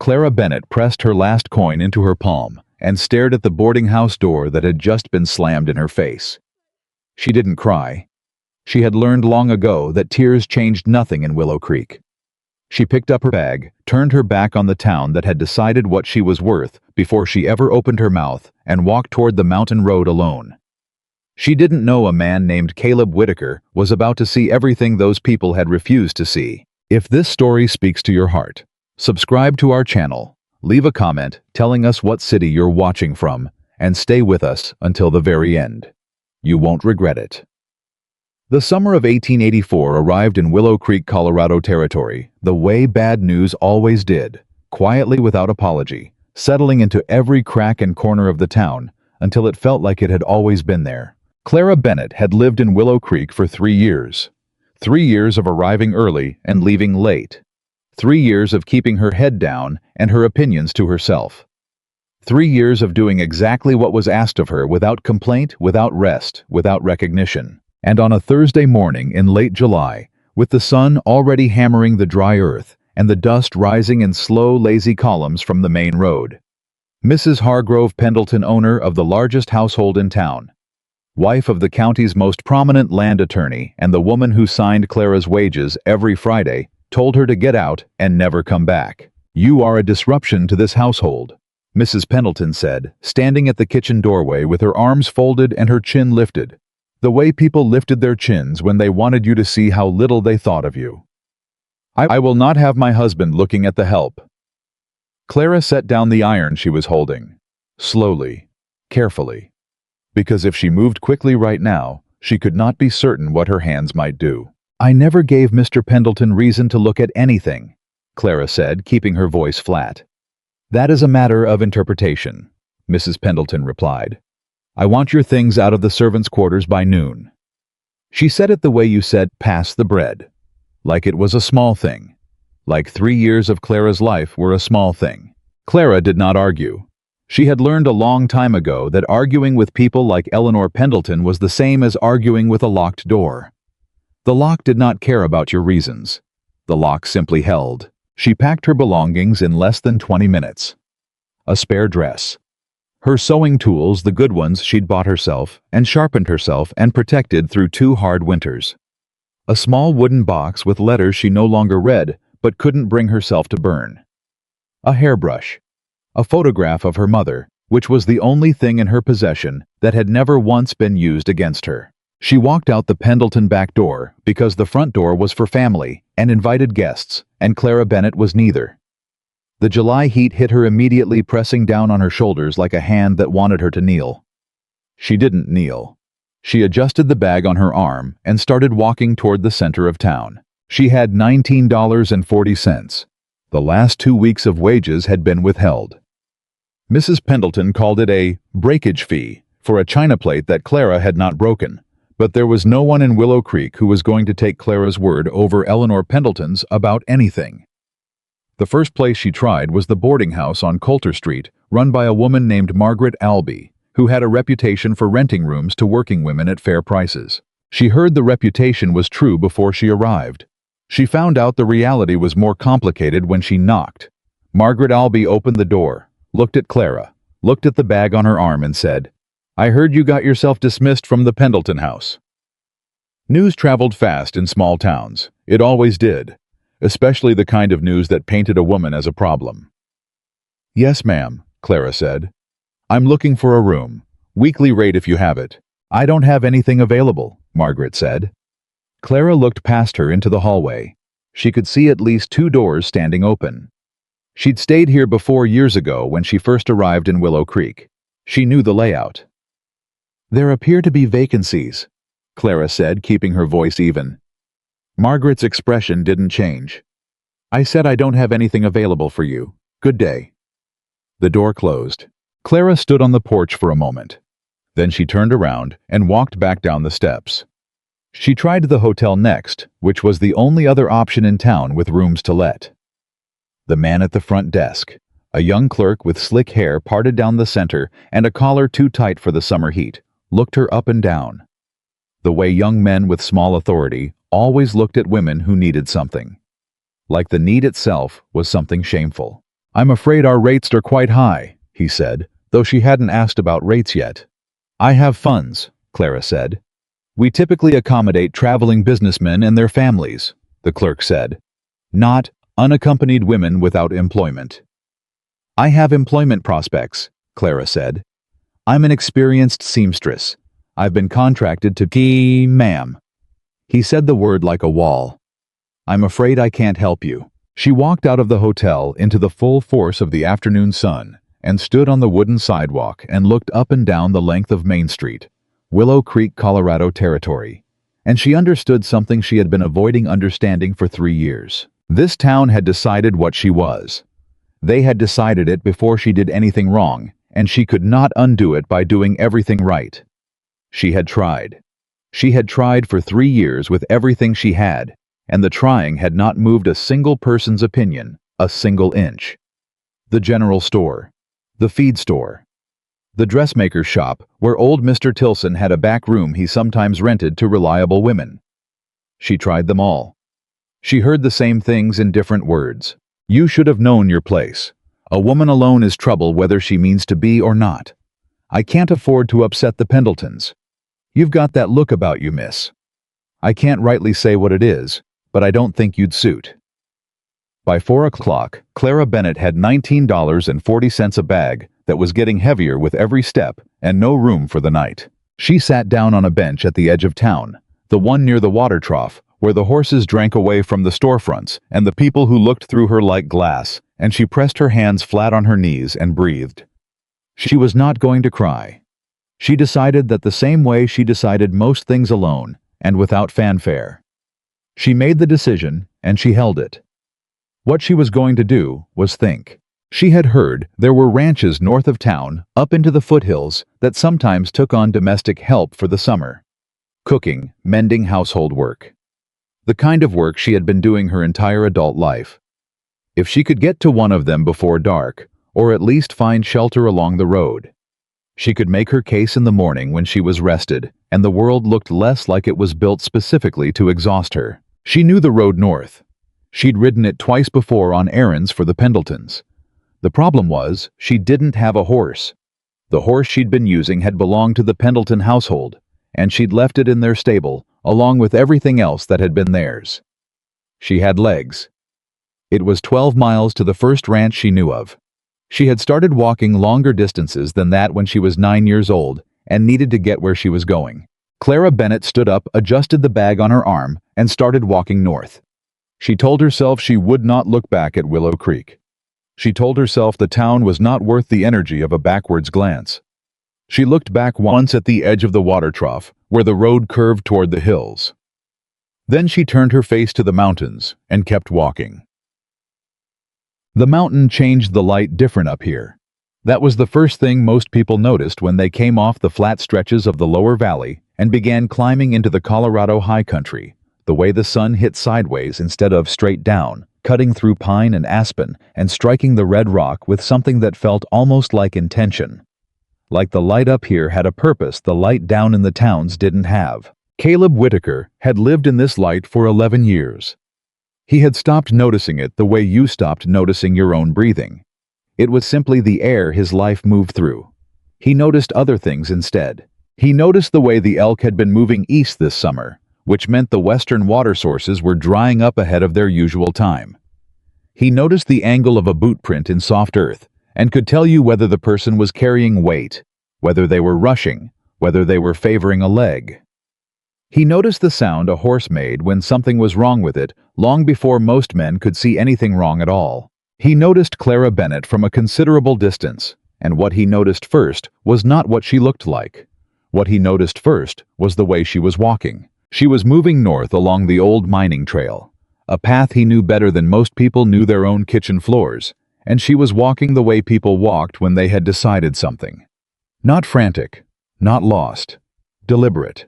Clara Bennett pressed her last coin into her palm and stared at the boarding house door that had just been slammed in her face. She didn't cry. She had learned long ago that tears changed nothing in Willow Creek. She picked up her bag, turned her back on the town that had decided what she was worth before she ever opened her mouth, and walked toward the mountain road alone. She didn't know a man named Caleb Whitaker was about to see everything those people had refused to see. If this story speaks to your heart, subscribe to our channel, leave a comment telling us what city you're watching from, and stay with us until the very end. You won't regret it. The summer of 1884 arrived in Willow Creek, Colorado territory, the way bad news always did, quietly without apology, settling into every crack and corner of the town until it felt like it had always been there. Clara Bennett had lived in Willow Creek for 3 years. 3 years of arriving early and leaving late. 3 years of keeping her head down and her opinions to herself. 3 years of doing exactly what was asked of her without complaint, without rest, without recognition. And on a Thursday morning in late July, with the sun already hammering the dry earth and the dust rising in slow, lazy columns from the main road, Mrs. Hargrove Pendleton, owner of the largest household in town, wife of the county's most prominent land attorney and the woman who signed Clara's wages every Friday, told her to get out and never come back. "You are a disruption to this household," Mrs. Pendleton said, standing at the kitchen doorway with her arms folded and her chin lifted, the way people lifted their chins when they wanted you to see how little they thought of you. I will not have my husband looking at the help." Clara set down the iron she was holding, slowly, carefully, because if she moved quickly right now, she could not be certain what her hands might do. "I never gave Mr. Pendleton reason to look at anything," Clara said, keeping her voice flat. "That is a matter of interpretation," Mrs. Pendleton replied. "I want your things out of the servants' quarters by noon." She said it the way you said, "pass the bread," like it was a small thing, like 3 years of Clara's life were a small thing. Clara did not argue. She had learned a long time ago that arguing with people like Eleanor Pendleton was the same as arguing with a locked door. The lock did not care about your reasons. The lock simply held. She packed her belongings in less than 20 minutes. A spare dress. Her sewing tools, the good ones she'd bought herself, and sharpened herself and protected through 2 hard winters. A small wooden box with letters she no longer read, but couldn't bring herself to burn. A hairbrush. A photograph of her mother, which was the only thing in her possession that had never once been used against her. She walked out the Pendleton back door because the front door was for family and invited guests, and Clara Bennett was neither. The July heat hit her immediately, pressing down on her shoulders like a hand that wanted her to kneel. She didn't kneel. She adjusted the bag on her arm and started walking toward the center of town. She had $19.40. The last 2 weeks of wages had been withheld. Mrs. Pendleton called it a breakage fee for a china plate that Clara had not broken, but there was no one in Willow Creek who was going to take Clara's word over Eleanor Pendleton's about anything. The first place she tried was the boarding house on Coulter Street, run by a woman named Margaret Albee, who had a reputation for renting rooms to working women at fair prices. She heard the reputation was true before she arrived. She found out the reality was more complicated when she knocked. Margaret Albee opened the door, looked at Clara, looked at the bag on her arm and said, "I heard you got yourself dismissed from the Pendleton house." News traveled fast in small towns. It always did. Especially the kind of news that painted a woman as a problem. "Yes, ma'am," Clara said. "I'm looking for a room. Weekly rate if you have it." "I don't have anything available," Margaret said. Clara looked past her into the hallway. She could see at least 2 doors standing open. She'd stayed here before years ago when she first arrived in Willow Creek. She knew the layout. "There appear to be vacancies," Clara said, keeping her voice even. Margaret's expression didn't change. "I said I don't have anything available for you. Good day." The door closed. Clara stood on the porch for a moment. Then she turned around and walked back down the steps. She tried the hotel next, which was the only other option in town with rooms to let. The man at the front desk, a young clerk with slick hair parted down the center and a collar too tight for the summer heat, looked her up and down. The way young men with small authority always looked at women who needed something. Like the need itself was something shameful. "I'm afraid our rates are quite high," he said, though she hadn't asked about rates yet. "I have funds," Clara said. "We typically accommodate traveling businessmen and their families," the clerk said. "Not unaccompanied women without employment." "I have employment prospects," Clara said. "I'm an experienced seamstress. I've been contracted to ma'am." He said the word like a wall. "I'm afraid I can't help you." She walked out of the hotel into the full force of the afternoon sun and stood on the wooden sidewalk and looked up and down the length of Main Street, Willow Creek, Colorado territory. And she understood something she had been avoiding understanding for 3 years. This town had decided what she was. They had decided it before she did anything wrong, and she could not undo it by doing everything right. She had tried. She had tried for 3 years with everything she had, and the trying had not moved a single person's opinion, a single inch. The general store. The feed store. The dressmaker's shop, where old Mr. Tilson had a back room he sometimes rented to reliable women. She tried them all. She heard the same things in different words. "You should have known your place. A woman alone is trouble whether she means to be or not. I can't afford to upset the Pendletons. You've got that look about you, miss. I can't rightly say what it is, but I don't think you'd suit." By 4 o'clock, Clara Bennett had $19.40 a bag that was getting heavier with every step and no room for the night. She sat down on a bench at the edge of town, the one near the water trough, where the horses drank away from the storefronts and the people who looked through her like glass, and she pressed her hands flat on her knees and breathed. She was not going to cry. She decided that the same way she decided most things alone and without fanfare. She made the decision, and she held it. What she was going to do was think. She had heard there were ranches north of town, up into the foothills, that sometimes took on domestic help for the summer. Cooking, mending household work. The kind of work she had been doing her entire adult life. If she could get to one of them before dark, or at least find shelter along the road, she could make her case in the morning when she was rested, and the world looked less like it was built specifically to exhaust her. She knew the road north. She'd ridden it twice before on errands for the Pendletons. The problem was, she didn't have a horse. The horse she'd been using had belonged to the Pendleton household, and she'd left it in their stable, along with everything else that had been theirs. She had legs. It was 12 miles to the first ranch she knew of. She had started walking longer distances than that when she was 9 years old, and needed to get where she was going. Clara Bennett stood up, adjusted the bag on her arm, and started walking north. She told herself she would not look back at Willow Creek. She told herself the town was not worth the energy of a backwards glance. She looked back once at the edge of the water trough, where the road curved toward the hills. Then she turned her face to the mountains and kept walking. The mountain changed the light different up here. That was the first thing most people noticed when they came off the flat stretches of the lower valley and began climbing into the Colorado high country, the way the sun hit sideways instead of straight down, cutting through pine and aspen and striking the red rock with something that felt almost like intention. Like the light up here had a purpose the light down in the towns didn't have. Caleb Whitaker had lived in this light for 11 years. He had stopped noticing it the way you stopped noticing your own breathing. It was simply the air his life moved through. He noticed other things instead. He noticed the way the elk had been moving east this summer, which meant the western water sources were drying up ahead of their usual time. He noticed the angle of a boot print in soft earth, and could tell you whether the person was carrying weight, whether they were rushing, whether they were favoring a leg. He noticed the sound a horse made when something was wrong with it, long before most men could see anything wrong at all. He noticed Clara Bennett from a considerable distance, and what he noticed first was not what she looked like. What he noticed first was the way she was walking. She was moving north along the old mining trail, a path he knew better than most people knew their own kitchen floors, and she was walking the way people walked when they had decided something. Not frantic, not lost, deliberate.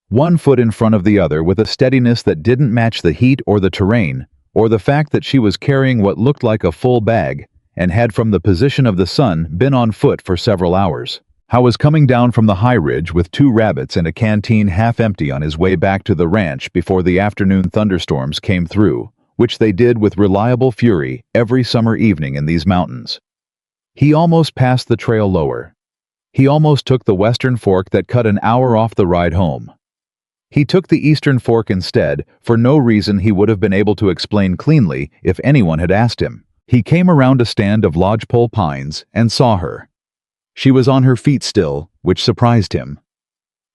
One foot in front of the other with a steadiness that didn't match the heat or the terrain, or the fact that she was carrying what looked like a full bag, and had from the position of the sun been on foot for several hours. How was coming down from the high ridge with 2 rabbits and a canteen half empty on his way back to the ranch before the afternoon thunderstorms came through, which they did with reliable fury every summer evening in these mountains. He almost passed the trail lower. He almost took the western fork that cut an hour off the ride home. He took the eastern fork instead, for no reason he would have been able to explain cleanly if anyone had asked him. He came around a stand of lodgepole pines and saw her. She was on her feet still, which surprised him.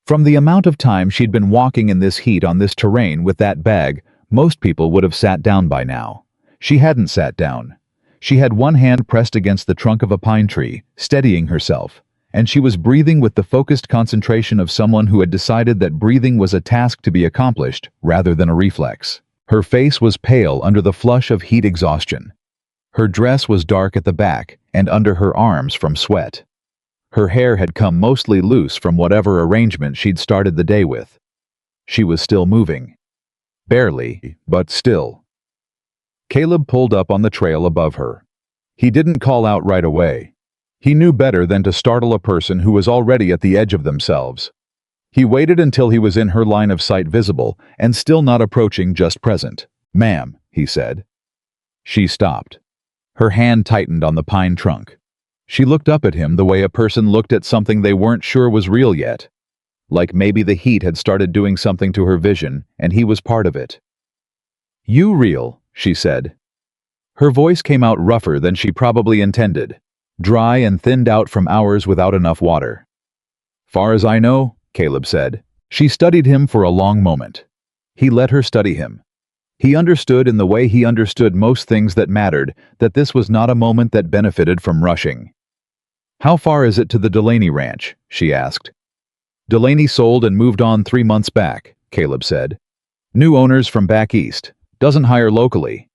From the amount of time she'd been walking in this heat on this terrain with that bag, most people would have sat down by now. She hadn't sat down. She had one hand pressed against the trunk of a pine tree, steadying herself, and she was breathing with the focused concentration of someone who had decided that breathing was a task to be accomplished rather than a reflex. Her face was pale under the flush of heat exhaustion. Her dress was dark at the back and under her arms from sweat. Her hair had come mostly loose from whatever arrangement she'd started the day with. She was still moving. Barely, but still. Caleb pulled up on the trail above her. He didn't call out right away. He knew better than to startle a person who was already at the edge of themselves. He waited until he was in her line of sight visible and still not approaching just present. "Ma'am," he said. She stopped. Her hand tightened on the pine trunk. She looked up at him the way a person looked at something they weren't sure was real yet. Like maybe the heat had started doing something to her vision and he was part of it. "You real," she said. Her voice came out rougher than she probably intended. Dry and thinned out from hours without enough water. "Far as I know," Caleb said. She studied him for a long moment. He let her study him. He understood in the way he understood most things that mattered that this was not a moment that benefited from rushing. "How far is it to the Delaney ranch?" she asked. "Delaney sold and moved on 3 months back," Caleb said. "New owners from back east. Doesn't hire locally."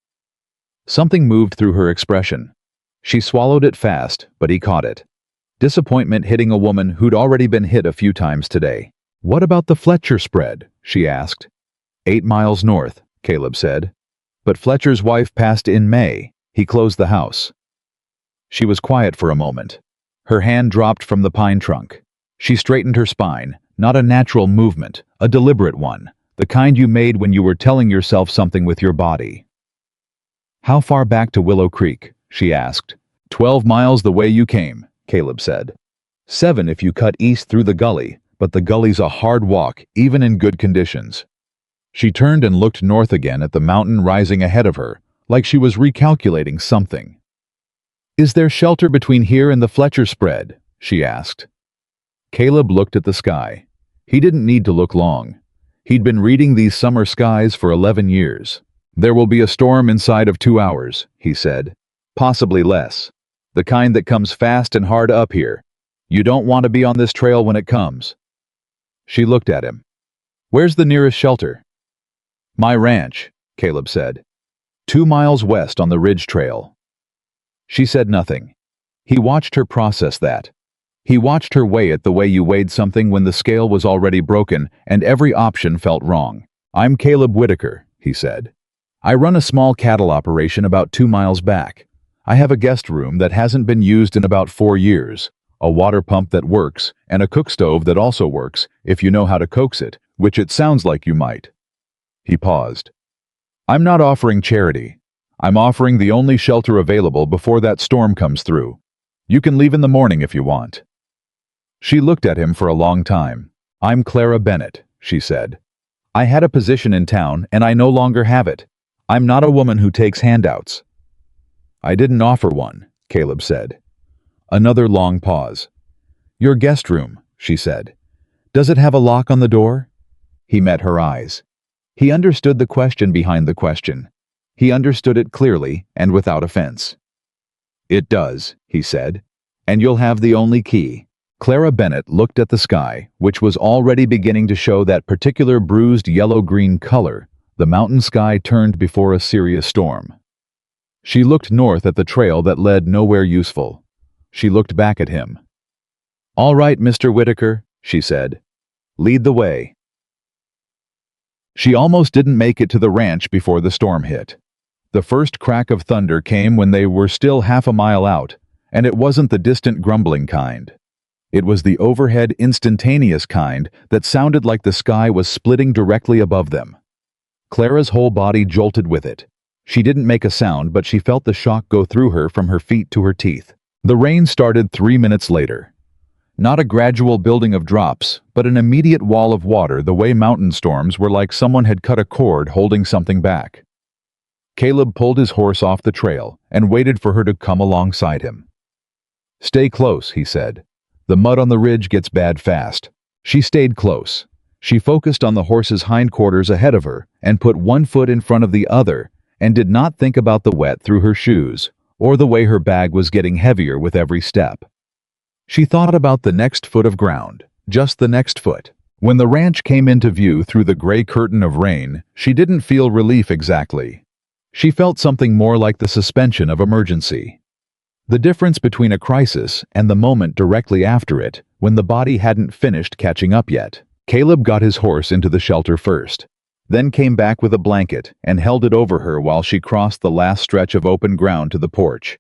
Something moved through her expression. She swallowed it fast, but he caught it. Disappointment hitting a woman who'd already been hit a few times today. "What about the Fletcher spread?" she asked. 8 miles north, Caleb said. "But Fletcher's wife passed in May. He closed the house." She was quiet for a moment. Her hand dropped from the pine trunk. She straightened her spine, not a natural movement, a deliberate one, the kind you made when you were telling yourself something with your body. "How far back to Willow Creek?" she asked. 12 miles the way you came," Caleb said. 7 if you cut east through the gully, but the gully's a hard walk, even in good conditions. She turned and looked north again at the mountain rising ahead of her, like she was recalculating something. "Is there shelter between here and the Fletcher spread?" she asked. Caleb looked at the sky. He didn't need to look long. He'd been reading these summer skies for 11 years. "There will be a storm inside of 2 hours," he said. "Possibly less. The kind that comes fast and hard up here. You don't want to be on this trail when it comes." She looked at him. "Where's the nearest shelter?" "My ranch," Caleb said. 2 miles west on the ridge trail." She said nothing. He watched her process that. He watched her weigh it the way you weighed something when the scale was already broken and every option felt wrong. "I'm Caleb Whitaker," he said. "I run a small cattle operation about 2 miles back. I have a guest room that hasn't been used in about 4 years, a water pump that works, and a cook stove that also works, if you know how to coax it, which it sounds like you might." He paused. "I'm not offering charity. I'm offering the only shelter available before that storm comes through. You can leave in the morning if you want." She looked at him for a long time. "I'm Clara Bennett," she said. "I had a position in town, and I no longer have it. I'm not a woman who takes handouts." "I didn't offer one," Caleb said. Another long pause. "Your guest room," she said. "Does it have a lock on the door?" He met her eyes. He understood the question behind the question. He understood it clearly and without offense. "It does," he said. "And you'll have the only key." Clara Bennett looked at the sky, which was already beginning to show that particular bruised yellow-green color the mountain sky turned before a serious storm. She looked north at the trail that led nowhere useful. She looked back at him. "All right, Mr. Whitaker," she said. "Lead the way." She almost didn't make it to the ranch before the storm hit. The first crack of thunder came when they were still half a mile out, and it wasn't the distant grumbling kind. It was the overhead instantaneous kind that sounded like the sky was splitting directly above them. Clara's whole body jolted with it. She didn't make a sound, but she felt the shock go through her from her feet to her teeth. The rain started 3 minutes later. Not a gradual building of drops, but an immediate wall of water, the way mountain storms were, like someone had cut a cord holding something back. Caleb pulled his horse off the trail and waited for her to come alongside him. "Stay close," he said. "The mud on the ridge gets bad fast." She stayed close. She focused on the horse's hindquarters ahead of her and put one foot in front of the other and did not think about the wet through her shoes or the way her bag was getting heavier with every step. She thought about the next foot of ground, just the next foot. When the ranch came into view through the gray curtain of rain, she didn't feel relief exactly. She felt something more like the suspension of emergency. The difference between a crisis and the moment directly after it, when the body hadn't finished catching up yet. Caleb got his horse into the shelter first, then came back with a blanket and held it over her while she crossed the last stretch of open ground to the porch.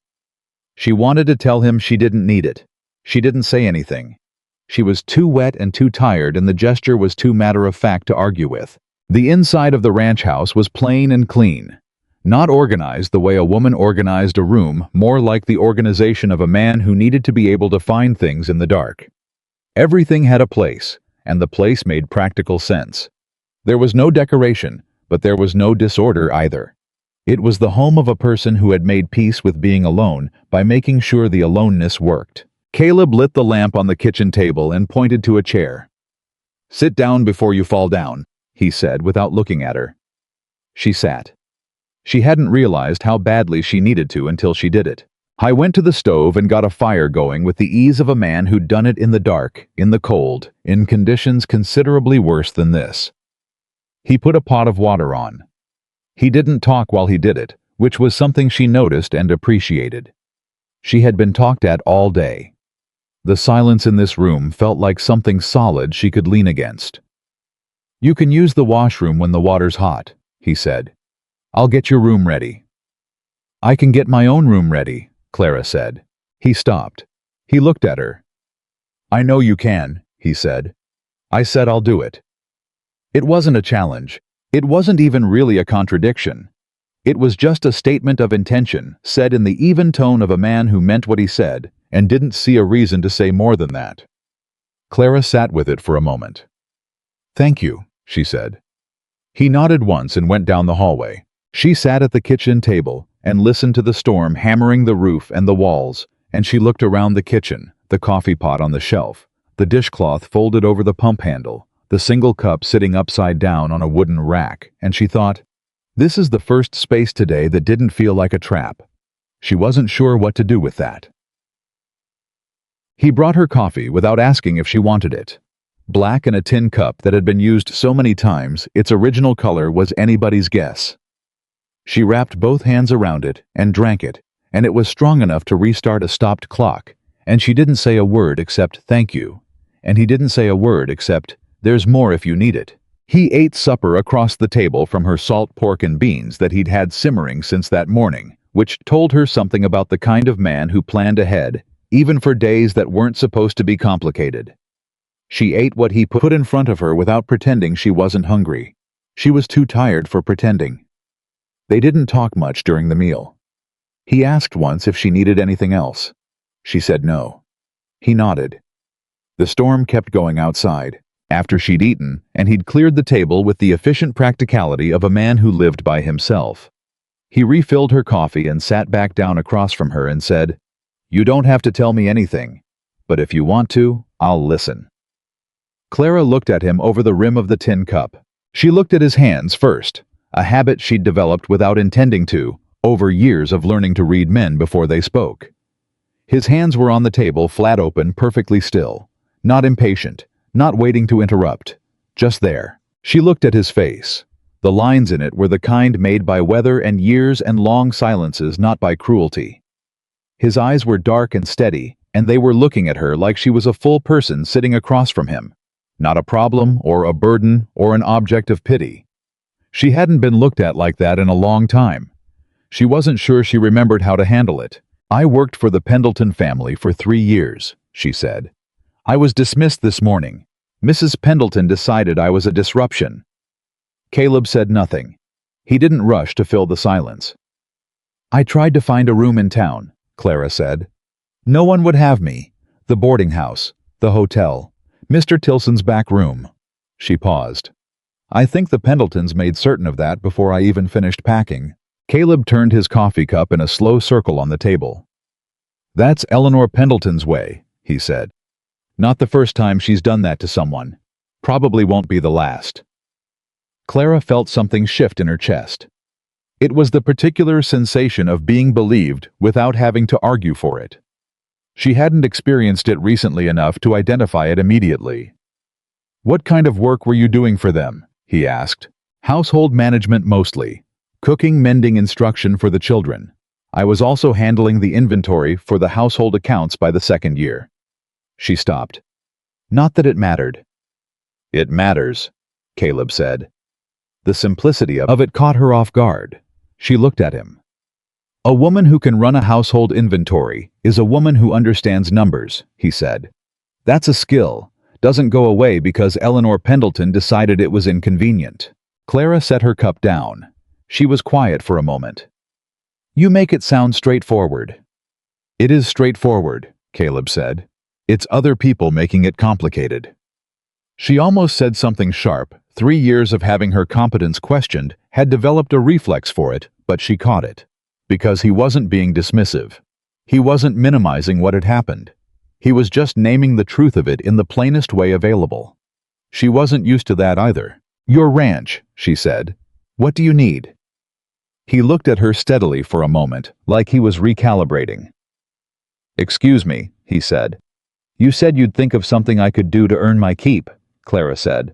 She wanted to tell him she didn't need it. She didn't say anything. She was too wet and too tired, and the gesture was too matter-of-fact to argue with. The inside of the ranch house was plain and clean. Not organized the way a woman organized a room, more like the organization of a man who needed to be able to find things in the dark. Everything had a place, and the place made practical sense. There was no decoration, but there was no disorder either. It was the home of a person who had made peace with being alone by making sure the aloneness worked. Caleb lit the lamp on the kitchen table and pointed to a chair. "Sit down before you fall down," he said without looking at her. She sat. She hadn't realized how badly she needed to until she did it. "I went to the stove and got a fire going with the ease of a man who'd done it in the dark, in the cold, in conditions considerably worse than this." He put a pot of water on. He didn't talk while he did it, which was something she noticed and appreciated. She had been talked at all day. The silence in this room felt like something solid she could lean against. "You can use the washroom when the water's hot," he said. "I'll get your room ready." "I can get my own room ready," Clara said. He stopped. He looked at her. "I know you can," he said. "I said I'll do it." It wasn't a challenge. It wasn't even really a contradiction. It was just a statement of intention, said in the even tone of a man who meant what he said and didn't see a reason to say more than that. Clara sat with it for a moment. "Thank you," she said. He nodded once and went down the hallway. She sat at the kitchen table and listened to the storm hammering the roof and the walls, and she looked around the kitchen, the coffee pot on the shelf, the dishcloth folded over the pump handle, the single cup sitting upside down on a wooden rack, and she thought, this is the first space today that didn't feel like a trap. She wasn't sure what to do with that. He brought her coffee without asking if she wanted it. Black in a tin cup that had been used so many times, its original color was anybody's guess. She wrapped both hands around it and drank it, and it was strong enough to restart a stopped clock, and she didn't say a word except "thank you," and he didn't say a word except "there's more if you need it." He ate supper across the table from her salt pork and beans that he'd had simmering since that morning, which told her something about the kind of man who planned ahead, even for days that weren't supposed to be complicated. She ate what he put in front of her without pretending she wasn't hungry. She was too tired for pretending. They didn't talk much during the meal. He asked once if she needed anything else. She said no. He nodded. The storm kept going outside. After she'd eaten, and he'd cleared the table with the efficient practicality of a man who lived by himself. He refilled her coffee and sat back down across from her and said, "You don't have to tell me anything, but if you want to, I'll listen." Clara looked at him over the rim of the tin cup. She looked at his hands first, a habit she'd developed without intending to, over years of learning to read men before they spoke. His hands were on the table, flat open, perfectly still, not impatient, not waiting to interrupt, just there. She looked at his face. The lines in it were the kind made by weather and years and long silences, not by cruelty. His eyes were dark and steady, and they were looking at her like she was a full person sitting across from him, not a problem or a burden or an object of pity. She hadn't been looked at like that in a long time. She wasn't sure she remembered how to handle it. "I worked for the Pendleton family for 3 years, she said. "I was dismissed this morning. Mrs. Pendleton decided I was a disruption." Caleb said nothing. He didn't rush to fill the silence. "I tried to find a room in town," Clara said. "No one would have me. The boarding house, the hotel, Mr. Tilson's back room." She paused. "I think the Pendletons made certain of that before I even finished packing." Caleb turned his coffee cup in a slow circle on the table. "That's Eleanor Pendleton's way," he said. "Not the first time she's done that to someone. Probably won't be the last." Clara felt something shift in her chest. It was the particular sensation of being believed without having to argue for it. She hadn't experienced it recently enough to identify it immediately. "What kind of work were you doing for them?" he asked. "Household management mostly. Cooking, mending, instruction for the children. I was also handling the inventory for the household accounts by the second year." She stopped. "Not that it mattered." "It matters," Caleb said. The simplicity of it caught her off guard. She looked at him. "A woman who can run a household inventory is a woman who understands numbers," he said. "That's a skill. Doesn't go away because Eleanor Pendleton decided it was inconvenient." Clara set her cup down. She was quiet for a moment. "You make it sound straightforward." "It is straightforward," Caleb said. "It's other people making it complicated." She almost said something sharp. 3 years of having her competence questioned had developed a reflex for it, but she caught it. Because he wasn't being dismissive. He wasn't minimizing what had happened. He was just naming the truth of it in the plainest way available. She wasn't used to that either. "Your ranch," she said. "What do you need?" He looked at her steadily for a moment, like he was recalibrating. "Excuse me," he said. "You said you'd think of something I could do to earn my keep," Clara said.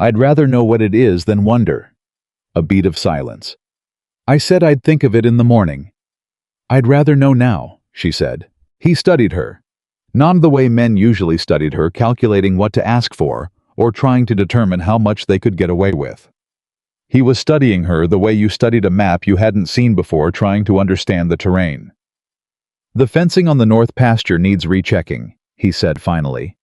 "I'd rather know what it is than wonder." A beat of silence. "I said I'd think of it in the morning." "I'd rather know now," she said. He studied her. Not the way men usually studied her, calculating what to ask for, or trying to determine how much they could get away with. He was studying her the way you studied a map you hadn't seen before, trying to understand the terrain. "The fencing on the north pasture needs rechecking," he said finally.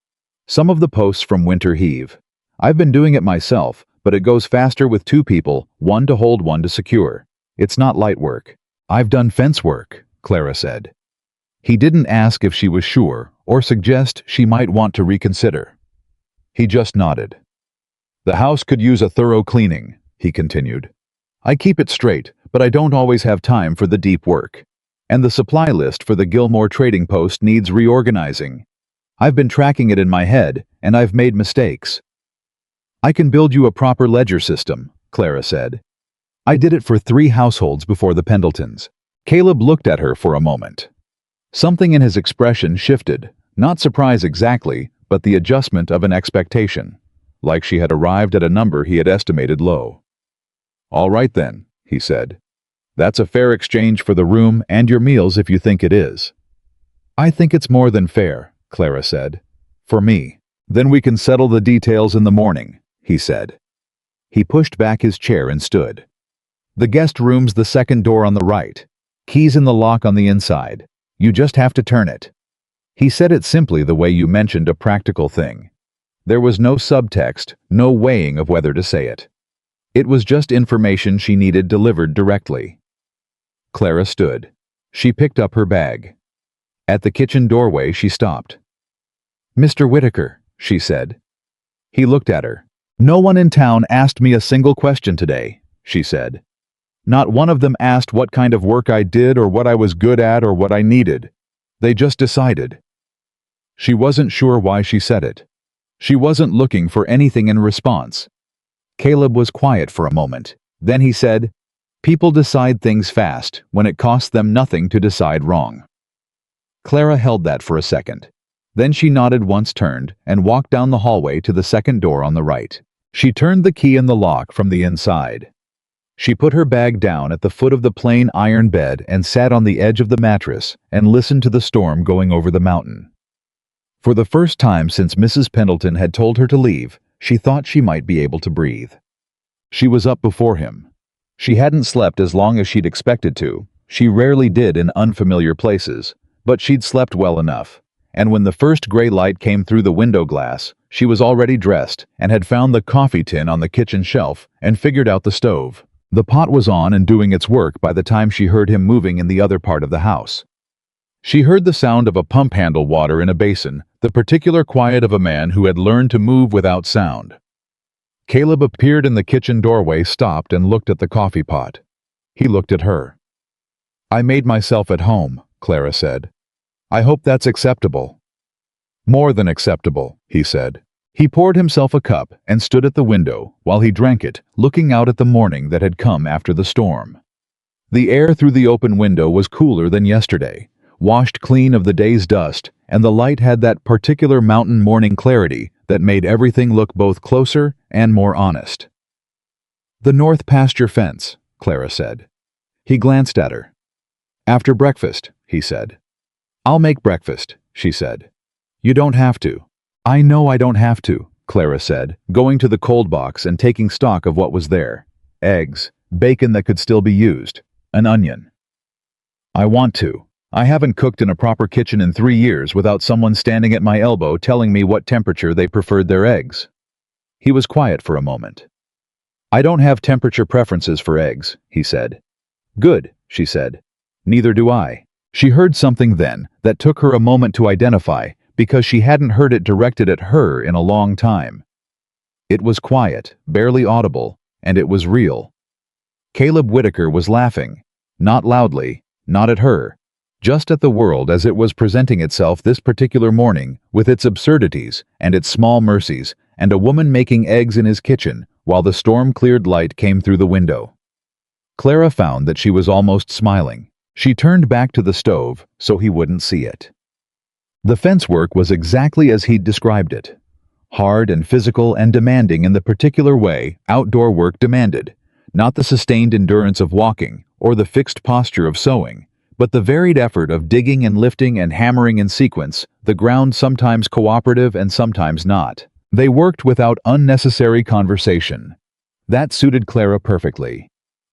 "Some of the posts from winter heave. I've been doing it myself, but it goes faster with 2 people, one to hold, one to secure. It's not light work." "I've done fence work," Clara said. He didn't ask if she was sure, or suggest she might want to reconsider. He just nodded. "The house could use a thorough cleaning," he continued. "I keep it straight, but I don't always have time for the deep work. And the supply list for the Gilmore trading post needs reorganizing. I've been tracking it in my head, and I've made mistakes." "I can build you a proper ledger system," Clara said. "I did it for 3 households before the Pendletons." Caleb looked at her for a moment. Something in his expression shifted, not surprise exactly, but the adjustment of an expectation, like she had arrived at a number he had estimated low. "All right then," he said. "That's a fair exchange for the room and your meals if you think it is." "I think it's more than fair," Clara said. "For me. Then we can settle the details in the morning," he said. He pushed back his chair and stood. "The guest room's the second door on the right. Keys in the lock on the inside. You just have to turn it." He said it simply the way you mentioned a practical thing. There was no subtext, no weighing of whether to say it. It was just information she needed delivered directly. Clara stood. She picked up her bag. At the kitchen doorway she stopped. "Mr. Whitaker," she said. He looked at her. "No one in town asked me a single question today," she said. "Not one of them asked what kind of work I did or what I was good at or what I needed. They just decided." She wasn't sure why she said it. She wasn't looking for anything in response. Caleb was quiet for a moment. Then he said, "People decide things fast when it costs them nothing to decide wrong." Clara held that for a second. Then she nodded once, turned, and walked down the hallway to the second door on the right. She turned the key in the lock from the inside. She put her bag down at the foot of the plain iron bed and sat on the edge of the mattress and listened to the storm going over the mountain. For the first time since Mrs. Pendleton had told her to leave, she thought she might be able to breathe. She was up before him. She hadn't slept as long as she'd expected to. She rarely did in unfamiliar places, but she'd slept well enough. And when the first gray light came through the window glass, she was already dressed and had found the coffee tin on the kitchen shelf and figured out the stove. The pot was on and doing its work by the time she heard him moving in the other part of the house. She heard the sound of a pump handle water in a basin, the particular quiet of a man who had learned to move without sound. Caleb appeared in the kitchen doorway, stopped and looked at the coffee pot. He looked at her. "I made myself at home," Clara said. "I hope that's acceptable." "More than acceptable," he said. He poured himself a cup and stood at the window while he drank it, looking out at the morning that had come after the storm. The air through the open window was cooler than yesterday, washed clean of the day's dust, and the light had that particular mountain morning clarity that made everything look both closer and more honest. "The north pasture fence," Clara said. He glanced at her. "After breakfast," he said. "I'll make breakfast," she said. "You don't have to." "I know I don't have to," Clara said, going to the cold box and taking stock of what was there. Eggs, bacon that could still be used, an onion. "I want to. I haven't cooked in a proper kitchen in 3 years without someone standing at my elbow telling me what temperature they preferred their eggs." He was quiet for a moment. "I don't have temperature preferences for eggs," he said. "Good," she said. "Neither do I." She heard something then that took her a moment to identify, because she hadn't heard it directed at her in a long time. It was quiet, barely audible, and it was real. Caleb Whitaker was laughing, not loudly, not at her, just at the world as it was presenting itself this particular morning, with its absurdities and its small mercies, and a woman making eggs in his kitchen while the storm-cleared light came through the window. Clara found that she was almost smiling. She turned back to the stove so he wouldn't see it. The fence work was exactly as he'd described it. Hard and physical and demanding in the particular way outdoor work demanded, not the sustained endurance of walking or the fixed posture of sewing, but the varied effort of digging and lifting and hammering in sequence, the ground sometimes cooperative and sometimes not. They worked without unnecessary conversation. That suited Clara perfectly.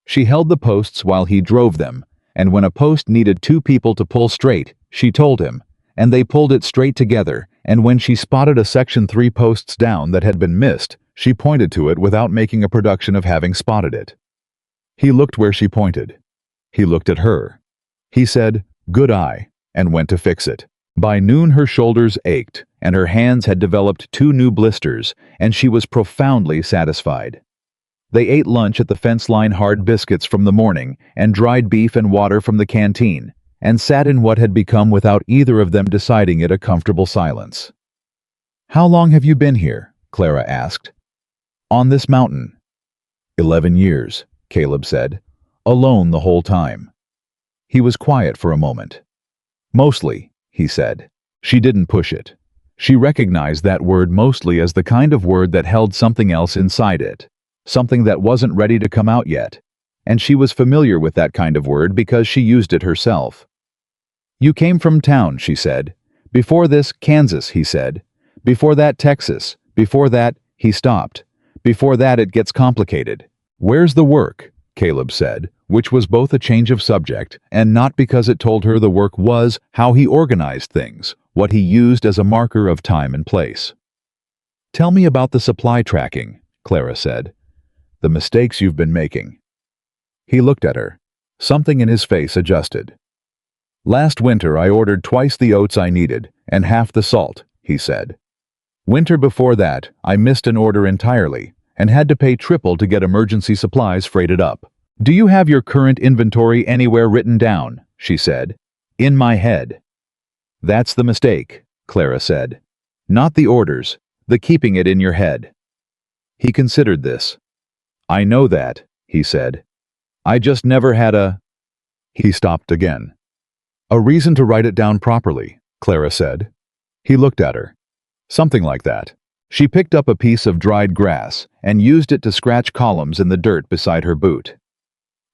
She held the posts while he drove them, and when a post needed 2 people to pull straight, she told him, and they pulled it straight together, and when she spotted a section 3 posts down that had been missed, she pointed to it without making a production of having spotted it. He looked where she pointed. He looked at her. He said, "Good eye," and went to fix it. By noon her shoulders ached, and her hands had developed 2 new blisters, and she was profoundly satisfied. They ate lunch at the fence-line, hard biscuits from the morning, and dried beef and water from the canteen, and sat in what had become, without either of them deciding it, a comfortable silence. "How long have you been here?" Clara asked. "On this mountain." 11 years, Caleb said. "Alone the whole time." He was quiet for a moment. "Mostly," he said. She didn't push it. She recognized that word mostly as the kind of word that held something else inside it, something that wasn't ready to come out yet, and she was familiar with that kind of word because she used it herself. "You came from town," she said. "Before this, Kansas," he said. "Before that, Texas. Before that," he stopped. "Before that, it gets complicated." "Where's the work?" Caleb said, which was both a change of subject and not because it told her the work was how he organized things, what he used as a marker of time and place. "Tell me about the supply tracking," Clara said. "The mistakes you've been making." He looked at her. Something in his face adjusted. "Last winter I ordered twice the oats I needed and half the salt," he said. "Winter before that, I missed an order entirely and had to pay triple to get emergency supplies freighted up." "Do you have your current inventory anywhere written down?" she said. "In my head." "That's the mistake," Clara said. "Not the orders, the keeping it in your head." He considered this. "I know that," he said. "I just never had a—" He stopped again. "A reason to write it down properly," Clara said. He looked at her. "Something like that." She picked up a piece of dried grass and used it to scratch columns in the dirt beside her boot.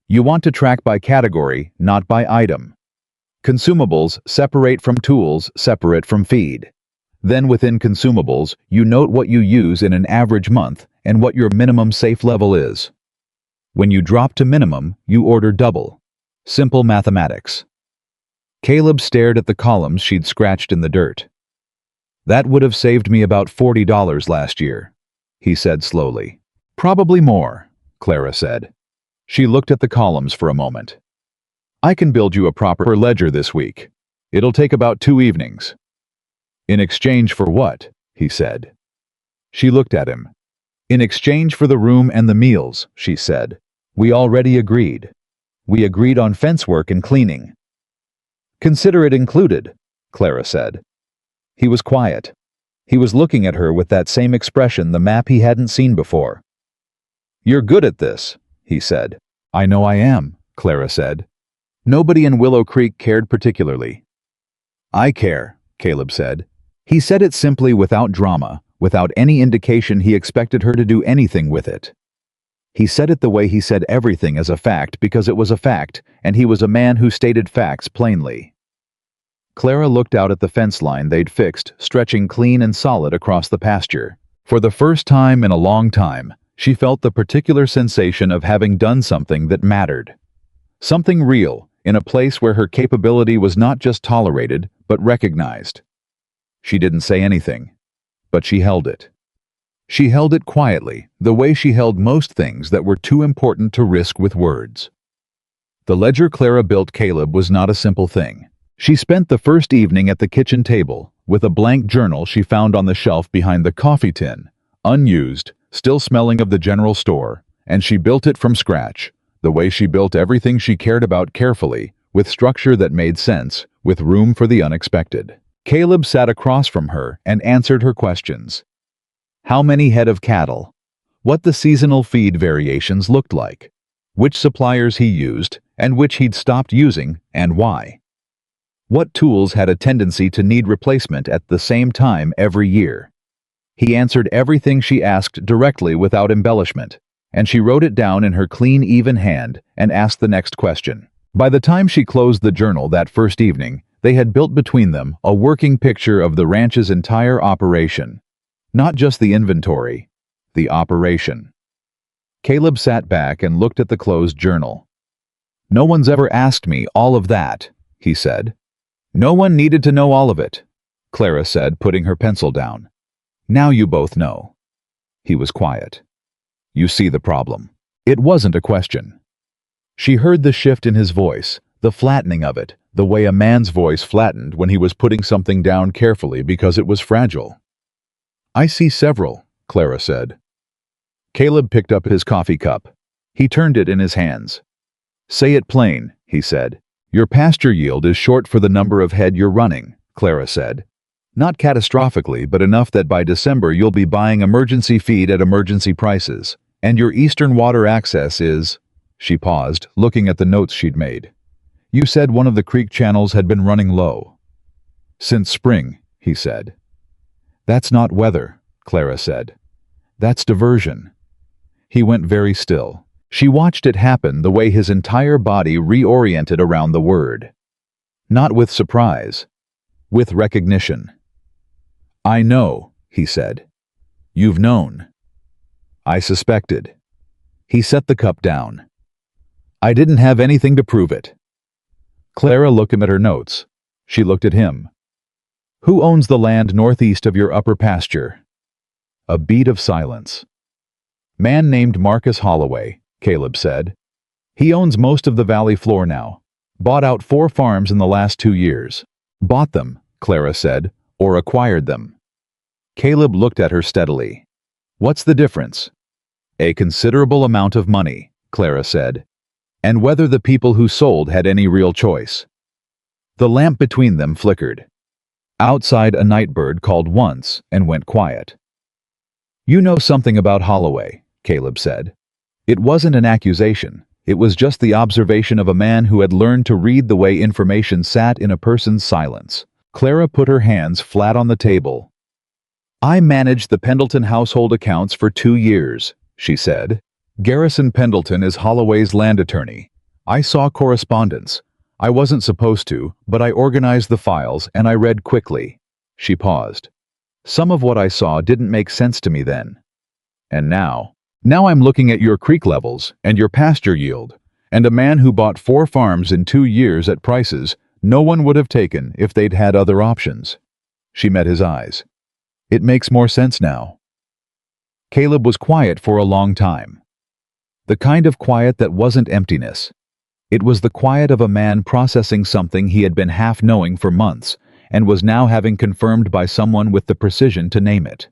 "You want to track by category, not by item. Consumables separate from tools, separate from feed. Then within consumables, you note what you use in an average month and what your minimum safe level is. When you drop to minimum, you order double. Simple mathematics." Caleb stared at the columns she'd scratched in the dirt. "That would have saved me about $40 last year," he said slowly. "Probably more," Clara said. She looked at the columns for a moment. I can build you a proper ledger this week. It'll take about 2 evenings. In exchange for what? He said. She looked at him. In exchange for the room and the meals, she said. We already agreed. We agreed on fence work and cleaning. Consider it included, Clara said. He was quiet. He was looking at her with that same expression the map he hadn't seen before. You're good at this, he said. I know I am, Clara said. Nobody in Willow Creek cared particularly. I care, Caleb said. He said it simply without drama, without any indication he expected her to do anything with it. He said it the way he said everything as a fact because it was a fact, and he was a man who stated facts plainly. Clara looked out at the fence line they'd fixed, stretching clean and solid across the pasture. For the first time in a long time, she felt the particular sensation of having done something that mattered. Something real, in a place where her capability was not just tolerated, but recognized. She didn't say anything, but she held it. She held it quietly, the way she held most things that were too important to risk with words. The ledger Clara built Caleb was not a simple thing. She spent the first evening at the kitchen table, with a blank journal she found on the shelf behind the coffee tin, unused, still smelling of the general store, and she built it from scratch, the way she built everything she cared about carefully, with structure that made sense, with room for the unexpected. Caleb sat across from her and answered her questions. How many head of cattle? What the seasonal feed variations looked like? Which suppliers he used, and which he'd stopped using, and why? What tools had a tendency to need replacement at the same time every year? He answered everything she asked directly without embellishment, and she wrote it down in her clean, even hand and asked the next question. By the time she closed the journal that first evening, they had built between them a working picture of the ranch's entire operation. Not just the inventory, the operation. Caleb sat back and looked at the closed journal. No one's ever asked me all of that, he said. No one needed to know all of it, Clara said, putting her pencil down. Now you both know. He was quiet. You see the problem. It wasn't a question. She heard the shift in his voice, the flattening of it, the way a man's voice flattened when he was putting something down carefully because it was fragile. I see several, Clara said. Caleb picked up his coffee cup. He turned it in his hands. Say it plain, he said. Your pasture yield is short for the number of head you're running, Clara said. Not catastrophically, but enough that by December you'll be buying emergency feed at emergency prices. And your eastern water access is... She paused, looking at the notes she'd made. You said one of the creek channels had been running low. Since spring, he said. That's not weather, Clara said. That's diversion. He went very still. She watched it happen the way his entire body reoriented around the word. Not with surprise. With recognition. I know, he said. You've known. I suspected. He set the cup down. I didn't have anything to prove it. Clara looked at her notes. She looked at him. Who owns the land northeast of your upper pasture? A beat of silence. Man named Marcus Holloway, Caleb said. He owns most of the valley floor now. Bought out 4 farms in the last 2 years. Bought them, Clara said, or acquired them. Caleb looked at her steadily. What's the difference? A considerable amount of money, Clara said. And whether the people who sold had any real choice. The lamp between them flickered. Outside, a nightbird called once and went quiet. You know something about Holloway, Caleb said. It wasn't an accusation. It was just the observation of a man who had learned to read the way information sat in a person's silence. Clara put her hands flat on the table. I managed the Pendleton household accounts for 2 years, she said. Garrison Pendleton is Holloway's land attorney. I saw correspondence. I wasn't supposed to, but I organized the files and I read quickly. She paused. Some of what I saw didn't make sense to me then. And now I'm looking at your creek levels and your pasture yield, and a man who bought 4 farms in 2 years at prices no one would have taken if they'd had other options. She met his eyes. It makes more sense now. Caleb was quiet for a long time. The kind of quiet that wasn't emptiness. It was the quiet of a man processing something he had been half knowing for months, and was now having confirmed by someone with the precision to name it.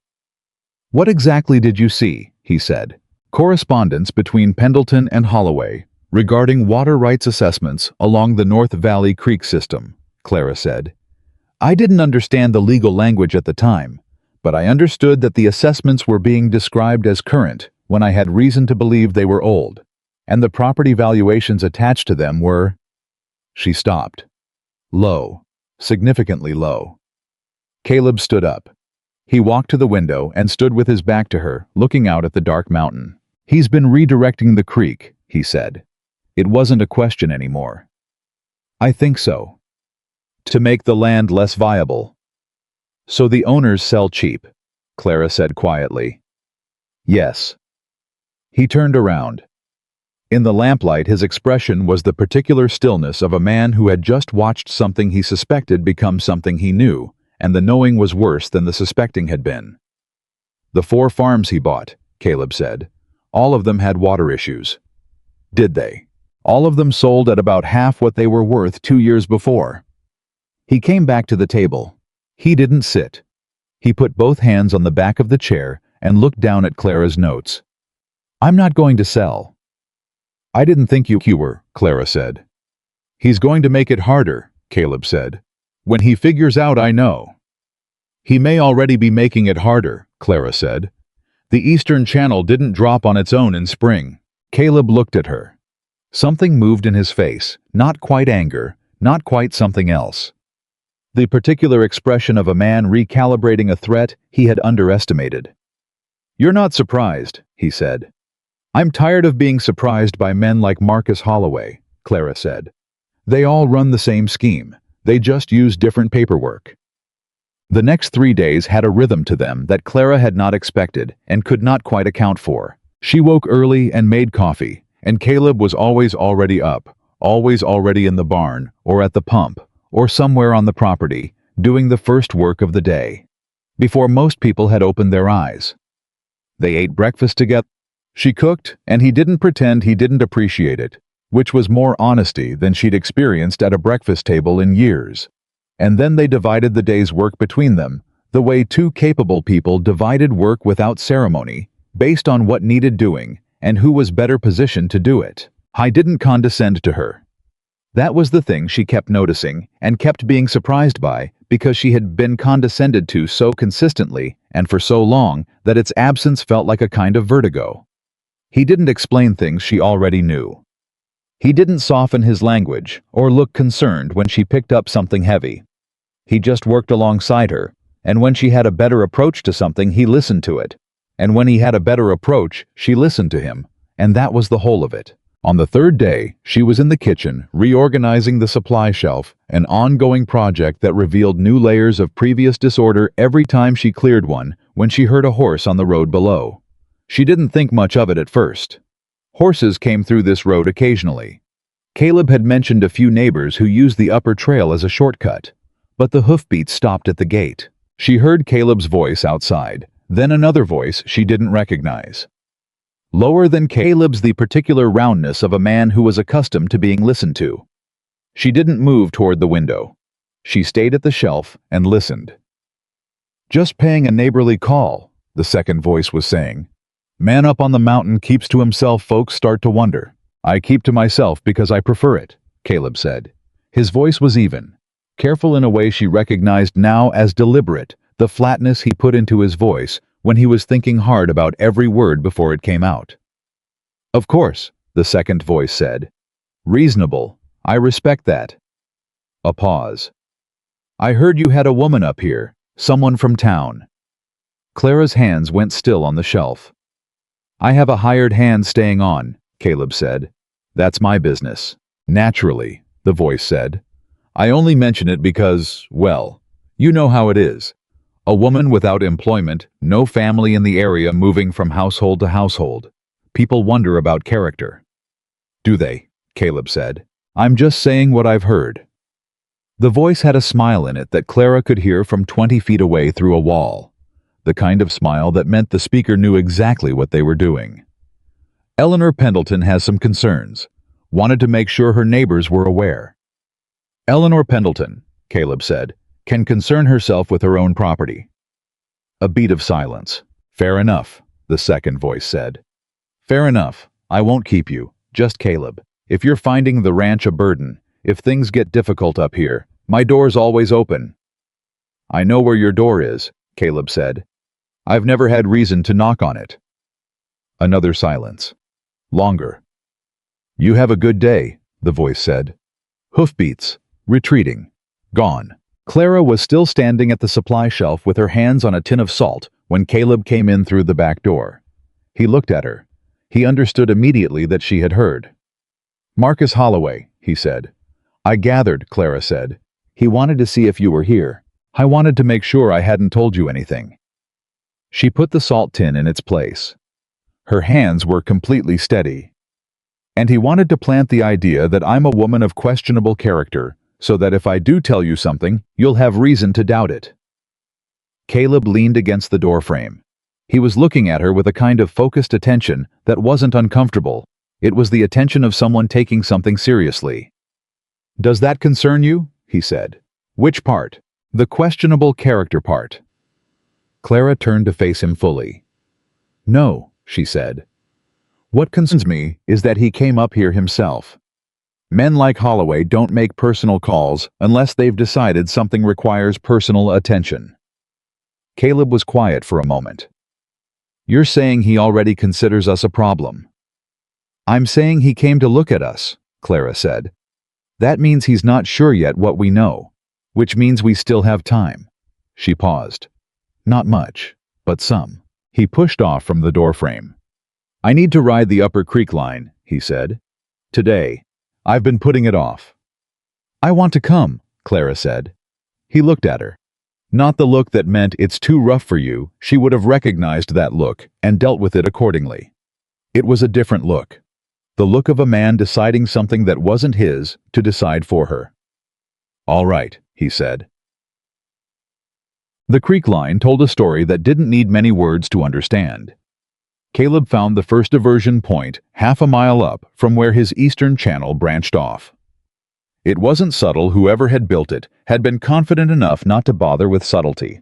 "What exactly did you see?" he said. "Correspondence between Pendleton and Holloway regarding water rights assessments along the North Valley Creek system," Clara said. "I didn't understand the legal language at the time, but I understood that the assessments were being described as current when I had reason to believe they were old, and the property valuations attached to them were—" She stopped. Low. Significantly low. Caleb stood up. He walked to the window and stood with his back to her, looking out at the dark mountain. "He's been redirecting the creek," he said. It wasn't a question anymore. "I think so. To make the land less viable." "So the owners sell cheap," Clara said quietly. "Yes." He turned around. In the lamplight, his expression was the particular stillness of a man who had just watched something he suspected become something he knew, and the knowing was worse than the suspecting had been. "The 4 farms he bought," Caleb said. "All of them had water issues." "Did they?" "All of them sold at about half what they were worth 2 years before." He came back to the table. He didn't sit. He put both hands on the back of the chair and looked down at Clara's notes. "I'm not going to sell." "I didn't think you were," Clara said. "He's going to make it harder," Caleb said. "When he figures out I know." "He may already be making it harder," Clara said. "The Eastern Channel didn't drop on its own in spring." Caleb looked at her. Something moved in his face, not quite anger, not quite something else. The particular expression of a man recalibrating a threat he had underestimated. "You're not surprised," he said. "I'm tired of being surprised by men like Marcus Holloway," Clara said. "They all run the same scheme. They just use different paperwork." The next 3 days had a rhythm to them that Clara had not expected and could not quite account for. She woke early and made coffee, and Caleb was always already up, always already in the barn, or at the pump, or somewhere on the property, doing the first work of the day, before most people had opened their eyes. They ate breakfast together. She cooked, and he didn't pretend he didn't appreciate it, which was more honesty than she'd experienced at a breakfast table in years. And then they divided the day's work between them, the way 2 capable people divided work without ceremony, based on what needed doing and who was better positioned to do it. I didn't condescend to her. That was the thing she kept noticing and kept being surprised by, because she had been condescended to so consistently and for so long that its absence felt like a kind of vertigo. He didn't explain things she already knew. He didn't soften his language or look concerned when she picked up something heavy. He just worked alongside her, and when she had a better approach to something, he listened to it. And when he had a better approach, she listened to him, and that was the whole of it. On the 3rd day, she was in the kitchen, reorganizing the supply shelf, an ongoing project that revealed new layers of previous disorder every time she cleared one when she heard a horse on the road below. She didn't think much of it at first. Horses came through this road occasionally. Caleb had mentioned a few neighbors who used the upper trail as a shortcut, but the hoofbeats stopped at the gate. She heard Caleb's voice outside, then another voice she didn't recognize. Lower than Caleb's, the particular roundness of a man who was accustomed to being listened to. She didn't move toward the window. She stayed at the shelf and listened. "Just paying a neighborly call," the second voice was saying. "Man up on the mountain keeps to himself, folks start to wonder. I keep to myself because I prefer it," Caleb said. His voice was even, careful in a way she recognized now as deliberate, the flatness he put into his voice when he was thinking hard about every word before it came out. "Of course," the second voice said. "Reasonable. I respect that." A pause. "I heard you had a woman up here, someone from town." Clara's hands went still on the shelf. "I have a hired hand staying on," Caleb said. "That's my business." "Naturally," the voice said. "I only mention it because, well, you know how it is. A woman without employment, no family in the area, moving from household to household. People wonder about character." "Do they?" Caleb said. "I'm just saying what I've heard." The voice had a smile in it that Clara could hear from 20 feet away through a wall. The kind of smile that meant the speaker knew exactly what they were doing. Eleanor Pendleton has some concerns. Wanted to make sure her neighbors were aware. Eleanor Pendleton, Caleb said, can concern herself with her own property. A beat of silence. Fair enough, the second voice said. Fair enough. I won't keep you. Just Caleb. If you're finding the ranch a burden, if things get difficult up here, my door's always open. I know where your door is, Caleb said. I've never had reason to knock on it. Another silence. Longer. You have a good day, the voice said. Hoofbeats. Retreating. Gone. Clara was still standing at the supply shelf with her hands on a tin of salt when Caleb came in through the back door. He looked at her. He understood immediately that she had heard. Marcus Holloway, he said. I gathered, Clara said. He wanted to see if you were here. I wanted to make sure I hadn't told you anything. She put the salt tin in its place. Her hands were completely steady. And he wanted to plant the idea that I'm a woman of questionable character, so that if I do tell you something, you'll have reason to doubt it. Caleb leaned against the doorframe. He was looking at her with a kind of focused attention that wasn't uncomfortable. It was the attention of someone taking something seriously. Does that concern you? He said. Which part? The questionable character part. Clara turned to face him fully. No, she said. What concerns me is that he came up here himself. Men like Holloway don't make personal calls unless they've decided something requires personal attention. Caleb was quiet for a moment. You're saying he already considers us a problem. I'm saying he came to look at us, Clara said. That means he's not sure yet what we know, which means we still have time. She paused. Not much, but some. He pushed off from the doorframe. I need to ride the Upper Creek line, he said. Today. I've been putting it off. I want to come, Clara said. He looked at her. Not the look that meant it's too rough for you. She would have recognized that look and dealt with it accordingly. It was a different look. The look of a man deciding something that wasn't his to decide for her. All right, he said. The creek line told a story that didn't need many words to understand. Caleb found the first diversion point half a mile up from where his eastern channel branched off. It wasn't subtle. Whoever had built it had been confident enough not to bother with subtlety.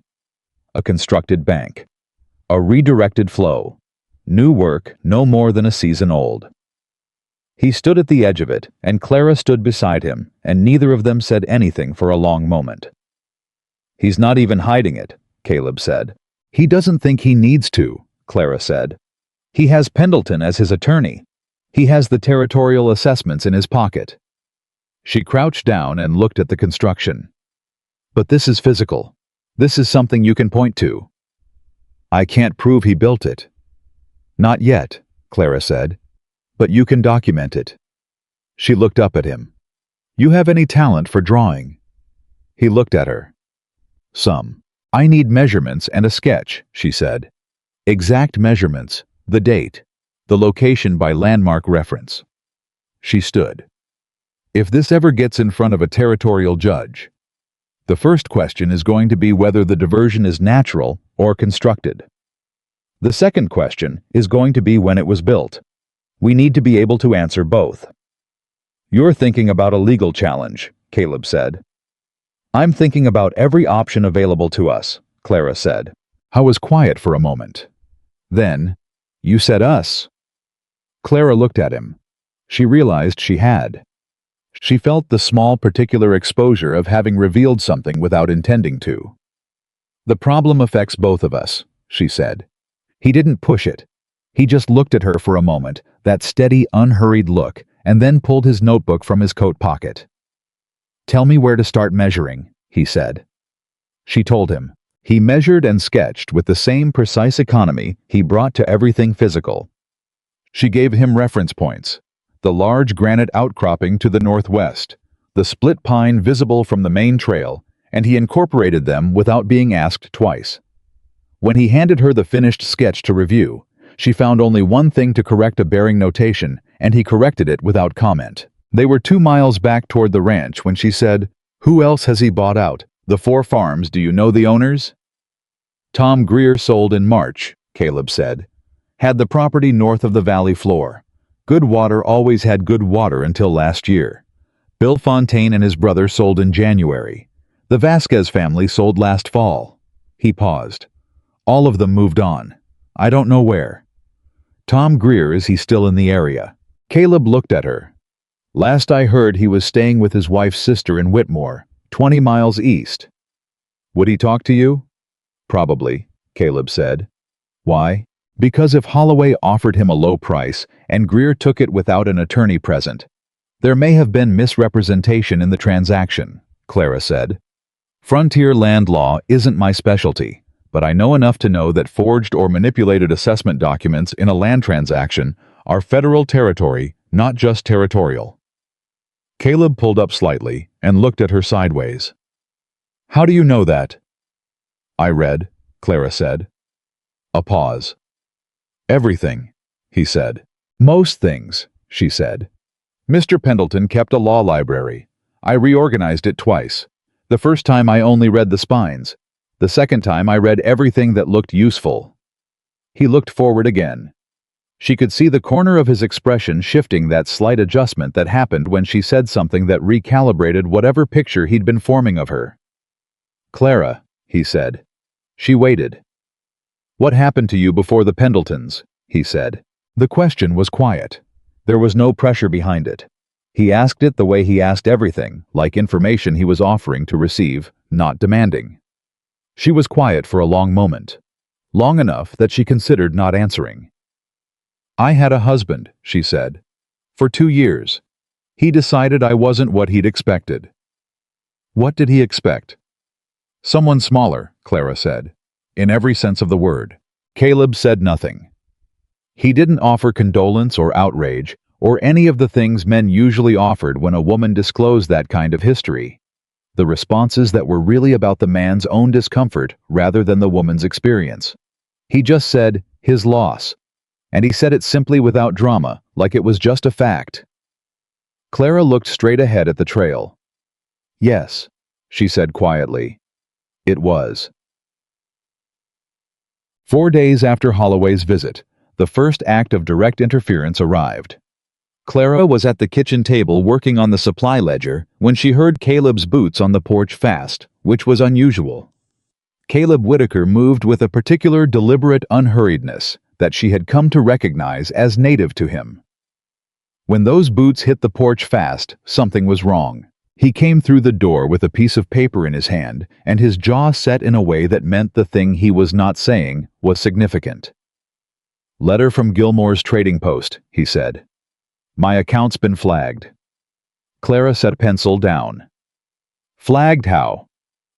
A constructed bank. A redirected flow. New work no more than a season old. He stood at the edge of it, and Clara stood beside him, and neither of them said anything for a long moment. He's not even hiding it, Caleb said. He doesn't think he needs to, Clara said. He has Pendleton as his attorney. He has the territorial assessments in his pocket. She crouched down and looked at the construction. But this is physical. This is something you can point to. I can't prove he built it. Not yet, Clara said. But you can document it. She looked up at him. You have any talent for drawing? He looked at her. Some. I need measurements and a sketch, she said. Exact measurements, the date, the location by landmark reference. She stood. If this ever gets in front of a territorial judge, the first question is going to be whether the diversion is natural or constructed. The second question is going to be when it was built. We need to be able to answer both. You're thinking about a legal challenge, Caleb said. I'm thinking about every option available to us, Clara said. I was quiet for a moment. Then, you said us. Clara looked at him. She realized she had. She felt the small particular exposure of having revealed something without intending to. The problem affects both of us, she said. He didn't push it. He just looked at her for a moment, that steady, unhurried look, and then pulled his notebook from his coat pocket. Tell me where to start measuring, he said. She told him. He measured and sketched with the same precise economy he brought to everything physical. She gave him reference points. The large granite outcropping to the northwest, the split pine visible from the main trail, and he incorporated them without being asked twice. When he handed her the finished sketch to review, she found only one thing to correct a bearing notation, and he corrected it without comment. They were 2 miles back toward the ranch when she said, Who else has he bought out? The 4 farms, do you know the owners? Tom Greer sold in March, Caleb said. Had the property north of the valley floor. Good water always had good water until last year. Bill Fontaine and his brother sold in January. The Vasquez family sold last fall. He paused. All of them moved on. I don't know where. Tom Greer, is he still in the area? Caleb looked at her. Last I heard, he was staying with his wife's sister in Whitmore, 20 miles east. Would he talk to you? Probably, Caleb said. Why? Because if Holloway offered him a low price and Greer took it without an attorney present, there may have been misrepresentation in the transaction, Clara said. Frontier land law isn't my specialty, but I know enough to know that forged or manipulated assessment documents in a land transaction are federal territory, not just territorial. Caleb pulled up slightly and looked at her sideways. How do you know that? I read, Clara said. A pause. Everything, he said. Most things, she said. Mr. Pendleton kept a law library. I reorganized it twice. The first time I only read the spines. The second time I read everything that looked useful. He looked forward again. She could see the corner of his expression shifting, that slight adjustment that happened when she said something that recalibrated whatever picture he'd been forming of her. Clara, he said. She waited. What happened to you before the Pendletons? He said. The question was quiet. There was no pressure behind it. He asked it the way he asked everything, like information he was offering to receive, not demanding. She was quiet for a long moment. Long enough that she considered not answering. I had a husband, she said. For 2 years. He decided I wasn't what he'd expected. What did he expect? Someone smaller, Clara said. In every sense of the word. Caleb said nothing. He didn't offer condolence or outrage, or any of the things men usually offered when a woman disclosed that kind of history. The responses that were really about the man's own discomfort rather than the woman's experience. He just said, his loss. And he said it simply without drama, like it was just a fact. Clara looked straight ahead at the trail. Yes, she said quietly. It was. 4 days after Holloway's visit, the first act of direct interference arrived. Clara was at the kitchen table working on the supply ledger when she heard Caleb's boots on the porch fast, which was unusual. Caleb Whitaker moved with a particular deliberate unhurriedness that she had come to recognize as native to him. When those boots hit the porch fast, something was wrong. He came through the door with a piece of paper in his hand, and his jaw set in a way that meant the thing he was not saying was significant. Letter from Gilmore's trading post, he said. My account's been flagged. Clara set pencil down. Flagged how?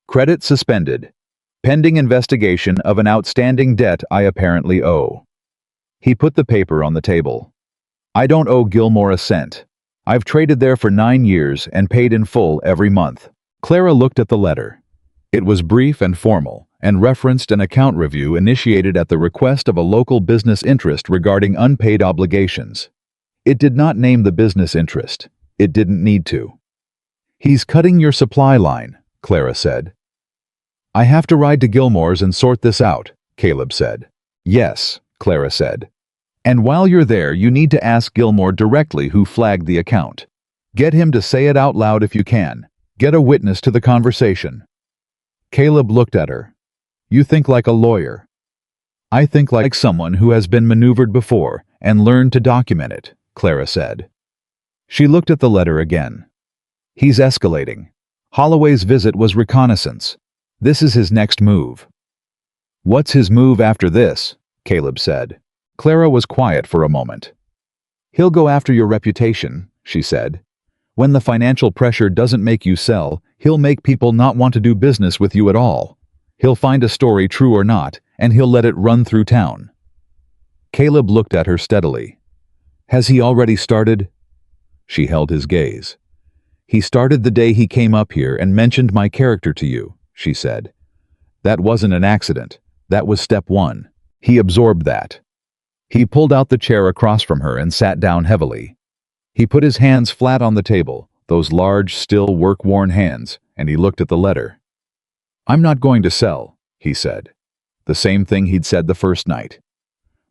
Credit suspended. Pending investigation of an outstanding debt I apparently owe. He put the paper on the table. I don't owe Gilmore a cent. I've traded there for 9 years and paid in full every month. Clara looked at the letter. It was brief and formal, and referenced an account review initiated at the request of a local business interest regarding unpaid obligations. It did not name the business interest. It didn't need to. He's cutting your supply line, Clara said. I have to ride to Gilmore's and sort this out, Caleb said. Yes, Clara said. And while you're there, you need to ask Gilmore directly who flagged the account. Get him to say it out loud if you can. Get a witness to the conversation. Caleb looked at her. You think like a lawyer. I think like someone who has been maneuvered before and learned to document it, Clara said. She looked at the letter again. He's escalating. Holloway's visit was reconnaissance. This is his next move. What's his move after this? Caleb said. Clara was quiet for a moment. He'll go after your reputation, she said. When the financial pressure doesn't make you sell, he'll make people not want to do business with you at all. He'll find a story, true or not, and he'll let it run through town. Caleb looked at her steadily. Has he already started? She held his gaze. He started the day he came up here and mentioned my character to you, she said. That wasn't an accident. That was step 1. He absorbed that. He pulled out the chair across from her and sat down heavily. He put his hands flat on the table, those large, still, work-worn hands, and he looked at the letter. I'm not going to sell, he said. The same thing he'd said the first night.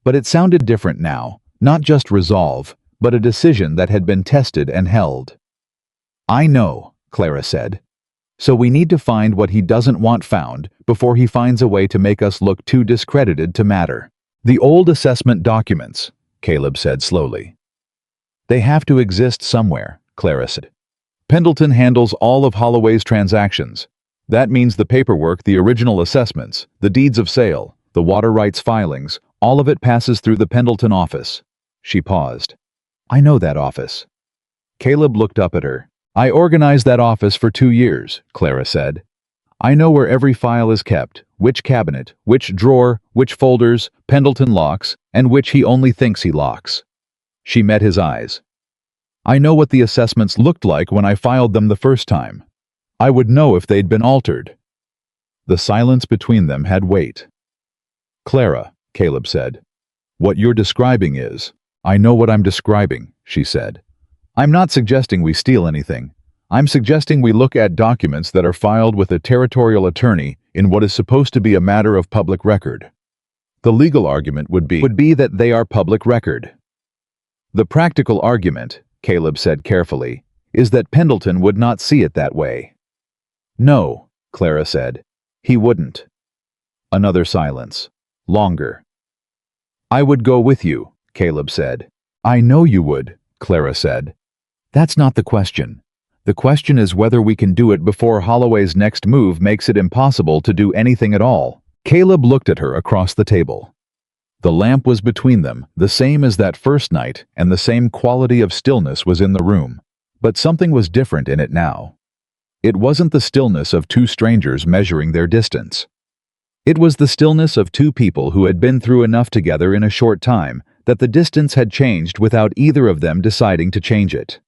But it sounded different now, not just resolve, but a decision that had been tested and held. "I know," Clara said. "So we need to find what he doesn't want found before he finds a way to make us look too discredited to matter." "The old assessment documents," Caleb said slowly. "They have to exist somewhere," Clara said. "Pendleton handles all of Holloway's transactions. That means the paperwork, the original assessments, the deeds of sale, the water rights filings, all of it passes through the Pendleton office." She paused. "I know that office." Caleb looked up at her. "I organized that office for 2 years," Clara said. "I know where every file is kept, which cabinet, which drawer, which folders Pendleton locks, and which he only thinks he locks." She met his eyes. "I know what the assessments looked like when I filed them the first time. I would know if they'd been altered." The silence between them had weight. "Clara," Caleb said, "what you're describing is—" "I know what I'm describing," she said. "I'm not suggesting we steal anything. I'm suggesting we look at documents that are filed with a territorial attorney in what is supposed to be a matter of public record. The legal argument would be that they are public record. The practical argument," Caleb said carefully, "is that Pendleton would not see it that way." "No," Clara said, "he wouldn't." Another silence. Longer. "I would go with you," Caleb said. "I know you would," Clara said. "That's not the question. The question is whether we can do it before Holloway's next move makes it impossible to do anything at all." Caleb looked at her across the table. The lamp was between them, the same as that first night, and the same quality of stillness was in the room. But something was different in it now. It wasn't the stillness of two strangers measuring their distance. It was the stillness of two people who had been through enough together in a short time that the distance had changed without either of them deciding to change it.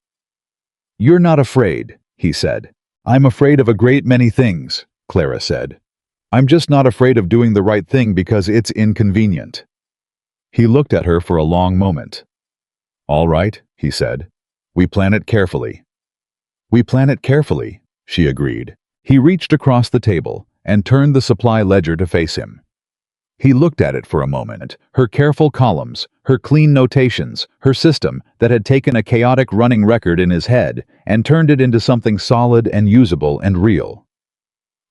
"You're not afraid," he said. "I'm afraid of a great many things," Clara said. "I'm just not afraid of doing the right thing because it's inconvenient." He looked at her for a long moment. "All right," he said. "We plan it carefully." "We plan it carefully," she agreed. He reached across the table and turned the supply ledger to face him. He looked at it for a moment, her careful columns, her clean notations, her system that had taken a chaotic running record in his head and turned it into something solid and usable and real.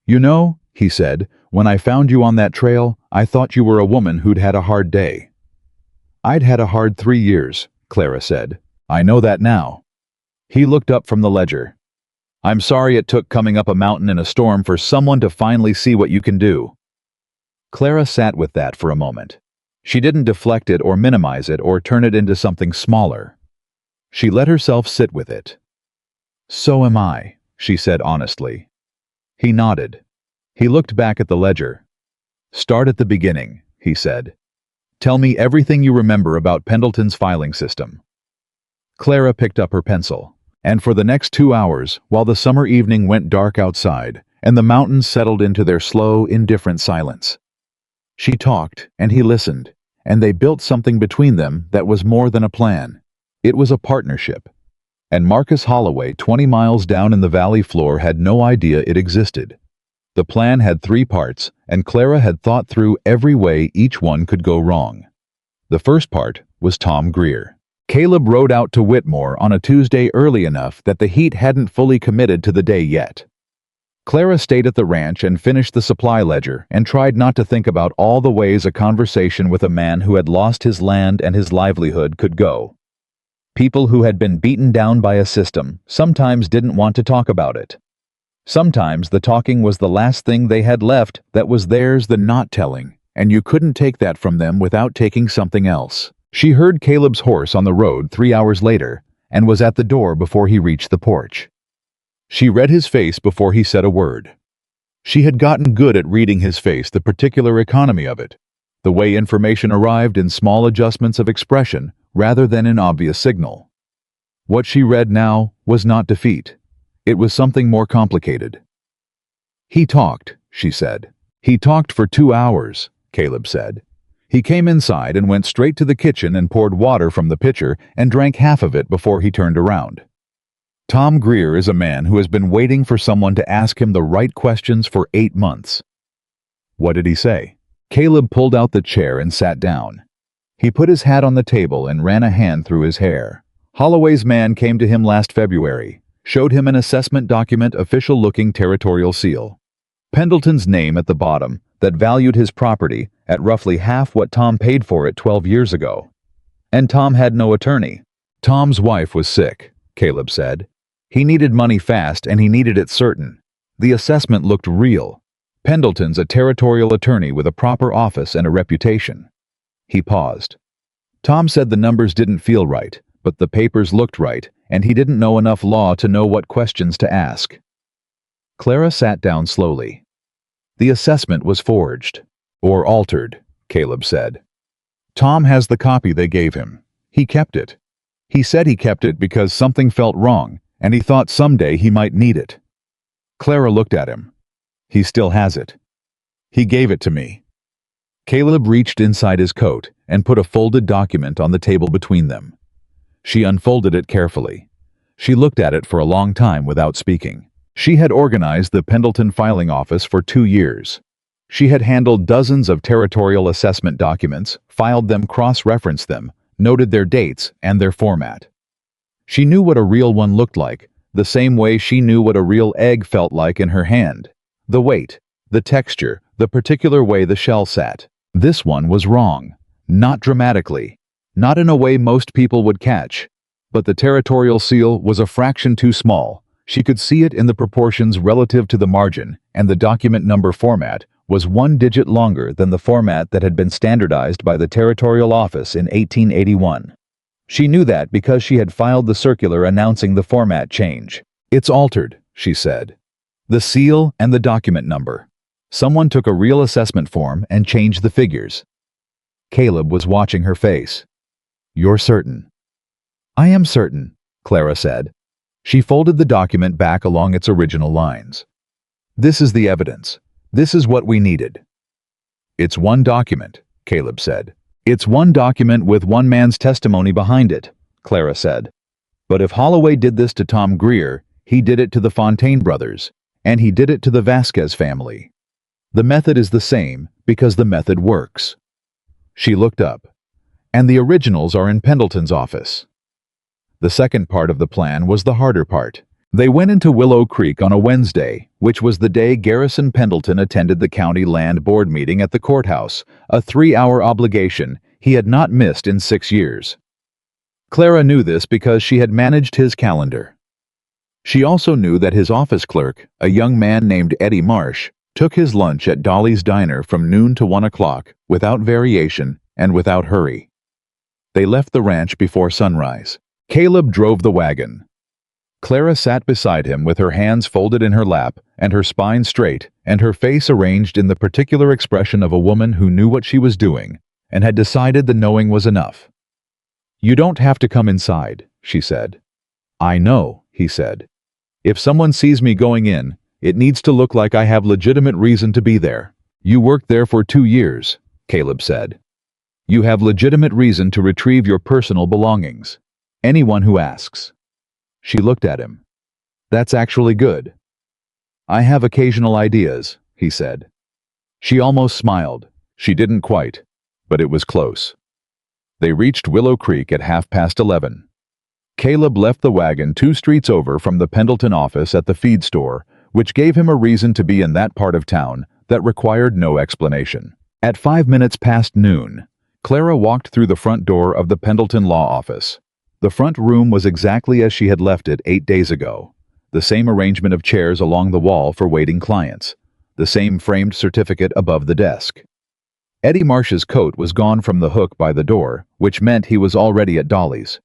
"You know," he said, "when I found you on that trail, I thought you were a woman who'd had a hard day." "I'd had a hard 3 years," Clara said. "I know that now." He looked up from the ledger. "I'm sorry it took coming up a mountain in a storm for someone to finally see what you can do." Clara sat with that for a moment. She didn't deflect it or minimize it or turn it into something smaller. She let herself sit with it. "So am I," she said honestly. He nodded. He looked back at the ledger. "Start at the beginning," he said. "Tell me everything you remember about Pendleton's filing system." Clara picked up her pencil. And for the next 2 hours, while the summer evening went dark outside and the mountains settled into their slow, indifferent silence, she talked and he listened, and they built something between them that was more than a plan. It was a partnership. And Marcus Holloway, 20 miles down in the valley floor, had no idea it existed. The plan had 3 parts, and Clara had thought through every way each one could go wrong. The first part was Tom Greer. Caleb rode out to Whitmore on a Tuesday early enough that the heat hadn't fully committed to the day yet. Clara stayed at the ranch and finished the supply ledger and tried not to think about all the ways a conversation with a man who had lost his land and his livelihood could go. People who had been beaten down by a system sometimes didn't want to talk about it. Sometimes the talking was the last thing they had left that was theirs, the not telling, and you couldn't take that from them without taking something else. She heard Caleb's horse on the road 3 hours later and was at the door before he reached the porch. She read his face before he said a word. She had gotten good at reading his face, the particular economy of it, the way information arrived in small adjustments of expression rather than in obvious signal. What she read now was not defeat. It was something more complicated. "He talked," she said. "He talked for 2 hours," Caleb said. He came inside and went straight to the kitchen and poured water from the pitcher and drank half of it before he turned around. Tom Greer is a man who has been waiting for someone to ask him the right questions for 8 months. What did he say? Caleb pulled out the chair and sat down. He put his hat on the table and ran a hand through his hair. Holloway's man came to him last February, showed him an assessment document, official-looking territorial seal. Pendleton's name at the bottom that valued his property at roughly half what Tom paid for it 12 years ago. And Tom had no attorney. Tom's wife was sick, Caleb said. He needed money fast and he needed it certain. The assessment looked real. Pendleton's a territorial attorney with a proper office and a reputation. He paused. Tom said the numbers didn't feel right, but the papers looked right, and he didn't know enough law to know what questions to ask. Clara sat down slowly. The assessment was forged. Or altered, Caleb said. Tom has the copy they gave him. He kept it. He said he kept it because something felt wrong, and he thought someday he might need it. Clara looked at him. He still has it. He gave it to me. Caleb reached inside his coat and put a folded document on the table between them. She unfolded it carefully. She looked at it for a long time without speaking. She had organized the Pendleton filing office for 2 years. She had handled dozens of territorial assessment documents, filed them, cross-referenced them, noted their dates and their format. She knew what a real one looked like, the same way she knew what a real egg felt like in her hand. The weight, the texture, the particular way the shell sat. This one was wrong. Not dramatically. Not in a way most people would catch. But the territorial seal was a fraction too small. She could see it in the proportions relative to the margin, and the document number format was 1 digit longer than the format that had been standardized by the Territorial Office in 1881. She knew that because she had filed the circular announcing the format change. "It's altered," she said. "The seal and the document number. Someone took a real assessment form and changed the figures." Caleb was watching her face. "You're certain?" "I am certain," Clara said. She folded the document back along its original lines. "This is the evidence. This is what we needed." "It's one document," Caleb said. "It's one document with one man's testimony behind it," Clara said. "But if Holloway did this to Tom Greer, he did it to the Fontaine brothers, and he did it to the Vasquez family. The method is the same because the method works." She looked up. "And the originals are in Pendleton's office." The second part of the plan was the harder part. They went into Willow Creek on a Wednesday, which was the day Garrison Pendleton attended the county land board meeting at the courthouse, a 3-hour obligation he had not missed in 6 years. Clara knew this because she had managed his calendar. She also knew that his office clerk, a young man named Eddie Marsh, took his lunch at Dolly's Diner from noon to 1 o'clock, without variation and without hurry. They left the ranch before sunrise. Caleb drove the wagon. Clara sat beside him with her hands folded in her lap and her spine straight and her face arranged in the particular expression of a woman who knew what she was doing and had decided the knowing was enough. "You don't have to come inside," she said. "I know," he said. "If someone sees me going in, it needs to look like I have legitimate reason to be there." "You worked there for 2 years," Caleb said. "You have legitimate reason to retrieve your personal belongings. Anyone who asks." She looked at him. "That's actually good." "I have occasional ideas," he said. She almost smiled. She didn't quite, but it was close. They reached Willow Creek at 11:30. Caleb left the wagon 2 streets over from the Pendleton office at the feed store, which gave him a reason to be in that part of town that required no explanation. At 5 minutes past noon, Clara walked through the front door of the Pendleton law office. The front room was exactly as she had left it 8 days ago. The same arrangement of chairs along the wall for waiting clients. The same framed certificate above the desk. Eddie Marsh's coat was gone from the hook by the door, which meant he was already at Dolly's.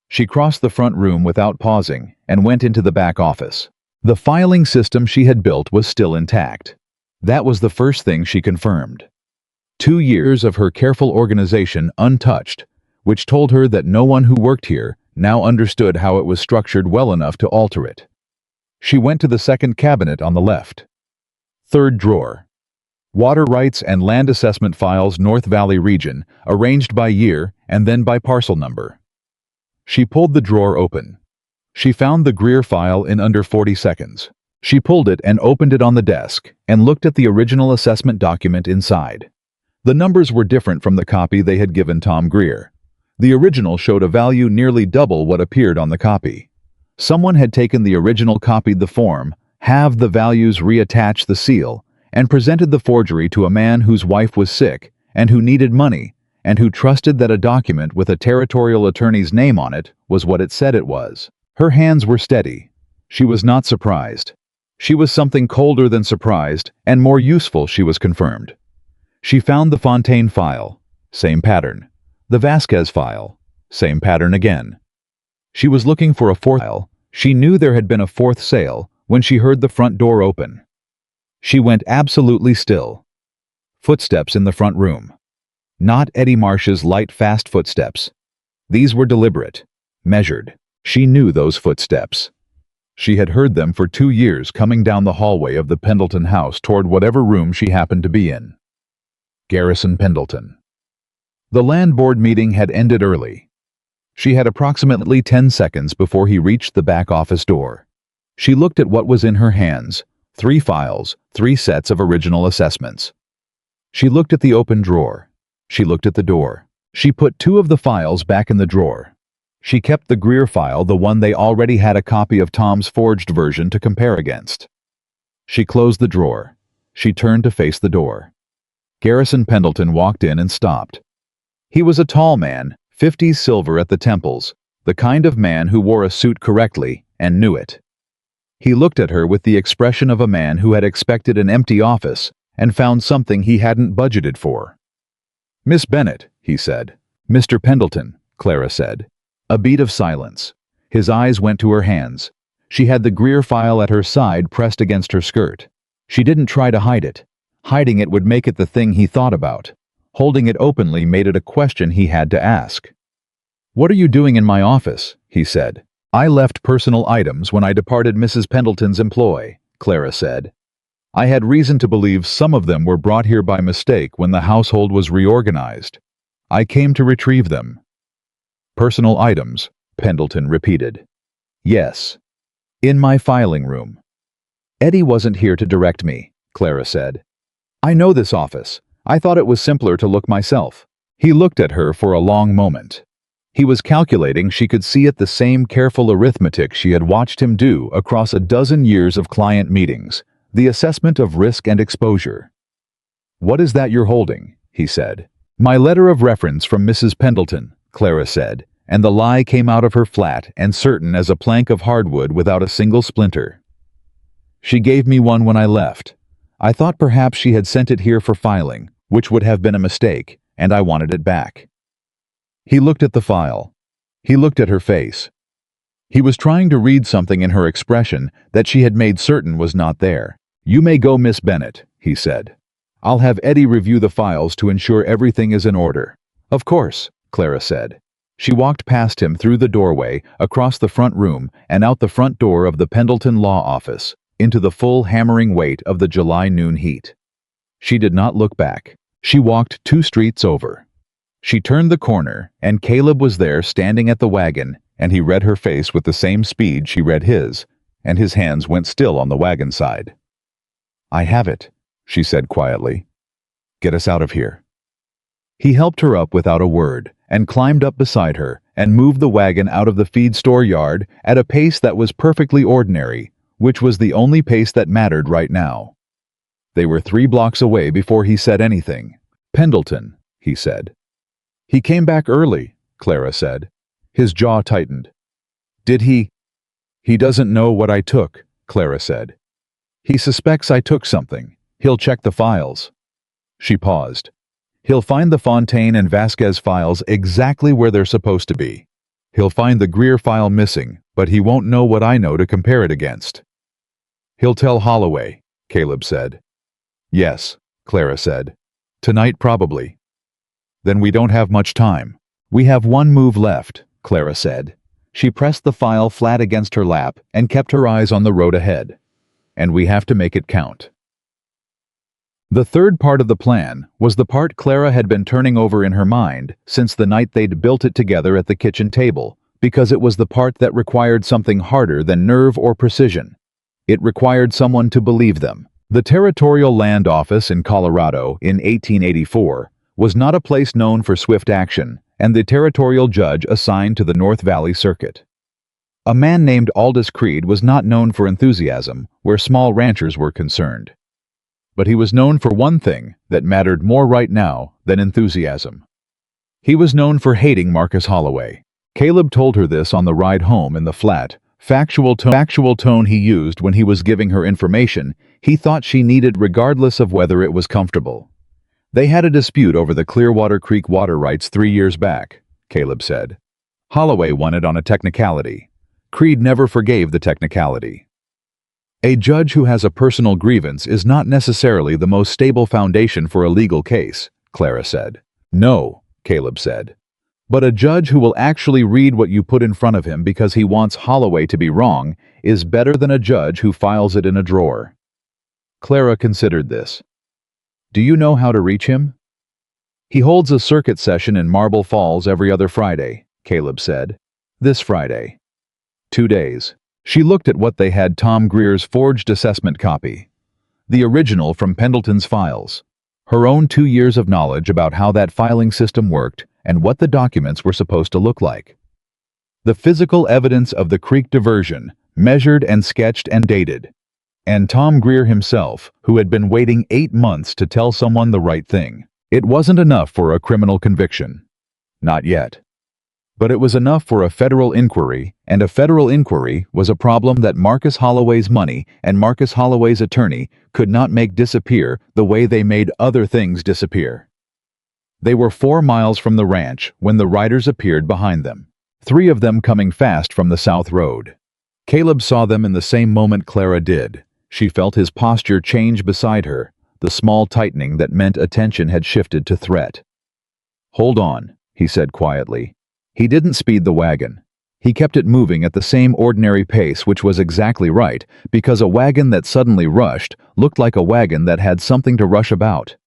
She crossed the front room without pausing and went into the back office. The filing system she had built was still intact. That was the first thing she confirmed. 2 years of her careful organization untouched, which told her that no one who worked here now understood how it was structured well enough to alter it. She went to the second cabinet on the left. Third drawer. Water rights and land assessment files, North Valley region, arranged by year and then by parcel number. She pulled the drawer open. She found the Greer file in under 40 seconds. She pulled it and opened it on the desk and looked at the original assessment document inside. The numbers were different from the copy they had given Tom Greer. The original showed a value nearly double what appeared on the copy. Someone had taken the original, copied the form, halved the values, reattached the seal, and presented the forgery to a man whose wife was sick and who needed money, and who trusted that a document with a territorial attorney's name on it was what it said it was. Her hands were steady. She was not surprised. She was something colder than surprised, and more useful, she was confirmed. She found the Fontaine file, same pattern. The Vasquez file, same pattern again. She was looking for a fourth file. She knew there had been a fourth sale when she heard the front door open. She went absolutely still. Footsteps in the front room. Not Eddie Marsh's light, fast footsteps. These were deliberate, measured. She knew those footsteps. She had heard them for 2 years coming down the hallway of the Pendleton house toward whatever room she happened to be in. Garrison Pendleton. The land board meeting had ended early. She had approximately 10 seconds before he reached the back office door. She looked at what was in her hands, 3 files, 3 sets of original assessments. She looked at the open drawer. She looked at the door. She put 2 of the files back in the drawer. She kept the Greer file, the one they already had a copy of Tom's forged version to compare against. She closed the drawer. She turned to face the door. Garrison Pendleton walked in and stopped. He was a tall man, 50s silver at the temples, the kind of man who wore a suit correctly and knew it. He looked at her with the expression of a man who had expected an empty office and found something he hadn't budgeted for. "Miss Bennett," he said. "Mr. Pendleton," Clara said. A beat of silence. His eyes went to her hands. She had the Greer file at her side, pressed against her skirt. She didn't try to hide it. Hiding it would make it the thing he thought about. Holding it openly made it a question he had to ask. "What are you doing in my office?" he said. "I left personal items when I departed Mrs. Pendleton's employ," Clara said. "I had reason to believe some of them were brought here by mistake when the household was reorganized. I came to retrieve them." "Personal items," Pendleton repeated. "Yes. In my filing room." "Eddie wasn't here to direct me," Clara said. "I know this office. I thought it was simpler to look myself." He looked at her for a long moment. He was calculating. She could see it, the same careful arithmetic she had watched him do across a dozen years of client meetings, the assessment of risk and exposure. "What is that you're holding?" he said. "My letter of reference from Mrs. Pendleton," Clara said, and the lie came out of her flat and certain as a plank of hardwood without a single splinter. "She gave me one when I left. I thought perhaps she had sent it here for filing, which would have been a mistake, and I wanted it back." He looked at the file. He looked at her face. He was trying to read something in her expression that she had made certain was not there. "You may go, Miss Bennett," he said. "I'll have Eddie review the files to ensure everything is in order." "Of course," Clara said. She walked past him through the doorway, across the front room, and out the front door of the Pendleton Law Office, into the full hammering weight of the July noon heat. She did not look back. She walked 2 streets over. She turned the corner, and Caleb was there standing at the wagon, and he read her face with the same speed she read his, and his hands went still on the wagon side. "I have it," she said quietly. "Get us out of here." He helped her up without a word, and climbed up beside her, and moved the wagon out of the feed store yard at a pace that was perfectly ordinary, which was the only pace that mattered right now. They were 3 blocks away before he said anything. "Pendleton," he said. "He came back early," Clara said. His jaw tightened. "Did he?" "He doesn't know what I took," Clara said. "He suspects I took something. He'll check the files." She paused. "He'll find the Fontaine and Vasquez files exactly where they're supposed to be. He'll find the Greer file missing, but he won't know what I know to compare it against." "He'll tell Holloway," Caleb said. "Yes," Clara said. "Tonight probably." "Then we don't have much time." "We have 1 move left," Clara said. She pressed the file flat against her lap and kept her eyes on the road ahead. "And we have to make it count." The third part of the plan was the part Clara had been turning over in her mind since the night they'd built it together at the kitchen table, because it was the part that required something harder than nerve or precision. It required someone to believe them. The Territorial Land Office in Colorado in 1884 was not a place known for swift action, and the territorial judge assigned to the North Valley Circuit. A man named Aldous Creed was not known for enthusiasm where small ranchers were concerned. But he was known for one thing that mattered more right now than enthusiasm. He was known for hating Marcus Holloway. Caleb told her this on the ride home in the flat, factual tone he used when he was giving her information he thought she needed regardless of whether it was comfortable. They had a dispute over the Clearwater Creek water rights 3 years back, Caleb said. Holloway won it on a technicality. Creed never forgave the technicality. A judge who has a personal grievance is not necessarily the most stable foundation for a legal case, Clara said. No, Caleb said. But a judge who will actually read what you put in front of him because he wants Holloway to be wrong is better than a judge who files it in a drawer. Clara considered this. Do you know how to reach him? He holds a circuit session in Marble Falls every other Friday, Caleb said. This Friday. 2 days. She looked at what they had Tom Greer's forged assessment copy. The original from Pendleton's files. Her own 2 years of knowledge about how that filing system worked and what the documents were supposed to look like. The physical evidence of the creek diversion, measured and sketched and dated. And Tom Greer himself, who had been waiting 8 months to tell someone the right thing. It wasn't enough for a criminal conviction. Not yet. But it was enough for a federal inquiry, and a federal inquiry was a problem that Marcus Holloway's money and Marcus Holloway's attorney could not make disappear the way they made other things disappear. They were 4 miles from the ranch when the riders appeared behind them, 3 of them coming fast from the south road. Caleb saw them in the same moment Clara did. She felt his posture change beside her, the small tightening that meant attention had shifted to threat. Hold on, he said quietly. He didn't speed the wagon. He kept it moving at the same ordinary pace, which was exactly right, because a wagon that suddenly rushed looked like a wagon that had something to rush about.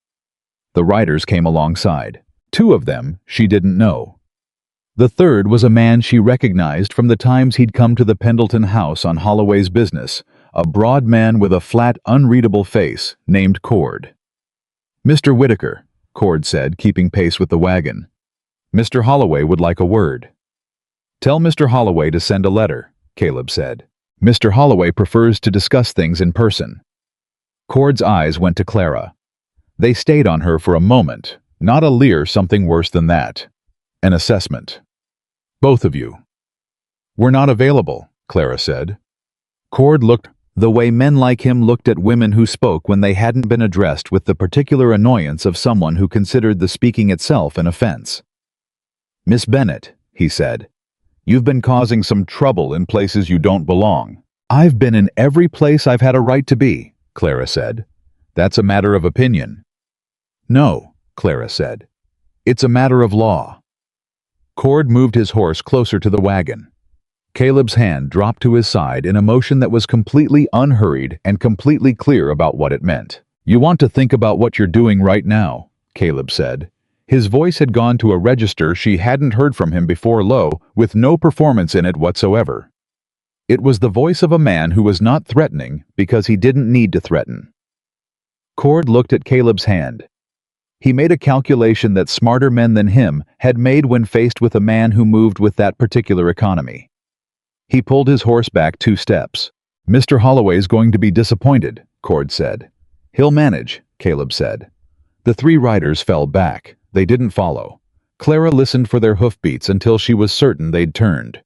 The riders came alongside. 2 of them she didn't know. The third was a man she recognized from the times he'd come to the Pendleton house on Holloway's business, a broad man with a flat, unreadable face named Cord. Mr. Whitaker, Cord said, keeping pace with the wagon. Mr. Holloway would like a word. Tell Mr. Holloway to send a letter, Caleb said. Mr. Holloway prefers to discuss things in person. Cord's eyes went to Clara. They stayed on her for a moment, not a leer, something worse than that. An assessment. Both of you. We're not available, Clara said. Cord looked the way men like him looked at women who spoke when they hadn't been addressed with the particular annoyance of someone who considered the speaking itself an offense. Miss Bennett, he said, you've been causing some trouble in places you don't belong. I've been in every place I've had a right to be, Clara said. That's a matter of opinion. No, Clara said. It's a matter of law. Cord moved his horse closer to the wagon. Caleb's hand dropped to his side in a motion that was completely unhurried and completely clear about what it meant. You want to think about what you're doing right now, Caleb said. His voice had gone to a register she hadn't heard from him before, low, with no performance in it whatsoever. It was the voice of a man who was not threatening because he didn't need to threaten. Cord looked at Caleb's hand. He made a calculation that smarter men than him had made when faced with a man who moved with that particular economy. He pulled his horse back 2 steps. Mr. Holloway's going to be disappointed, Cord said. He'll manage, Caleb said. The 3 riders fell back. They didn't follow. Clara listened for their hoofbeats until she was certain they'd turned.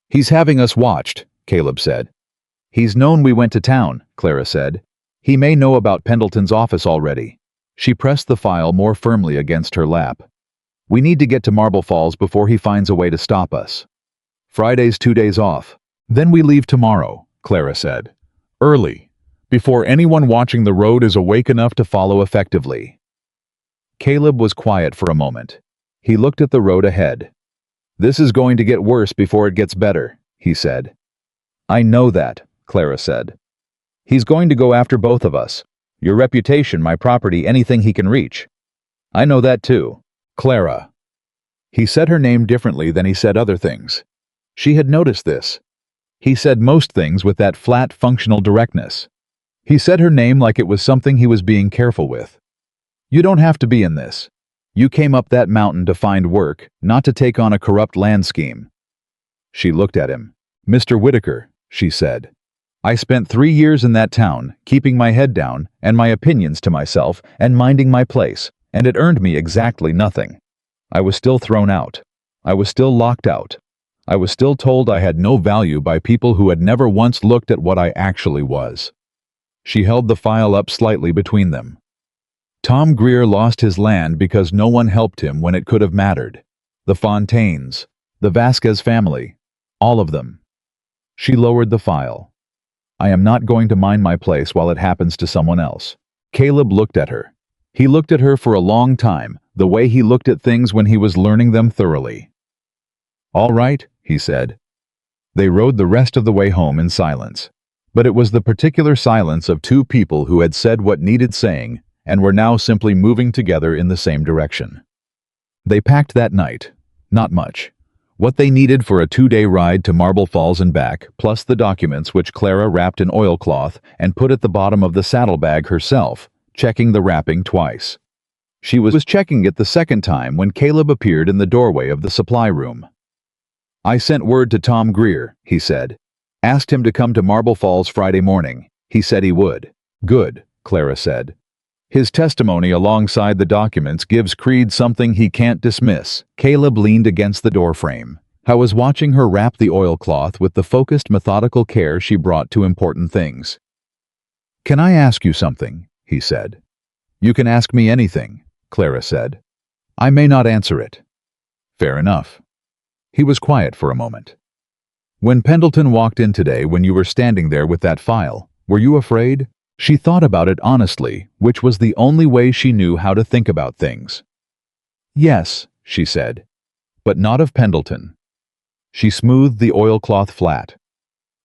He's having us watched, Caleb said. He's known we went to town, Clara said. He may know about Pendleton's office already. She pressed the file more firmly against her lap. We need to get to Marble Falls before he finds a way to stop us. Friday's 2 days off. Then we leave tomorrow, Clara said. Early, before anyone watching the road is awake enough to follow effectively. Caleb was quiet for a moment. He looked at the road ahead. This is going to get worse before it gets better, he said. I know that, Clara said. He's going to go after both of us. Your reputation, my property, anything he can reach. I know that too. Clara. He said her name differently than he said other things. She had noticed this. He said most things with that flat, functional directness. He said her name like it was something he was being careful with. You don't have to be in this. You came up that mountain to find work, not to take on a corrupt land scheme. She looked at him. Mr. Whitaker, she said. I spent 3 years in that town, keeping my head down and my opinions to myself and minding my place, and it earned me exactly nothing. I was still thrown out. I was still locked out. I was still told I had no value by people who had never once looked at what I actually was. She held the file up slightly between them. Tom Greer lost his land because no one helped him when it could have mattered. The Fontaines, the Vasquez family, all of them. She lowered the file. I am not going to mind my place while it happens to someone else. Caleb looked at her. He looked at her for a long time, the way he looked at things when he was learning them thoroughly. All right, he said. They rode the rest of the way home in silence. But it was the particular silence of two people who had said what needed saying and were now simply moving together in the same direction. They packed that night. Not much. What they needed for a 2-day ride to Marble Falls and back, plus the documents which Clara wrapped in oilcloth and put at the bottom of the saddlebag herself, checking the wrapping twice. She was checking it the second time when Caleb appeared in the doorway of the supply room. I sent word to Tom Greer, he said. Asked him to come to Marble Falls Friday morning. He said he would. Good, Clara said. His testimony alongside the documents gives Creed something he can't dismiss. Caleb leaned against the doorframe. I was watching her wrap the oilcloth with the focused, methodical care she brought to important things. Can I ask you something? He said. You can ask me anything, Clara said. I may not answer it. Fair enough. He was quiet for a moment. When Pendleton walked in today when you were standing there with that file, were you afraid? She thought about it honestly, which was the only way she knew how to think about things. Yes, she said, but not of Pendleton. She smoothed the oilcloth flat.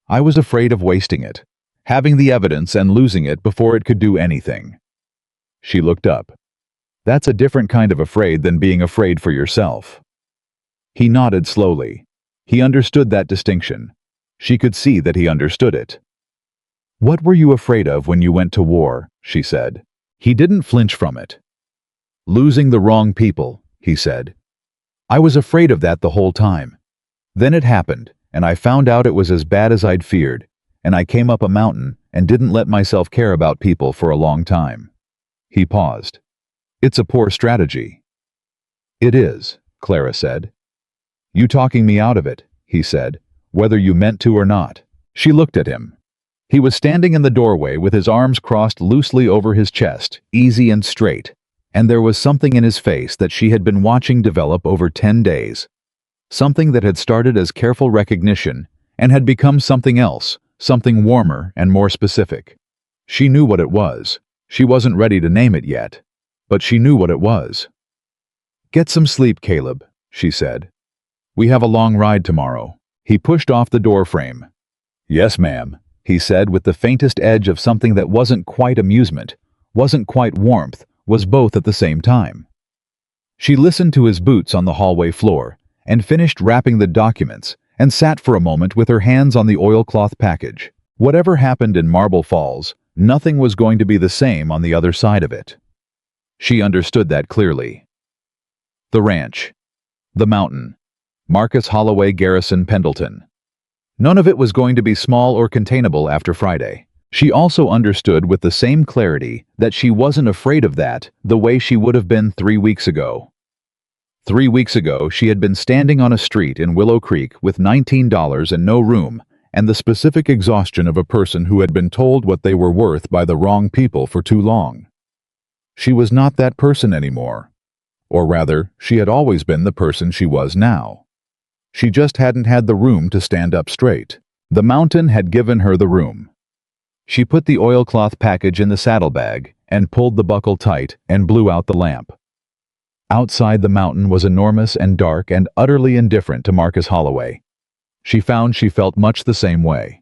I was afraid of wasting it, having the evidence and losing it before it could do anything. She looked up. That's a different kind of afraid than being afraid for yourself. He nodded slowly. He understood that distinction. She could see that he understood it. What were you afraid of when you went to war? She said. He didn't flinch from it. Losing the wrong people, he said. I was afraid of that the whole time. Then it happened, and I found out it was as bad as I'd feared, and I came up a mountain and didn't let myself care about people for a long time. He paused. It's a poor strategy. It is, Clara said. You talking me out of it, he said, whether you meant to or not. She looked at him. He was standing in the doorway with his arms crossed loosely over his chest, easy and straight, and there was something in his face that she had been watching develop over 10 days. Something that had started as careful recognition and had become something else, something warmer and more specific. She knew what it was. She wasn't ready to name it yet, but she knew what it was. Get some sleep, Caleb, she said. We have a long ride tomorrow. He pushed off the door frame. Yes, ma'am, he said with the faintest edge of something that wasn't quite amusement, wasn't quite warmth, was both at the same time. She listened to his boots on the hallway floor and finished wrapping the documents and sat for a moment with her hands on the oilcloth package. Whatever happened in Marble Falls, nothing was going to be the same on the other side of it. She understood that clearly. The ranch. The mountain. Marcus Holloway Garrison Pendleton. None of it was going to be small or containable after Friday. She also understood with the same clarity that she wasn't afraid of that the way she would have been 3 weeks ago. 3 weeks ago, she had been standing on a street in Willow Creek with $19 and no room, and the specific exhaustion of a person who had been told what they were worth by the wrong people for too long. She was not that person anymore. Or rather, she had always been the person she was now. She just hadn't had the room to stand up straight. The mountain had given her the room. She put the oilcloth package in the saddlebag and pulled the buckle tight and blew out the lamp. Outside the mountain was enormous and dark and utterly indifferent to Marcus Holloway. She found she felt much the same way.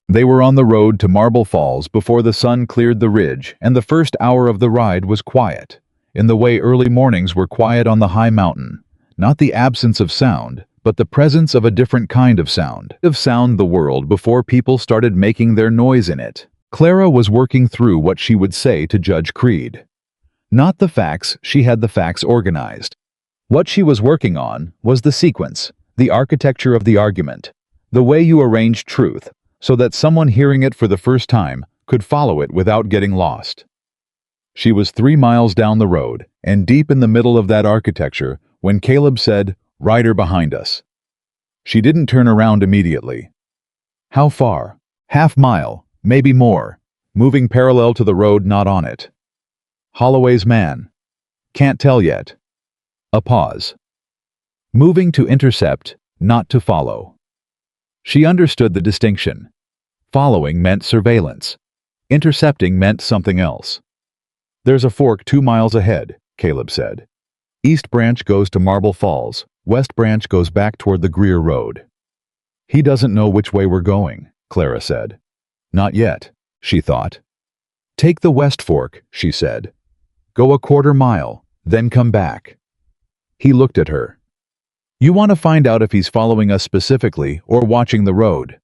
They were on the road to Marble Falls before the sun cleared the ridge, and the first hour of the ride was quiet, in the way early mornings were quiet on the high mountain, not the absence of sound, but the presence of a different kind of sound the world before people started making their noise in it. Clara was working through what she would say to Judge Creed. Not the facts, she had the facts organized. What she was working on was the sequence, the architecture of the argument, the way you arrange truth, so that someone hearing it for the first time could follow it without getting lost. She was 3 miles down the road, and deep in the middle of that architecture, when Caleb said, "Rider behind us." She didn't turn around immediately. How far? Half mile, maybe more, moving parallel to the road, not on it. Holloway's man. Can't tell yet. A pause. Moving to intercept, not to follow. She understood the distinction. Following meant surveillance. Intercepting meant something else. "There's a fork 2 miles ahead," Caleb said. "East Branch goes to Marble Falls. West Branch goes back toward the Greer Road." "He doesn't know which way we're going," Clara said. Not yet, she thought. "Take the West Fork," she said. "Go a 1/4 mile, then come back." He looked at her. "You want to find out if he's following us specifically or watching the road?"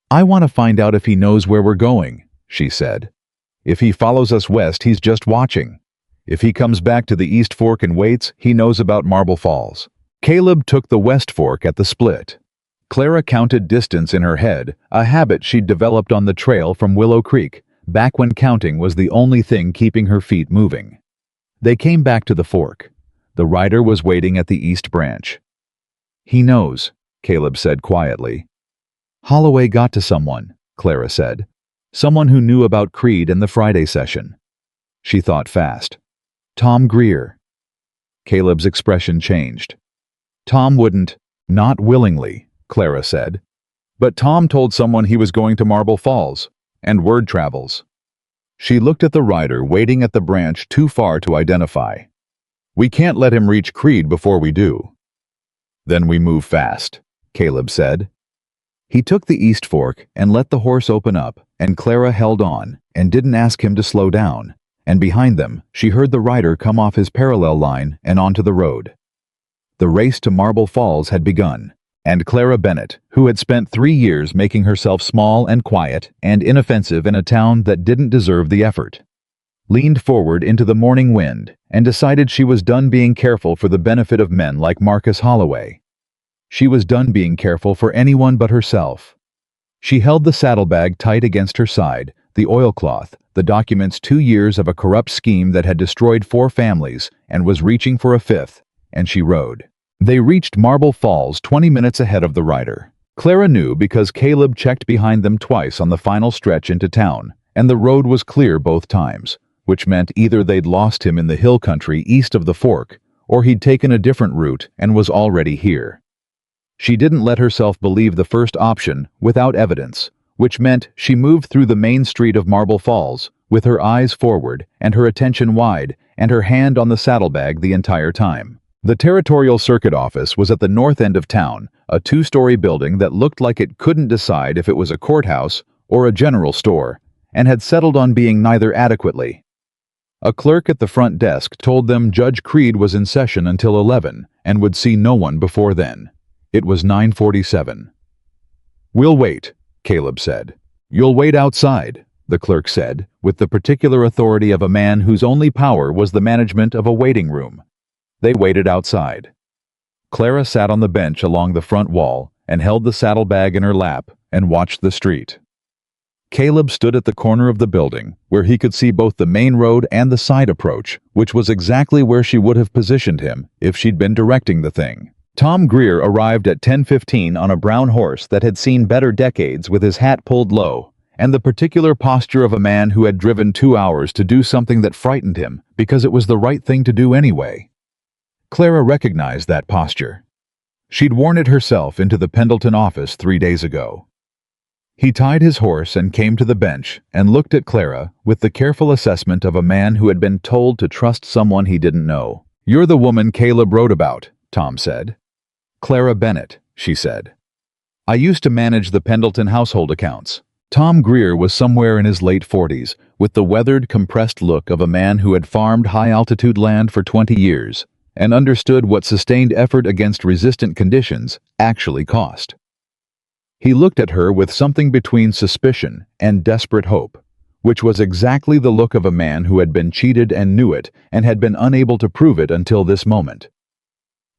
"I want to find out if he knows where we're going," she said. "If he follows us west, he's just watching. If he comes back to the East Fork and waits, he knows about Marble Falls." Caleb took the West Fork at the split. Clara counted distance in her head, a habit she'd developed on the trail from Willow Creek, back when counting was the only thing keeping her feet moving. They came back to the fork. The rider was waiting at the East Branch. "He knows," Caleb said quietly. "Holloway got to someone," Clara said. "Someone who knew about Creed and the Friday session." She thought fast. "Tom Greer." Caleb's expression changed. "Tom wouldn't, not willingly," Clara said. "But Tom told someone he was going to Marble Falls, and word travels." She looked at the rider waiting at the branch too far to identify. "We can't let him reach Creed before we do." "Then we move fast," Caleb said. He took the East Fork and let the horse open up, and Clara held on and didn't ask him to slow down, and behind them she heard the rider come off his parallel line and onto the road. The race to Marble Falls had begun, and Clara Bennett, who had spent 3 years making herself small and quiet and inoffensive in a town that didn't deserve the effort, leaned forward into the morning wind and decided she was done being careful for the benefit of men like Marcus Holloway. She was done being careful for anyone but herself. She held the saddlebag tight against her side, the oilcloth, the documents, 2 years of a corrupt scheme that had destroyed 4 families and was reaching for a 5th, and she rode. They reached Marble Falls 20 minutes ahead of the rider. Clara knew because Caleb checked behind them twice on the final stretch into town, and the road was clear both times, which meant either they'd lost him in the hill country east of the fork, or he'd taken a different route and was already here. She didn't let herself believe the first option without evidence, which meant she moved through the main street of Marble Falls, with her eyes forward and her attention wide and her hand on the saddlebag the entire time. The Territorial Circuit Office was at the north end of town, a 2-story building that looked like it couldn't decide if it was a courthouse or a general store, and had settled on being neither adequately. A clerk at the front desk told them Judge Creed was in session until 11 and would see no one before then. It was 9:47. "We'll wait," Caleb said. "You'll wait outside," the clerk said, with the particular authority of a man whose only power was the management of a waiting room. They waited outside. Clara sat on the bench along the front wall and held the saddlebag in her lap and watched the street. Caleb stood at the corner of the building, where he could see both the main road and the side approach, which was exactly where she would have positioned him if she'd been directing the thing. Tom Greer arrived at 10:15 on a brown horse that had seen better decades, with his hat pulled low, and the particular posture of a man who had driven 2 hours to do something that frightened him because it was the right thing to do anyway. Clara recognized that posture. She'd worn it herself into the Pendleton office 3 days ago. He tied his horse and came to the bench and looked at Clara with the careful assessment of a man who had been told to trust someone he didn't know. "You're the woman Caleb wrote about," Tom said. "Clara Bennett," she said. "I used to manage the Pendleton household accounts." Tom Greer was somewhere in his late 40s, with the weathered, compressed look of a man who had farmed high-altitude land for 20 years and understood what sustained effort against resistant conditions actually cost. He looked at her with something between suspicion and desperate hope, which was exactly the look of a man who had been cheated and knew it and had been unable to prove it until this moment.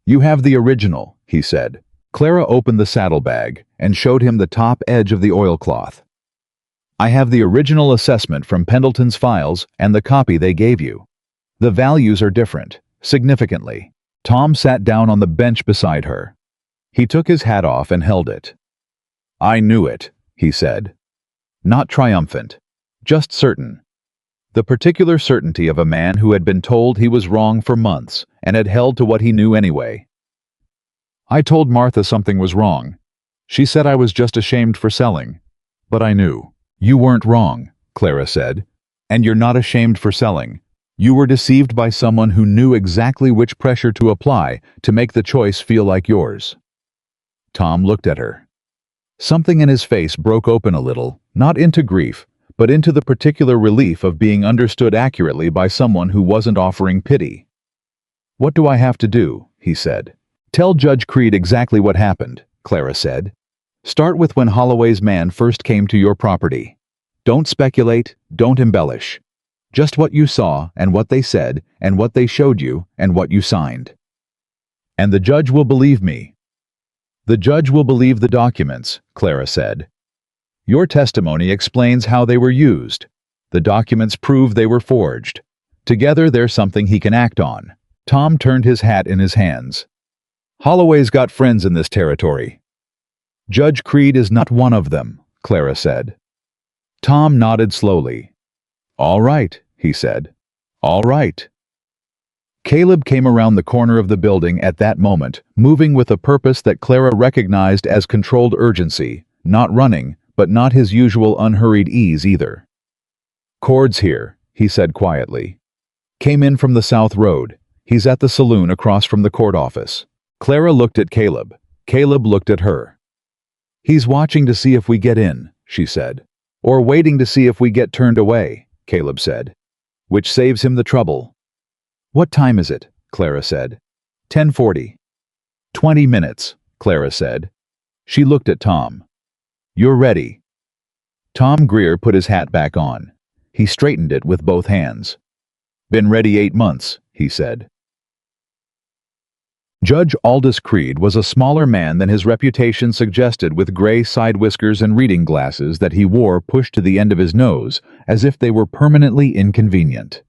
"You have the original," he said. Clara opened the saddlebag and showed him the top edge of the oilcloth. "I have the original assessment from Pendleton's files and the copy they gave you. The values are different, significantly." Tom sat down on the bench beside her. He took his hat off and held it. "I knew it," he said. Not triumphant, just certain. The particular certainty of a man who had been told he was wrong for months and had held to what he knew anyway. "I told Martha something was wrong. She said I was just ashamed for selling. But I knew." "You weren't wrong," Clara said. "And you're not ashamed for selling. You were deceived by someone who knew exactly which pressure to apply to make the choice feel like yours." Tom looked at her. Something in his face broke open a little, not into grief, but into the particular relief of being understood accurately by someone who wasn't offering pity. "What do I have to do?" he said. "Tell Judge Creed exactly what happened," Clara said. "Start with when Holloway's man first came to your property. Don't speculate, don't embellish. Just what you saw and what they said and what they showed you and what you signed. And the judge will believe me." "The judge will believe the documents," Clara said. "Your testimony explains how they were used. The documents prove they were forged. Together there's something he can act on." Tom turned his hat in his hands. "Holloway's got friends in this territory." "Judge Creed is not one of them," Clara said. Tom nodded slowly. "All right," he said. "All right." Caleb came around the corner of the building at that moment, moving with a purpose that Clara recognized as controlled urgency, not running, but not his usual unhurried ease either. "Cord's here," he said quietly. "Came in from the South Road. He's at the saloon across from the court office." Clara looked at Caleb. Caleb looked at her. "He's watching to see if we get in," she said. "Or waiting to see if we get turned away," Caleb said. "Which saves him the trouble." "What time is it?" Clara said. 10:40. 20 minutes, Clara said. She looked at Tom. "You're ready." Tom Greer put his hat back on. He straightened it with both hands. "Been ready 8 months, he said. Judge Aldous Creed was a smaller man than his reputation suggested, with gray side whiskers and reading glasses that he wore pushed to the end of his nose, as if they were permanently inconvenient.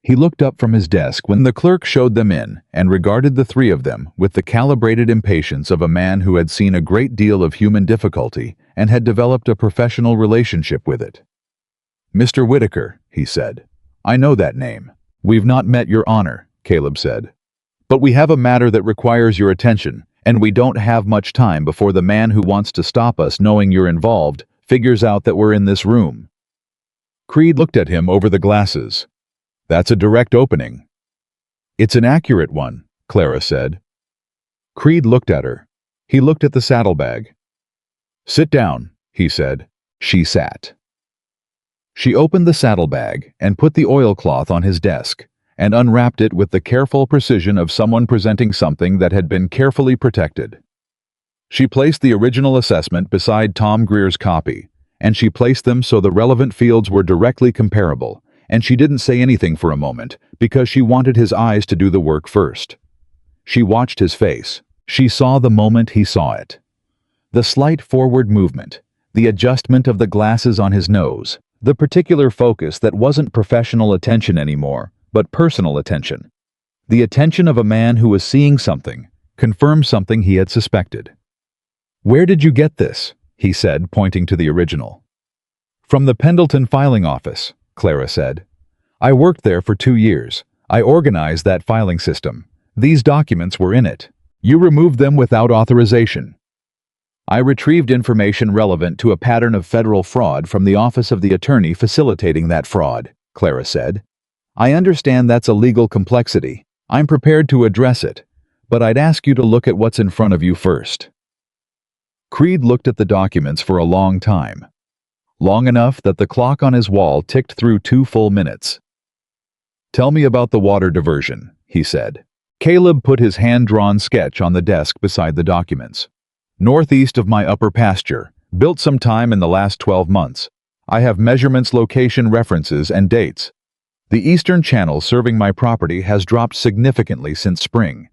He looked up from his desk when the clerk showed them in and regarded the three of them with the calibrated impatience of a man who had seen a great deal of human difficulty and had developed a professional relationship with it. "Mr. Whitaker," he said. "I know that name." "We've not met, Your Honor," Caleb said. "But we have a matter that requires your attention, and we don't have much time before the man who wants to stop us knowing you're involved figures out that we're in this room." Creed looked at him over the glasses. "That's a direct opening." "It's an accurate one," Clara said. Creed looked at her. He looked at the saddlebag. "Sit down," he said. She sat. She opened the saddlebag and put the oilcloth on his desk and unwrapped it with the careful precision of someone presenting something that had been carefully protected. She placed the original assessment beside Tom Greer's copy, and she placed them so the relevant fields were directly comparable, and she didn't say anything for a moment because she wanted his eyes to do the work first. She watched his face. She saw the moment he saw it. The slight forward movement, the adjustment of the glasses on his nose, the particular focus that wasn't professional attention anymore, but personal attention. The attention of a man who was seeing something, confirmed something he had suspected. "Where did you get this?" he said, pointing to the original. "From the Pendleton filing office," Clara said. "I worked there for 2 years. I organized that filing system. These documents were in it. You removed them without authorization." "I retrieved information relevant to a pattern of federal fraud from the office of the attorney facilitating that fraud," Clara said. "I understand that's a legal complexity. I'm prepared to address it, but I'd ask you to look at what's in front of you first." Creed looked at the documents for a long time. Long enough that the clock on his wall ticked through 2 full minutes. "Tell me about the water diversion," he said. Caleb put his hand-drawn sketch on the desk beside the documents. "Northeast of my upper pasture, built sometime in the last 12 months. I have measurements, location references, and dates. The eastern channel serving my property has dropped significantly since spring.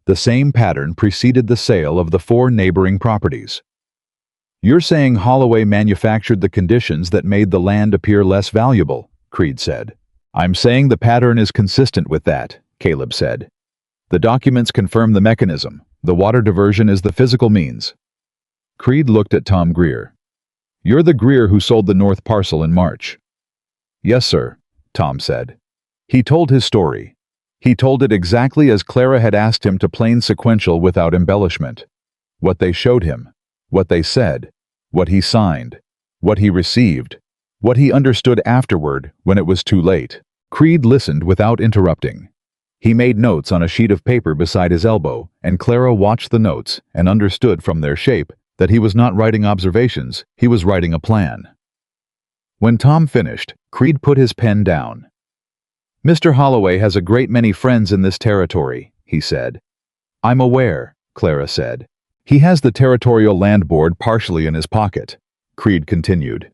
The same pattern preceded the sale of the 4 neighboring properties. You're saying Holloway manufactured the conditions that made the land appear less valuable, Creed said. I'm saying the pattern is consistent with that, Caleb said. The documents confirm the mechanism. The water diversion is the physical means. Creed looked at Tom Greer. You're the Greer who sold the north parcel in March. Yes, sir, Tom said. He told his story. He told it exactly as Clara had asked him to, plain sequential without embellishment. What they showed him, what they said, what he signed, what he received, what he understood afterward when it was too late. Creed listened without interrupting. He made notes on a sheet of paper beside his elbow, and Clara watched the notes and understood from their shape that he was not writing observations, he was writing a plan. When Tom finished, Creed put his pen down. Mr. Holloway has a great many friends in this territory, he said. I'm aware, Clara said. He has the Territorial Land Board partially in his pocket, Creed continued.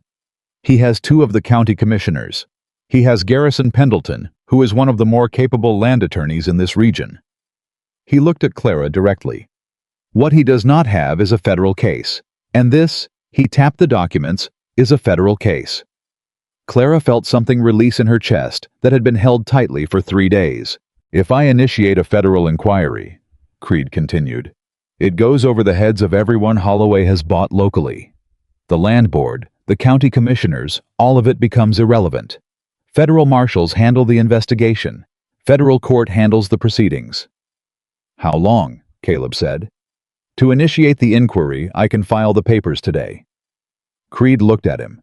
He has 2 of the county commissioners. He has Garrison Pendleton, who is one of the more capable land attorneys in this region. He looked at Clara directly. What he does not have is a federal case, and this, he tapped the documents, is a federal case. Clara felt something release in her chest that had been held tightly for 3 days. If I initiate a federal inquiry, Creed continued, it goes over the heads of everyone Holloway has bought locally. The land board, the county commissioners, all of it becomes irrelevant. Federal marshals handle the investigation. Federal court handles the proceedings. How long? Caleb said. To initiate the inquiry, I can file the papers today. Creed looked at him.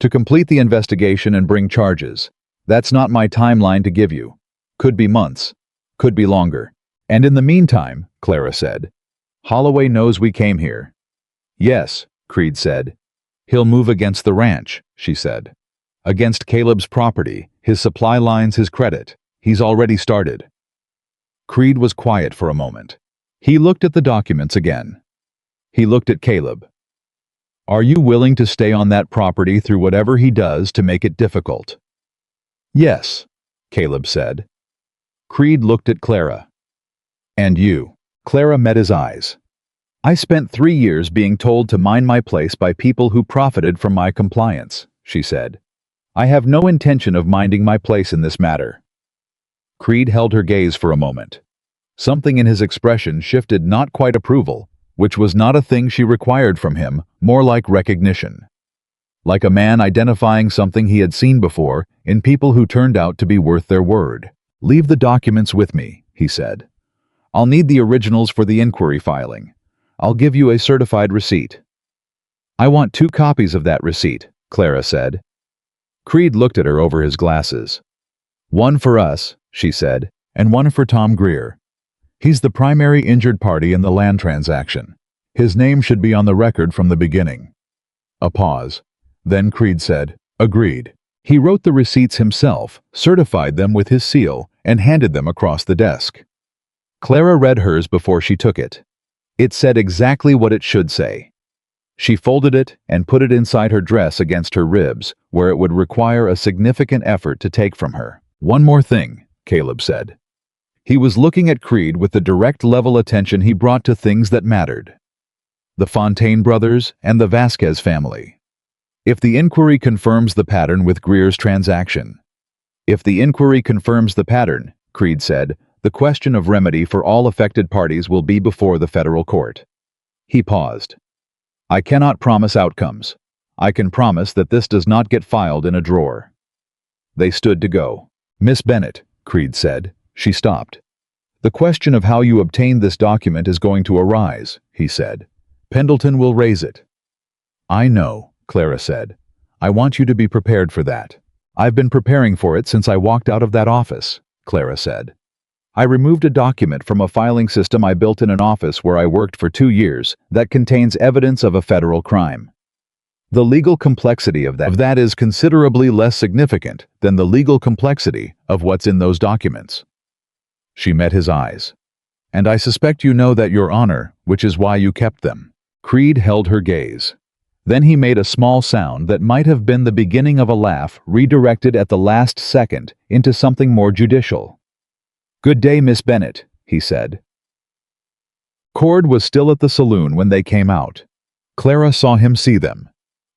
To complete the investigation and bring charges. That's not my timeline to give you. Could be months. Could be longer. And in the meantime, Clara said, Holloway knows we came here. Yes, Creed said. He'll move against the ranch, she said. Against Caleb's property, his supply lines, his credit. He's already started. Creed was quiet for a moment. He looked at the documents again. He looked at Caleb. Are you willing to stay on that property through whatever he does to make it difficult? Yes, Caleb said. Creed looked at Clara. And you? Clara met his eyes. I spent 3 years being told to mind my place by people who profited from my compliance, she said. I have no intention of minding my place in this matter. Creed held her gaze for a moment. Something in his expression shifted, not quite approval, which was not a thing she required from him, more like recognition. Like a man identifying something he had seen before in people who turned out to be worth their word. Leave the documents with me, he said. I'll need the originals for the inquiry filing. I'll give you a certified receipt. I want 2 copies of that receipt, Clara said. Creed looked at her over his glasses. One for us, she said, and one for Tom Greer. He's the primary injured party in the land transaction. His name should be on the record from the beginning. A pause. Then Creed said, agreed. He wrote the receipts himself, certified them with his seal, and handed them across the desk. Clara read hers before she took it. It said exactly what it should say. She folded it and put it inside her dress against her ribs, where it would require a significant effort to take from her. One more thing, Caleb said. He was looking at Creed with the direct level attention he brought to things that mattered. The Fontaine brothers and the Vasquez family. If the inquiry confirms the pattern with Greer's transaction. If the inquiry confirms the pattern, Creed said, the question of remedy for all affected parties will be before the federal court. He paused. I cannot promise outcomes. I can promise that this does not get filed in a drawer. They stood to go. Miss Bennett, Creed said. She stopped. The question of how you obtained this document is going to arise, he said. Pendleton will raise it. I know, Clara said. I want you to be prepared for that. I've been preparing for it since I walked out of that office, Clara said. I removed a document from a filing system I built in an office where I worked for 2 years that contains evidence of a federal crime. The legal complexity of that is considerably less significant than the legal complexity of what's in those documents. She met his eyes. And I suspect you know that, Your Honor, which is why you kept them. Creed held her gaze. Then he made a small sound that might have been the beginning of a laugh redirected at the last second into something more judicial. "Good day, Miss Bennett," he said. Cord was still at the saloon when they came out. Clara saw him see them.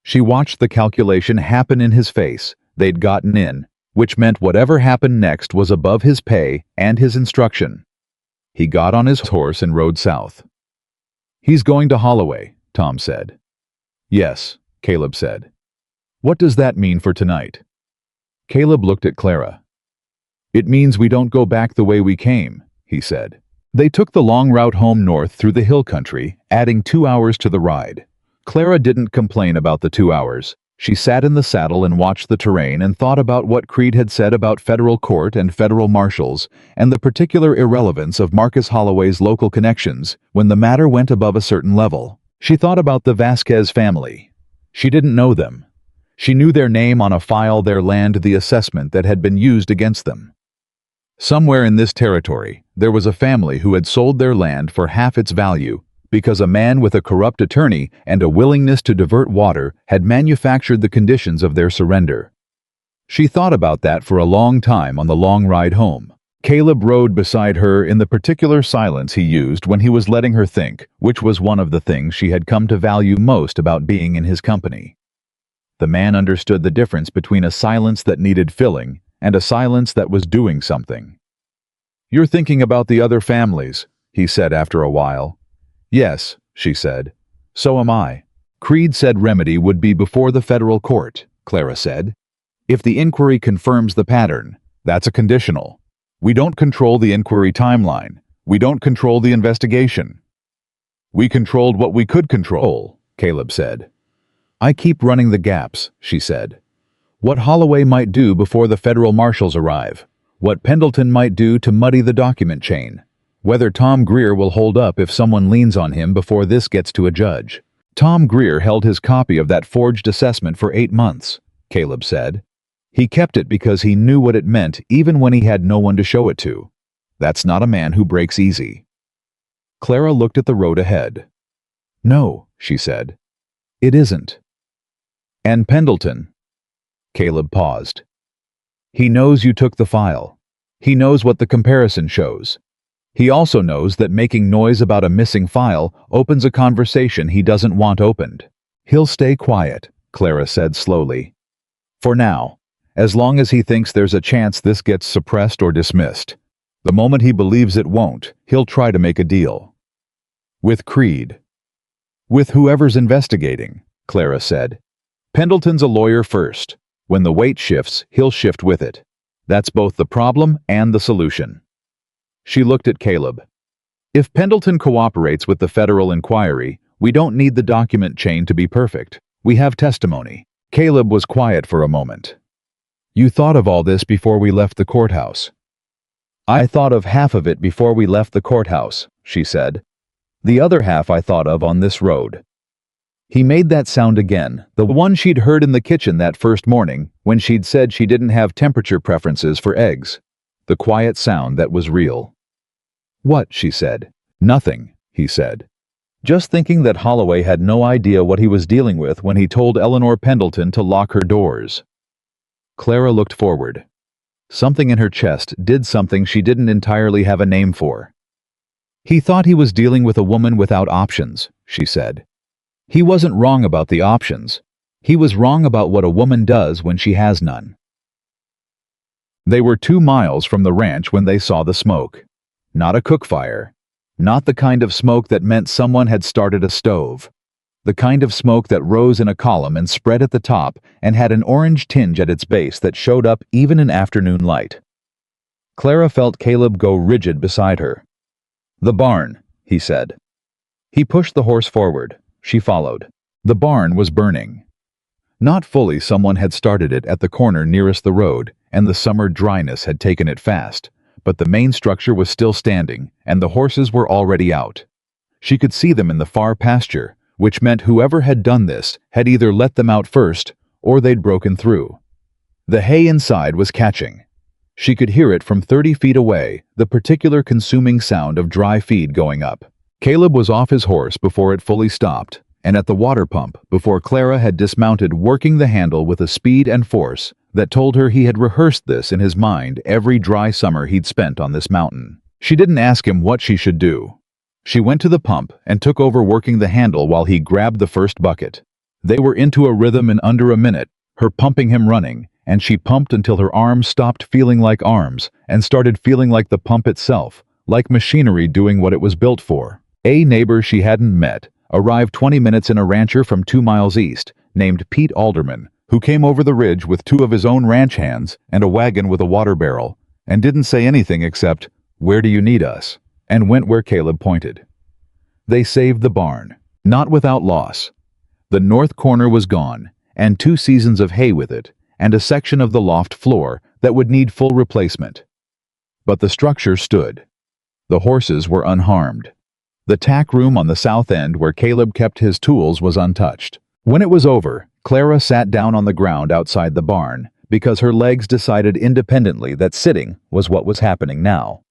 She watched the calculation happen in his face. They'd gotten in, which meant whatever happened next was above his pay and his instruction. He got on his horse and rode south. "He's going to Holloway," Tom said. "Yes," Caleb said. "What does that mean for tonight?" Caleb looked at Clara. "It means we don't go back the way we came," he said. They took the long route home north through the hill country, adding 2 hours to the ride. Clara didn't complain about the 2 hours. She sat in the saddle and watched the terrain and thought about what Creed had said about federal court and federal marshals and the particular irrelevance of Marcus Holloway's local connections when the matter went above a certain level. She thought about the Vasquez family. She didn't know them. She knew their name on a file, their land, the assessment that had been used against them. Somewhere in this territory, there was a family who had sold their land for half its value because a man with a corrupt attorney and a willingness to divert water had manufactured the conditions of their surrender. She thought about that for a long time on the long ride home. Caleb rode beside her in the particular silence he used when he was letting her think, which was one of the things she had come to value most about being in his company. The man understood the difference between a silence that needed filling and a silence that was doing something. "You're thinking about the other families," he said after a while. "Yes," she said. "So am I." Creed said remedy would be before the federal court, Clara said. "If the inquiry confirms the pattern, that's a conditional. We don't control the inquiry timeline. We don't control the investigation." "We controlled what we could control," Caleb said. "I keep running the gaps," she said. "What Holloway might do before the federal marshals arrive. What Pendleton might do to muddy the document chain. Whether Tom Greer will hold up if someone leans on him before this gets to a judge." "Tom Greer held his copy of that forged assessment for 8 months, Caleb said. "He kept it because he knew what it meant even when he had no one to show it to. That's not a man who breaks easy." Clara looked at the road ahead. "No," she said. "It isn't." "And Pendleton." Caleb paused. "He knows you took the file. He knows what the comparison shows. He also knows that making noise about a missing file opens a conversation he doesn't want opened. He'll stay quiet," Clara said slowly. "For now, as long as he thinks there's a chance this gets suppressed or dismissed. The moment he believes it won't, he'll try to make a deal." "With Creed?" "With whoever's investigating," Clara said. "Pendleton's a lawyer first. When the weight shifts, he'll shift with it. That's both the problem and the solution." She looked at Caleb. "If Pendleton cooperates with the federal inquiry, we don't need the document chain to be perfect. We have testimony." Caleb was quiet for a moment. "You thought of all this before we left the courthouse." "I thought of half of it before we left the courthouse," she said. "The other half I thought of on this road." He made that sound again, the one she'd heard in the kitchen that first morning when she'd said she didn't have temperature preferences for eggs. The quiet sound that was real. "What?" she said. "Nothing," he said. "Just thinking that Holloway had no idea what he was dealing with when he told Eleanor Pendleton to lock her doors." Clara looked forward. Something in her chest did something she didn't entirely have a name for. "He thought he was dealing with a woman without options," she said. "He wasn't wrong about the options. He was wrong about what a woman does when she has none." They were 2 miles from the ranch when they saw the smoke. Not a cook fire. Not the kind of smoke that meant someone had started a stove. The kind of smoke that rose in a column and spread at the top and had an orange tinge at its base that showed up even in afternoon light. Clara felt Caleb go rigid beside her. "The barn," he said. He pushed the horse forward. She followed. The barn was burning. Not fully. Someone had started it at the corner nearest the road, and the summer dryness had taken it fast, but the main structure was still standing, and the horses were already out. She could see them in the far pasture, which meant whoever had done this had either let them out first, or they'd broken through. The hay inside was catching. She could hear it from 30 feet away, the particular consuming sound of dry feed going up. Caleb was off his horse before it fully stopped, and at the water pump before Clara had dismounted, working the handle with a speed and force that told her he had rehearsed this in his mind every dry summer he'd spent on this mountain. She didn't ask him what she should do. She went to the pump and took over working the handle while he grabbed the first bucket. They were into a rhythm in under a minute, her pumping him running, and she pumped until her arms stopped feeling like arms and started feeling like the pump itself, like machinery doing what it was built for. A neighbor she hadn't met arrived 20 minutes in, a rancher from 2 miles east named Pete Alderman, who came over the ridge with 2 of his own ranch hands and a wagon with a water barrel, and didn't say anything except, "Where do you need us?" and went where Caleb pointed. They saved the barn, not without loss. The north corner was gone, and 2 seasons of hay with it, and a section of the loft floor that would need full replacement. But the structure stood. The horses were unharmed. The tack room on the south end where Caleb kept his tools was untouched. When it was over, Clara sat down on the ground outside the barn because her legs decided independently that sitting was what was happening now.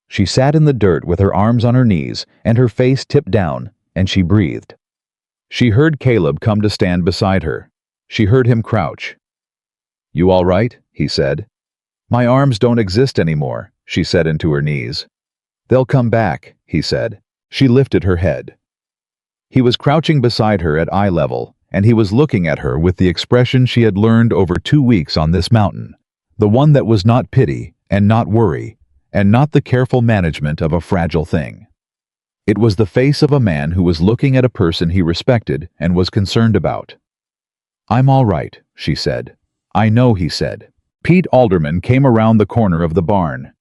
She sat in the dirt with her arms on her knees and her face tipped down, and she breathed. She heard Caleb come to stand beside her. She heard him crouch. "You all right?" he said. "My arms don't exist anymore," she said into her knees. "They'll come back," he said. She lifted her head. He was crouching beside her at eye level, and he was looking at her with the expression she had learned over 2 weeks on this mountain, the one that was not pity and not worry, and not the careful management of a fragile thing. It was the face of a man who was looking at a person he respected and was concerned about. "I'm all right," she said. "I know," he said. Pete Alderman came around the corner of the barn.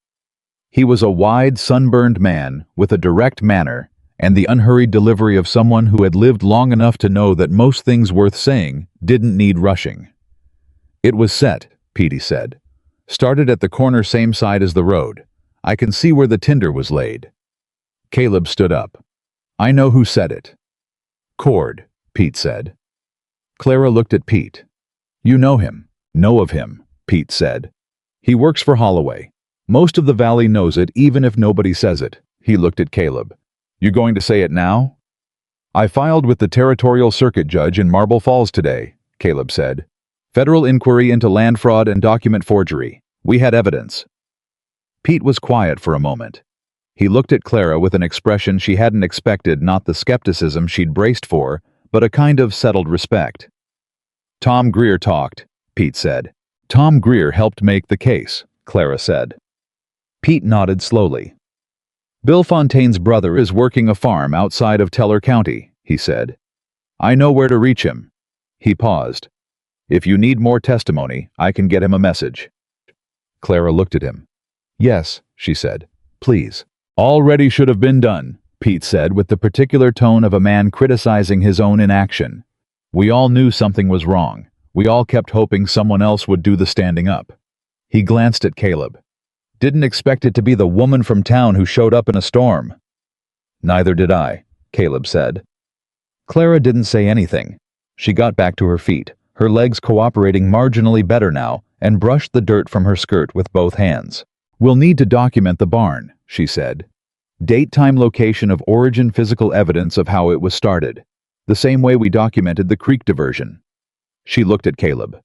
He was a wide, sunburned man with a direct manner and the unhurried delivery of someone who had lived long enough to know that most things worth saying didn't need rushing. "It was set," Petey said. "Started at the corner same side as the road. I can see where the tinder was laid." Caleb stood up. "I know who set it." "Cord," Pete said. Clara looked at Pete. "You know him." "Know of him," Pete said. "He works for Holloway. Most of the valley knows it even if nobody says it." He looked at Caleb. "You going to say it now?" "I filed with the territorial circuit judge in Marble Falls today," Caleb said. "Federal inquiry into land fraud and document forgery. We had evidence." Pete was quiet for a moment. He looked at Clara with an expression she hadn't expected, not the skepticism she'd braced for, but a kind of settled respect. "Tom Greer talked," Pete said. "Tom Greer helped make the case," Clara said. Pete nodded slowly. "Bill Fontaine's brother is working a farm outside of Teller County," he said. "I know where to reach him." He paused. "If you need more testimony, I can get him a message." Clara looked at him. "Yes," she said. "Please." "Already should have been done," Pete said with the particular tone of a man criticizing his own inaction. "We all knew something was wrong. We all kept hoping someone else would do the standing up." He glanced at Caleb. "Didn't expect it to be the woman from town who showed up in a storm." "Neither did I," Caleb said. Clara didn't say anything. She got back to her feet, her legs cooperating marginally better now, and brushed the dirt from her skirt with both hands. "We'll need to document the barn," she said. "Date, time, location of origin, physical evidence of how it was started. The same way we documented the creek diversion." She looked at Caleb.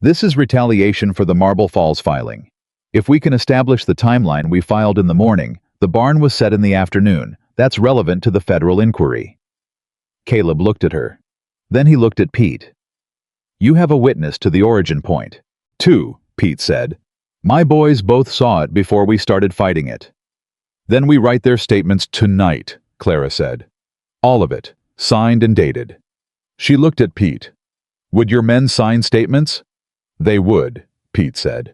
"This is retaliation for the Marble Falls filing. If we can establish the timeline we filed in the morning, the barn was set in the afternoon. That's relevant to the federal inquiry." Caleb looked at her. Then he looked at Pete. "You have a witness to the origin point." "Two," Pete said. "My boys both saw it before we started fighting it." "Then we write their statements tonight," Clara said. "All of it, signed and dated." She looked at Pete. "Would your men sign statements?" "They would," Pete said.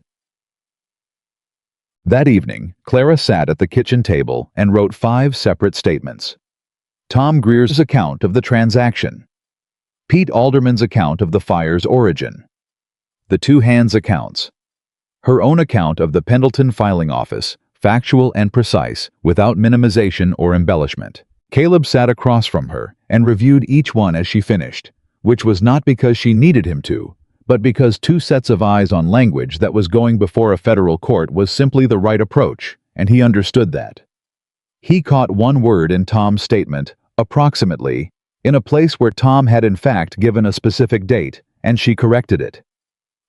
That evening, Clara sat at the kitchen table and wrote 5 separate statements. Tom Greer's account of the transaction. Pete Alderman's account of the fire's origin. The 2 hands' accounts. Her own account of the Pendleton filing office, factual and precise, without minimization or embellishment. Caleb sat across from her and reviewed each one as she finished, which was not because she needed him to, but because 2 sets of eyes on language that was going before a federal court was simply the right approach, and he understood that. He caught one word in Tom's statement, approximately, in a place where Tom had in fact given a specific date, and she corrected it.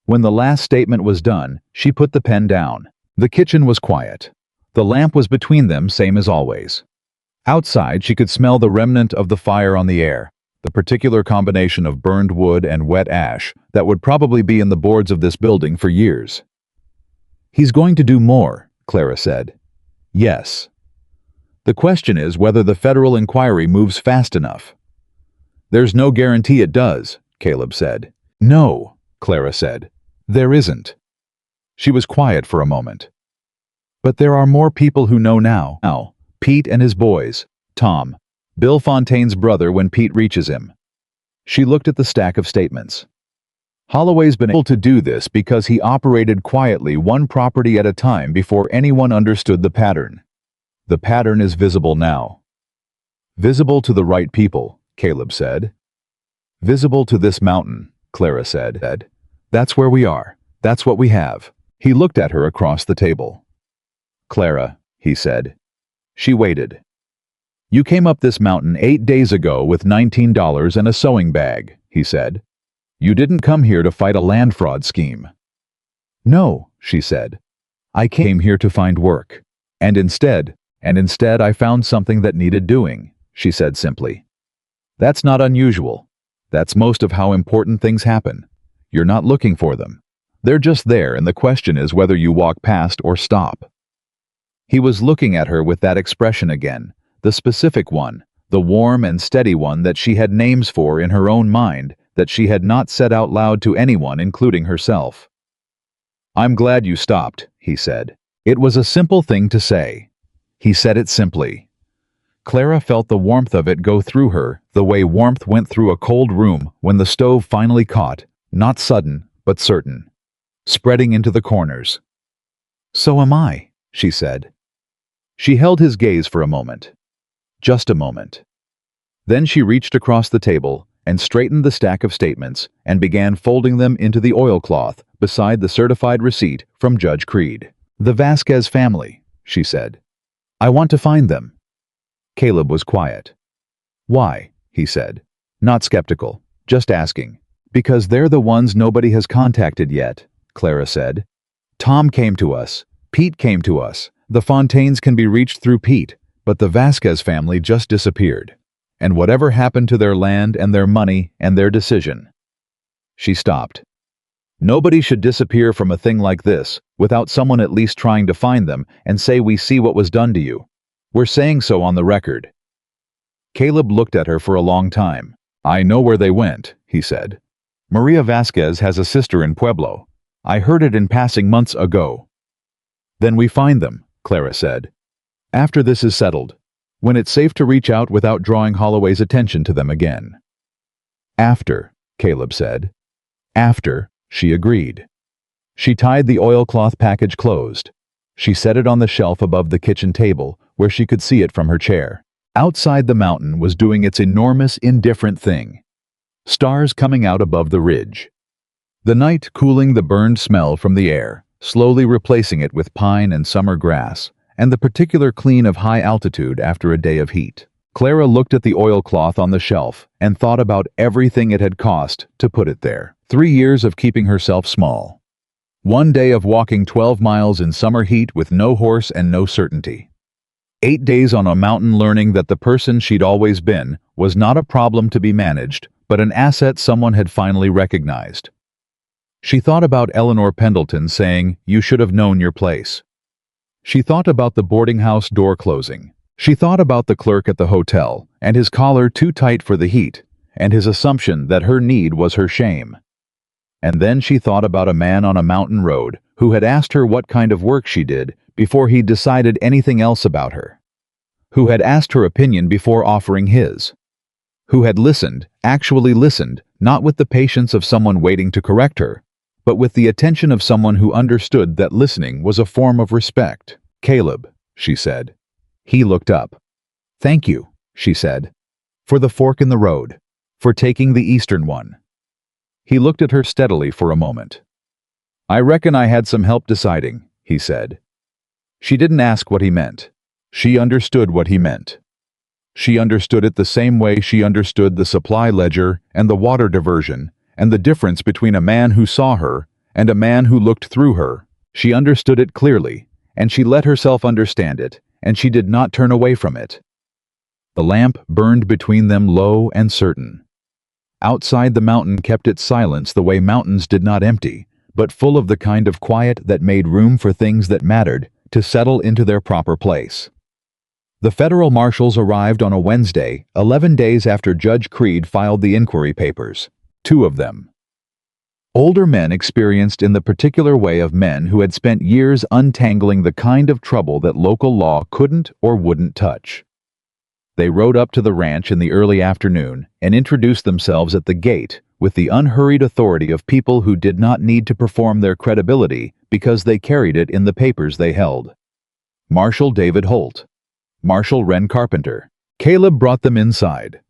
When the last statement was done, she put the pen down. The kitchen was quiet. The lamp was between them, same as always. Outside, she could smell the remnant of the fire on the air, the particular combination of burned wood and wet ash that would probably be in the boards of this building for years. "He's going to do more," Clara said. "Yes. The question is whether the federal inquiry moves fast enough." "There's no guarantee it does," Caleb said. "No," Clara said. "There isn't." She was quiet for a moment. "But there are more people who know now. Pete and his boys, Tom, Bill Fontaine's brother when Pete reaches him." She looked at the stack of statements. "Holloway's been able to do this because he operated quietly one property at a time before anyone understood the pattern. The pattern is visible now." "Visible to the right people," Caleb said. "Visible to this mountain," Clara said. "That's where we are. That's what we have." He looked at her across the table. "Clara," he said. She waited. "You came up this mountain 8 days ago with $19 and a sewing bag," he said. "You didn't come here to fight a land fraud scheme." "No," she said. "I came here to find work. And instead I found something that needed doing," she said simply. "That's not unusual. That's most of how important things happen. You're not looking for them. They're just there, and the question is whether you walk past or stop." He was looking at her with that expression again, the specific one, the warm and steady one that she had names for in her own mind that she had not said out loud to anyone, including herself. "I'm glad you stopped," he said. It was a simple thing to say. He said it simply. Clara felt the warmth of it go through her, the way warmth went through a cold room when the stove finally caught, not sudden, but certain, spreading into the corners. "So am I," she said. She held his gaze for a moment. Just a moment. Then she reached across the table and straightened the stack of statements and began folding them into the oilcloth beside the certified receipt from Judge Creed. "The Vasquez family," she said. "I want to find them." Caleb was quiet. "Why?" he said. Not skeptical, just asking. "Because they're the ones nobody has contacted yet," Clara said. "Tom came to us. Pete came to us. The Fontaines can be reached through Pete, but the Vasquez family just disappeared. And whatever happened to their land and their money and their decision?" She stopped. "Nobody should disappear from a thing like this without someone at least trying to find them and say, 'We see what was done to you. We're saying so on the record.'" Caleb looked at her for a long time. "I know where they went," he said. "Maria Vasquez has a sister in Pueblo. I heard it in passing months ago." "Then we find them," Clara said. "After this is settled, when it's safe to reach out without drawing Holloway's attention to them again." "After," Caleb said. "After," she agreed. She tied the oilcloth package closed. She set it on the shelf above the kitchen table where she could see it from her chair. Outside, the mountain was doing its enormous, indifferent thing. Stars coming out above the ridge. The night cooling the burned smell from the air, slowly replacing it with pine and summer grass, and the particular clean of high altitude after a day of heat. Clara looked at the oilcloth on the shelf and thought about everything it had cost to put it there. 3 years of keeping herself small. 1 day of walking 12 miles in summer heat with no horse and no certainty. 8 days on a mountain learning that the person she'd always been was not a problem to be managed, but an asset someone had finally recognized. She thought about Eleanor Pendleton saying, "You should have known your place." She thought about the boarding house door closing. She thought about the clerk at the hotel and his collar too tight for the heat, and his assumption that her need was her shame. And then she thought about a man on a mountain road who had asked her what kind of work she did before he'd decided anything else about her. Who had asked her opinion before offering his. Who had listened, actually listened, not with the patience of someone waiting to correct her, but with the attention of someone who understood that listening was a form of respect. "Caleb," she said. He looked up. "Thank you," she said. "For the fork in the road. For taking the eastern one." He looked at her steadily for a moment. "I reckon I had some help deciding," he said. She didn't ask what he meant. She understood what he meant. She understood it the same way she understood the supply ledger and the water diversion, and the difference between a man who saw her and a man who looked through her. She understood it clearly, and she let herself understand it, and she did not turn away from it. The lamp burned between them low and certain. Outside, the mountain kept its silence the way mountains did not empty, but full of the kind of quiet that made room for things that mattered to settle into their proper place. The federal marshals arrived on a Wednesday, 11 days after Judge Creed filed the inquiry papers. 2 of them. Older men experienced in the particular way of men who had spent years untangling the kind of trouble that local law couldn't or wouldn't touch. They rode up to the ranch in the early afternoon and introduced themselves at the gate with the unhurried authority of people who did not need to perform their credibility because they carried it in the papers they held. Marshal David Holt. Marshal Wren Carpenter. Caleb brought them inside.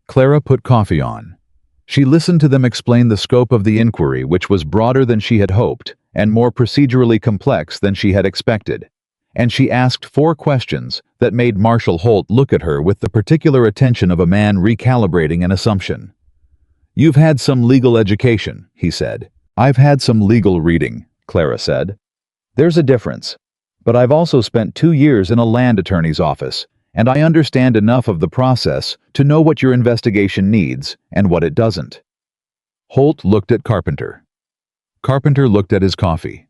Clara put coffee on. She listened to them explain the scope of the inquiry, which was broader than she had hoped and more procedurally complex than she had expected. And she asked 4 questions that made Marshal Holt look at her with the particular attention of a man recalibrating an assumption. "You've had some legal education," he said. "I've had some legal reading," Clara said. "There's a difference. But I've also spent 2 years in a land attorney's office, and I understand enough of the process to know what your investigation needs and what it doesn't." Holt looked at Carpenter. Carpenter looked at his coffee.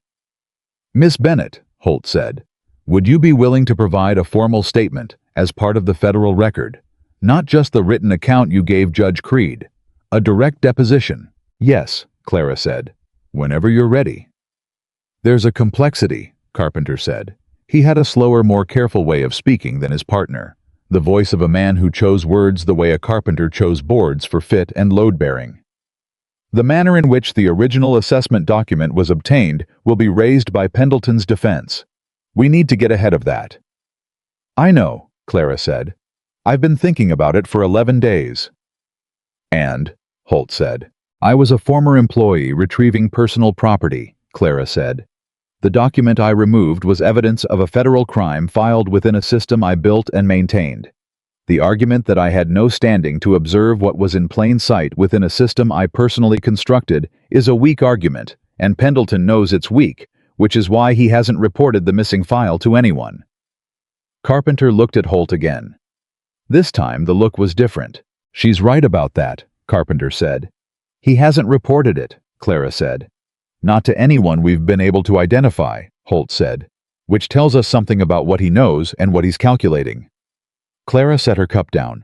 "Miss Bennett," Holt said, "would you be willing to provide a formal statement as part of the federal record? Not just the written account you gave Judge Creed. A direct deposition." "Yes," Clara said. "Whenever you're ready." "There's a complexity," Carpenter said. He had a slower, more careful way of speaking than his partner, the voice of a man who chose words the way a carpenter chose boards for fit and load-bearing. "The manner in which the original assessment document was obtained will be raised by Pendleton's defense. We need to get ahead of that." "I know," Clara said. "I've been thinking about it for 11 days. "And," Holt said. "I was a former employee retrieving personal property," Clara said. "The document I removed was evidence of a federal crime filed within a system I built and maintained. The argument that I had no standing to observe what was in plain sight within a system I personally constructed is a weak argument, and Pendleton knows it's weak, which is why he hasn't reported the missing file to anyone." Carpenter looked at Holt again. This time the look was different. "She's right about that," Carpenter said. "He hasn't reported it," Clara said. "Not to anyone we've been able to identify," Holt said, "which tells us something about what he knows and what he's calculating." Clara set her cup down.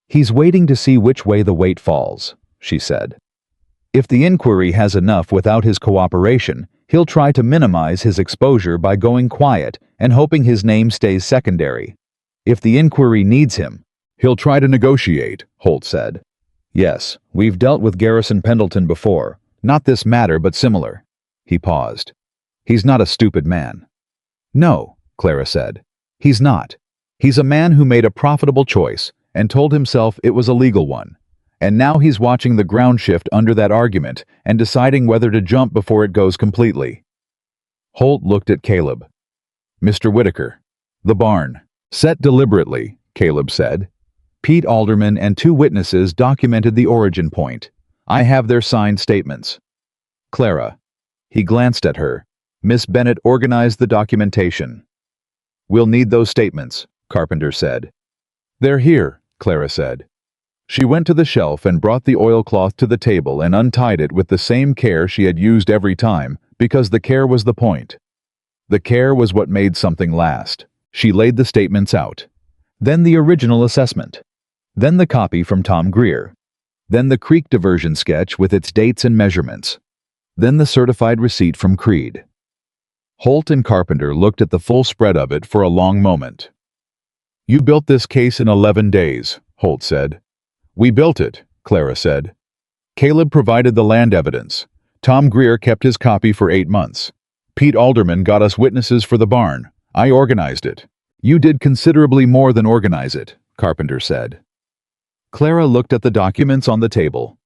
"He's waiting to see which way the weight falls," she said. "If the inquiry has enough without his cooperation, he'll try to minimize his exposure by going quiet and hoping his name stays secondary. If the inquiry needs him, he'll try to negotiate," Holt said. "Yes, we've dealt with Garrison Pendleton before. Not this matter, but similar." He paused. "He's not a stupid man." "No," Clara said. "He's not. He's a man who made a profitable choice and told himself it was a legal one. And now he's watching the ground shift under that argument and deciding whether to jump before it goes completely." Holt looked at Caleb. "Mr. Whitaker, the barn. Set deliberately," Caleb said. "Pete Alderman and 2 witnesses documented the origin point. I have their signed statements." "Clara." He glanced at her. "Miss Bennett organized the documentation." "We'll need those statements," Carpenter said. "They're here," Clara said. She went to the shelf and brought the oilcloth to the table and untied it with the same care she had used every time, because the care was the point. The care was what made something last. She laid the statements out. Then the original assessment. Then the copy from Tom Greer. Then the creek diversion sketch with its dates and measurements. Then the certified receipt from Creed. Holt and Carpenter looked at the full spread of it for a long moment. "You built this case in 11 days, Holt said. "We built it," Clara said. "Caleb provided the land evidence. Tom Greer kept his copy for 8 months. Pete Alderman got us witnesses for the barn. I organized it." "You did considerably more than organize it," Carpenter said. Clara looked at the documents on the table.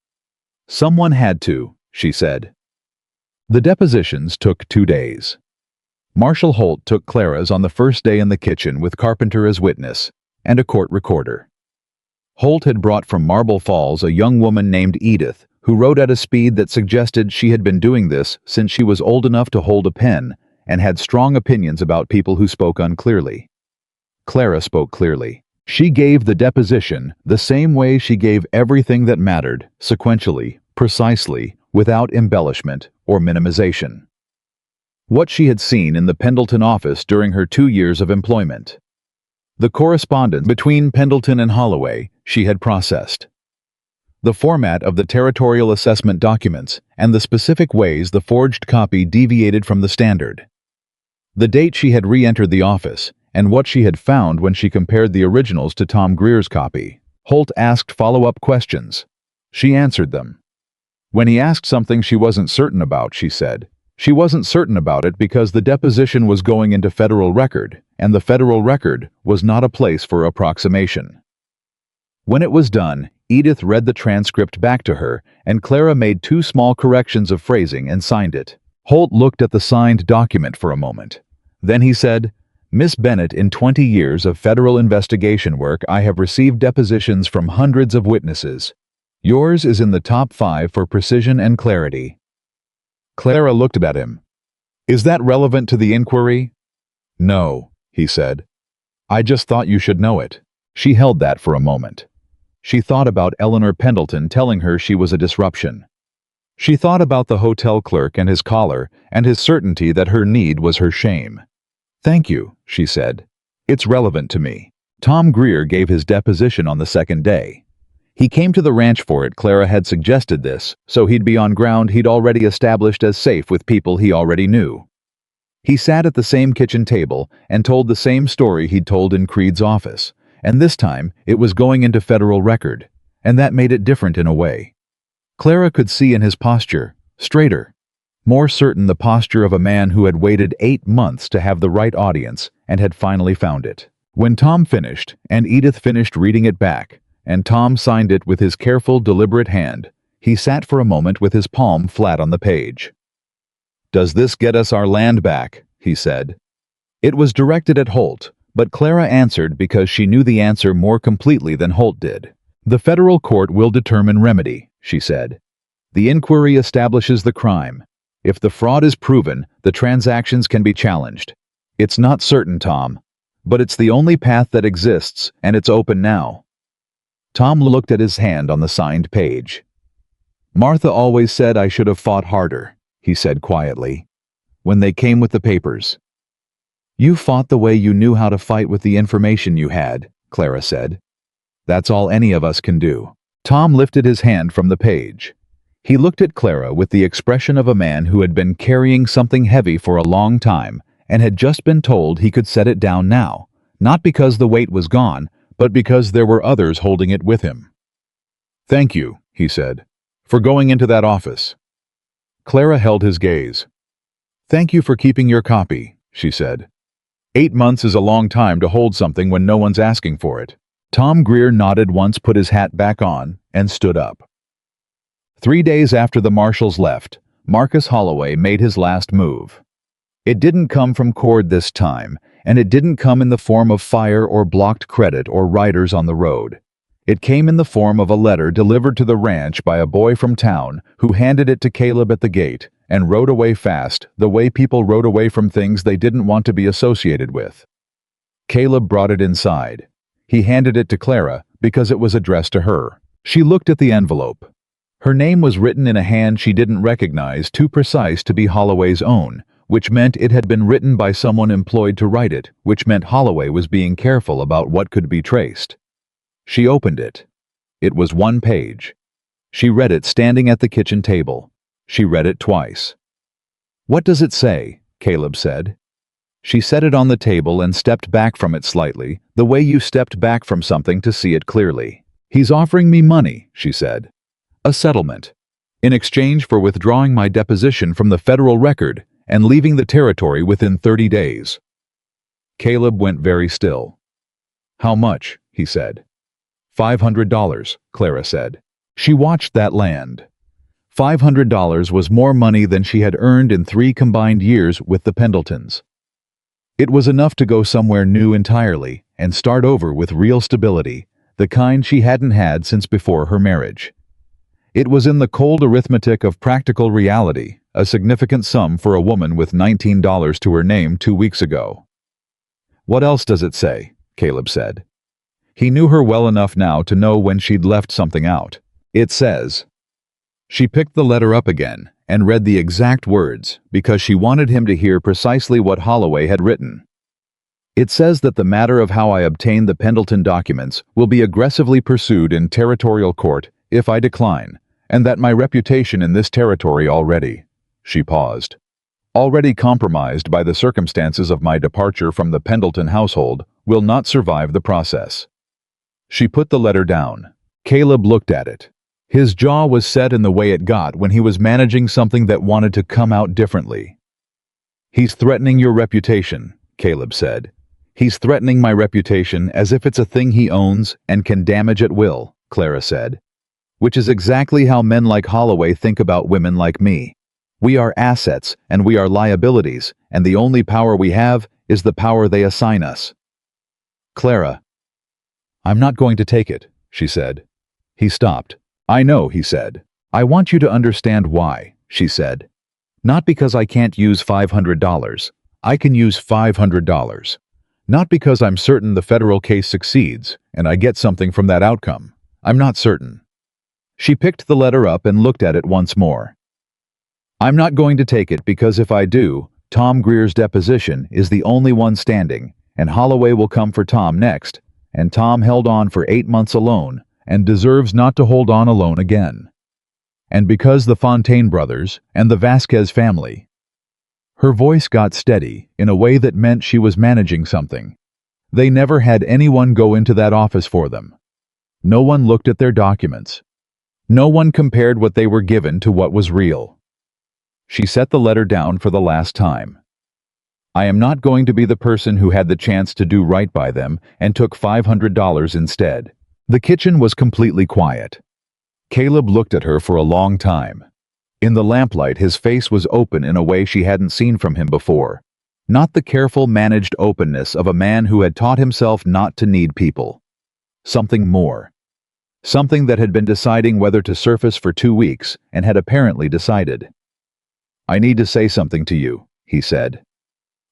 "Someone had to," she said. The depositions took 2 days. Marshal Holt took Clara's on the first day in the kitchen with Carpenter as witness and a court recorder. Holt had brought from Marble Falls a young woman named Edith, who wrote at a speed that suggested she had been doing this since she was old enough to hold a pen and had strong opinions about people who spoke unclearly. Clara spoke clearly. She gave the deposition the same way she gave everything that mattered, sequentially, precisely, without embellishment or minimization. What she had seen in the Pendleton office during her 2 years of employment. The correspondence between Pendleton and Holloway she had processed. The format of the territorial assessment documents and the specific ways the forged copy deviated from the standard. The date she had re-entered the office and what she had found when she compared the originals to Tom Greer's copy. Holt asked follow-up questions. She answered them. When he asked something she wasn't certain about, she said, she wasn't certain about it because the deposition was going into federal record, and the federal record was not a place for approximation. When it was done, Edith read the transcript back to her, and Clara made 2 small corrections of phrasing and signed it. Holt looked at the signed document for a moment. Then he said, "Miss Bennett, in 20 years of federal investigation work, I have received depositions from hundreds of witnesses. Yours is in the top 5 for precision and clarity." Clara looked at him. "Is that relevant to the inquiry?" "No," he said. "I just thought you should know it." She held that for a moment. She thought about Eleanor Pendleton telling her she was a disruption. She thought about the hotel clerk and his collar and his certainty that her need was her shame. "Thank you," she said. "It's relevant to me." Tom Greer gave his deposition on the second day. He came to the ranch for it. Clara had suggested this, so he'd be on ground he'd already established as safe with people he already knew. He sat at the same kitchen table and told the same story he'd told in Creed's office, and this time it was going into federal record, and that made it different in a way. Clara could see in his posture, straighter, more certain, the posture of a man who had waited 8 months to have the right audience and had finally found it. When Tom finished, and Edith finished reading it back, and Tom signed it with his careful, deliberate hand, he sat for a moment with his palm flat on the page. "Does this get us our land back?" he said. It was directed at Holt, but Clara answered because she knew the answer more completely than Holt did. "The federal court will determine remedy," she said. "The inquiry establishes the crime. If the fraud is proven, the transactions can be challenged. It's not certain, Tom, but it's the only path that exists, and it's open now." Tom looked at his hand on the signed page. "Martha always said I should have fought harder," he said quietly, "when they came with the papers." "You fought the way you knew how to fight with the information you had," Clara said. "That's all any of us can do." Tom lifted his hand from the page. He looked at Clara with the expression of a man who had been carrying something heavy for a long time and had just been told he could set it down now, not because the weight was gone, but because there were others holding it with him. "Thank you," he said, "for going into that office." Clara held his gaze. "Thank you for keeping your copy," she said. 8 months is a long time to hold something when no one's asking for it. Tom Greer nodded once, put his hat back on, and stood up. 3 days after the marshals left, Marcus Holloway made his last move. It didn't come from Cord this time, and it didn't come in the form of fire or blocked credit or riders on the road. It came in the form of a letter delivered to the ranch by a boy from town who handed it to Caleb at the gate and rode away fast, the way people rode away from things they didn't want to be associated with. Caleb brought it inside. He handed it to Clara because it was addressed to her. She looked at the envelope. Her name was written in a hand she didn't recognize, too precise to be Holloway's own, which meant it had been written by someone employed to write it, which meant Holloway was being careful about what could be traced. She opened it. It was 1 page. She read it standing at the kitchen table. She read it twice. "What does it say?" Caleb said. She set it on the table and stepped back from it slightly, the way you stepped back from something to see it clearly. "He's offering me money," she said. "A settlement. In exchange for withdrawing my deposition from the federal record and leaving the territory within 30 days. Caleb went very still. "How much?" he said. $500, Clara said. She watched that land. $500 was more money than she had earned in 3 combined years with the Pendletons. It was enough to go somewhere new entirely and start over with real stability, the kind she hadn't had since before her marriage. It was in the cold arithmetic of practical reality, a significant sum for a woman with $19 to her name 2 weeks ago. "What else does it say?" Caleb said. He knew her well enough now to know when she'd left something out. "It says." She picked the letter up again and read the exact words because she wanted him to hear precisely what Holloway had written. "It says that the matter of how I obtained the Pendleton documents will be aggressively pursued in territorial court if I decline, and that my reputation in this territory already," she paused, "already compromised by the circumstances of my departure from the Pendleton household, will not survive the process." She put the letter down. Caleb looked at it. His jaw was set in the way it got when he was managing something that wanted to come out differently. "He's threatening your reputation," Caleb said. "He's threatening my reputation as if it's a thing he owns and can damage at will," Clara said. "Which is exactly how men like Holloway think about women like me. We are assets and we are liabilities, and the only power we have is the power they assign us." "Clara." "I'm not going to take it," she said. He stopped. "I know," he said. "I want you to understand why," she said. "Not because I can't use $500. I can use $500. Not because I'm certain the federal case succeeds and I get something from that outcome. I'm not certain." She picked the letter up and looked at it once more. "I'm not going to take it because if I do, Tom Greer's deposition is the only one standing, and Holloway will come for Tom next, and Tom held on for 8 months alone and deserves not to hold on alone again. And because the Fontaine brothers and the Vasquez family." Her voice got steady in a way that meant she was managing something. "They never had anyone go into that office for them. No one looked at their documents. No one compared what they were given to what was real." She set the letter down for the last time. "I am not going to be the person who had the chance to do right by them and took $500 instead." The kitchen was completely quiet. Caleb looked at her for a long time. In the lamplight, his face was open in a way she hadn't seen from him before. Not the careful, managed openness of a man who had taught himself not to need people. Something more. Something that had been deciding whether to surface for 2 weeks and had apparently decided. "I need to say something to you," he said.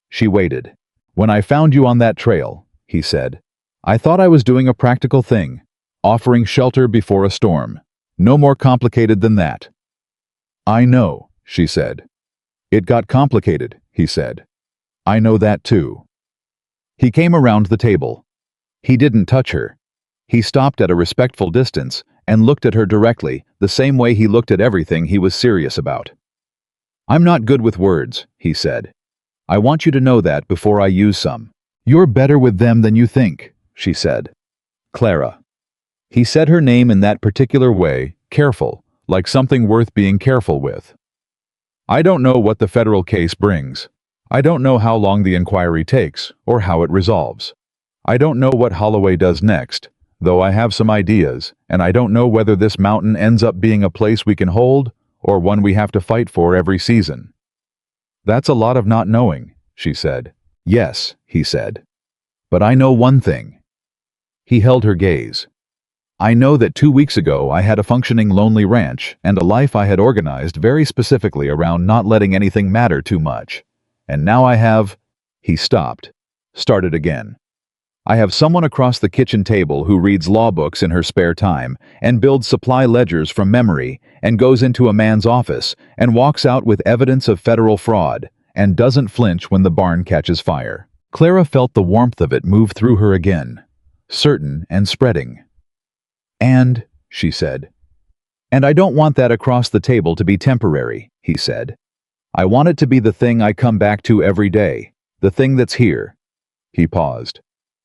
She waited. "When I found you on that trail," he said, "I thought I was doing a practical thing, offering shelter before a storm. No more complicated than that." "I know," she said. "It got complicated," he said. "I know that too." He came around the table. He didn't touch her. He stopped at a respectful distance and looked at her directly, the same way he looked at everything he was serious about. "I'm not good with words," he said. "I want you to know that before I use some." "You're better with them than you think," she said. "Clara." He said her name in that particular way, careful, like something worth being careful with. "I don't know what the federal case brings. I don't know how long the inquiry takes or how it resolves. I don't know what Holloway does next, though I have some ideas, and I don't know whether this mountain ends up being a place we can hold or one we have to fight for every season." "That's a lot of not knowing," she said. "Yes," he said. "But I know one thing." He held her gaze. "I know that 2 weeks ago I had a functioning lonely ranch and a life I had organized very specifically around not letting anything matter too much. And now I have—" He stopped, started again. "I have someone across the kitchen table who reads law books in her spare time and builds supply ledgers from memory and goes into a man's office and walks out with evidence of federal fraud and doesn't flinch when the barn catches fire." Clara felt the warmth of it move through her again, certain and spreading. "And," she said. "And I don't want that across the table to be temporary," he said. "I want it to be the thing I come back to every day, the thing that's here." He paused.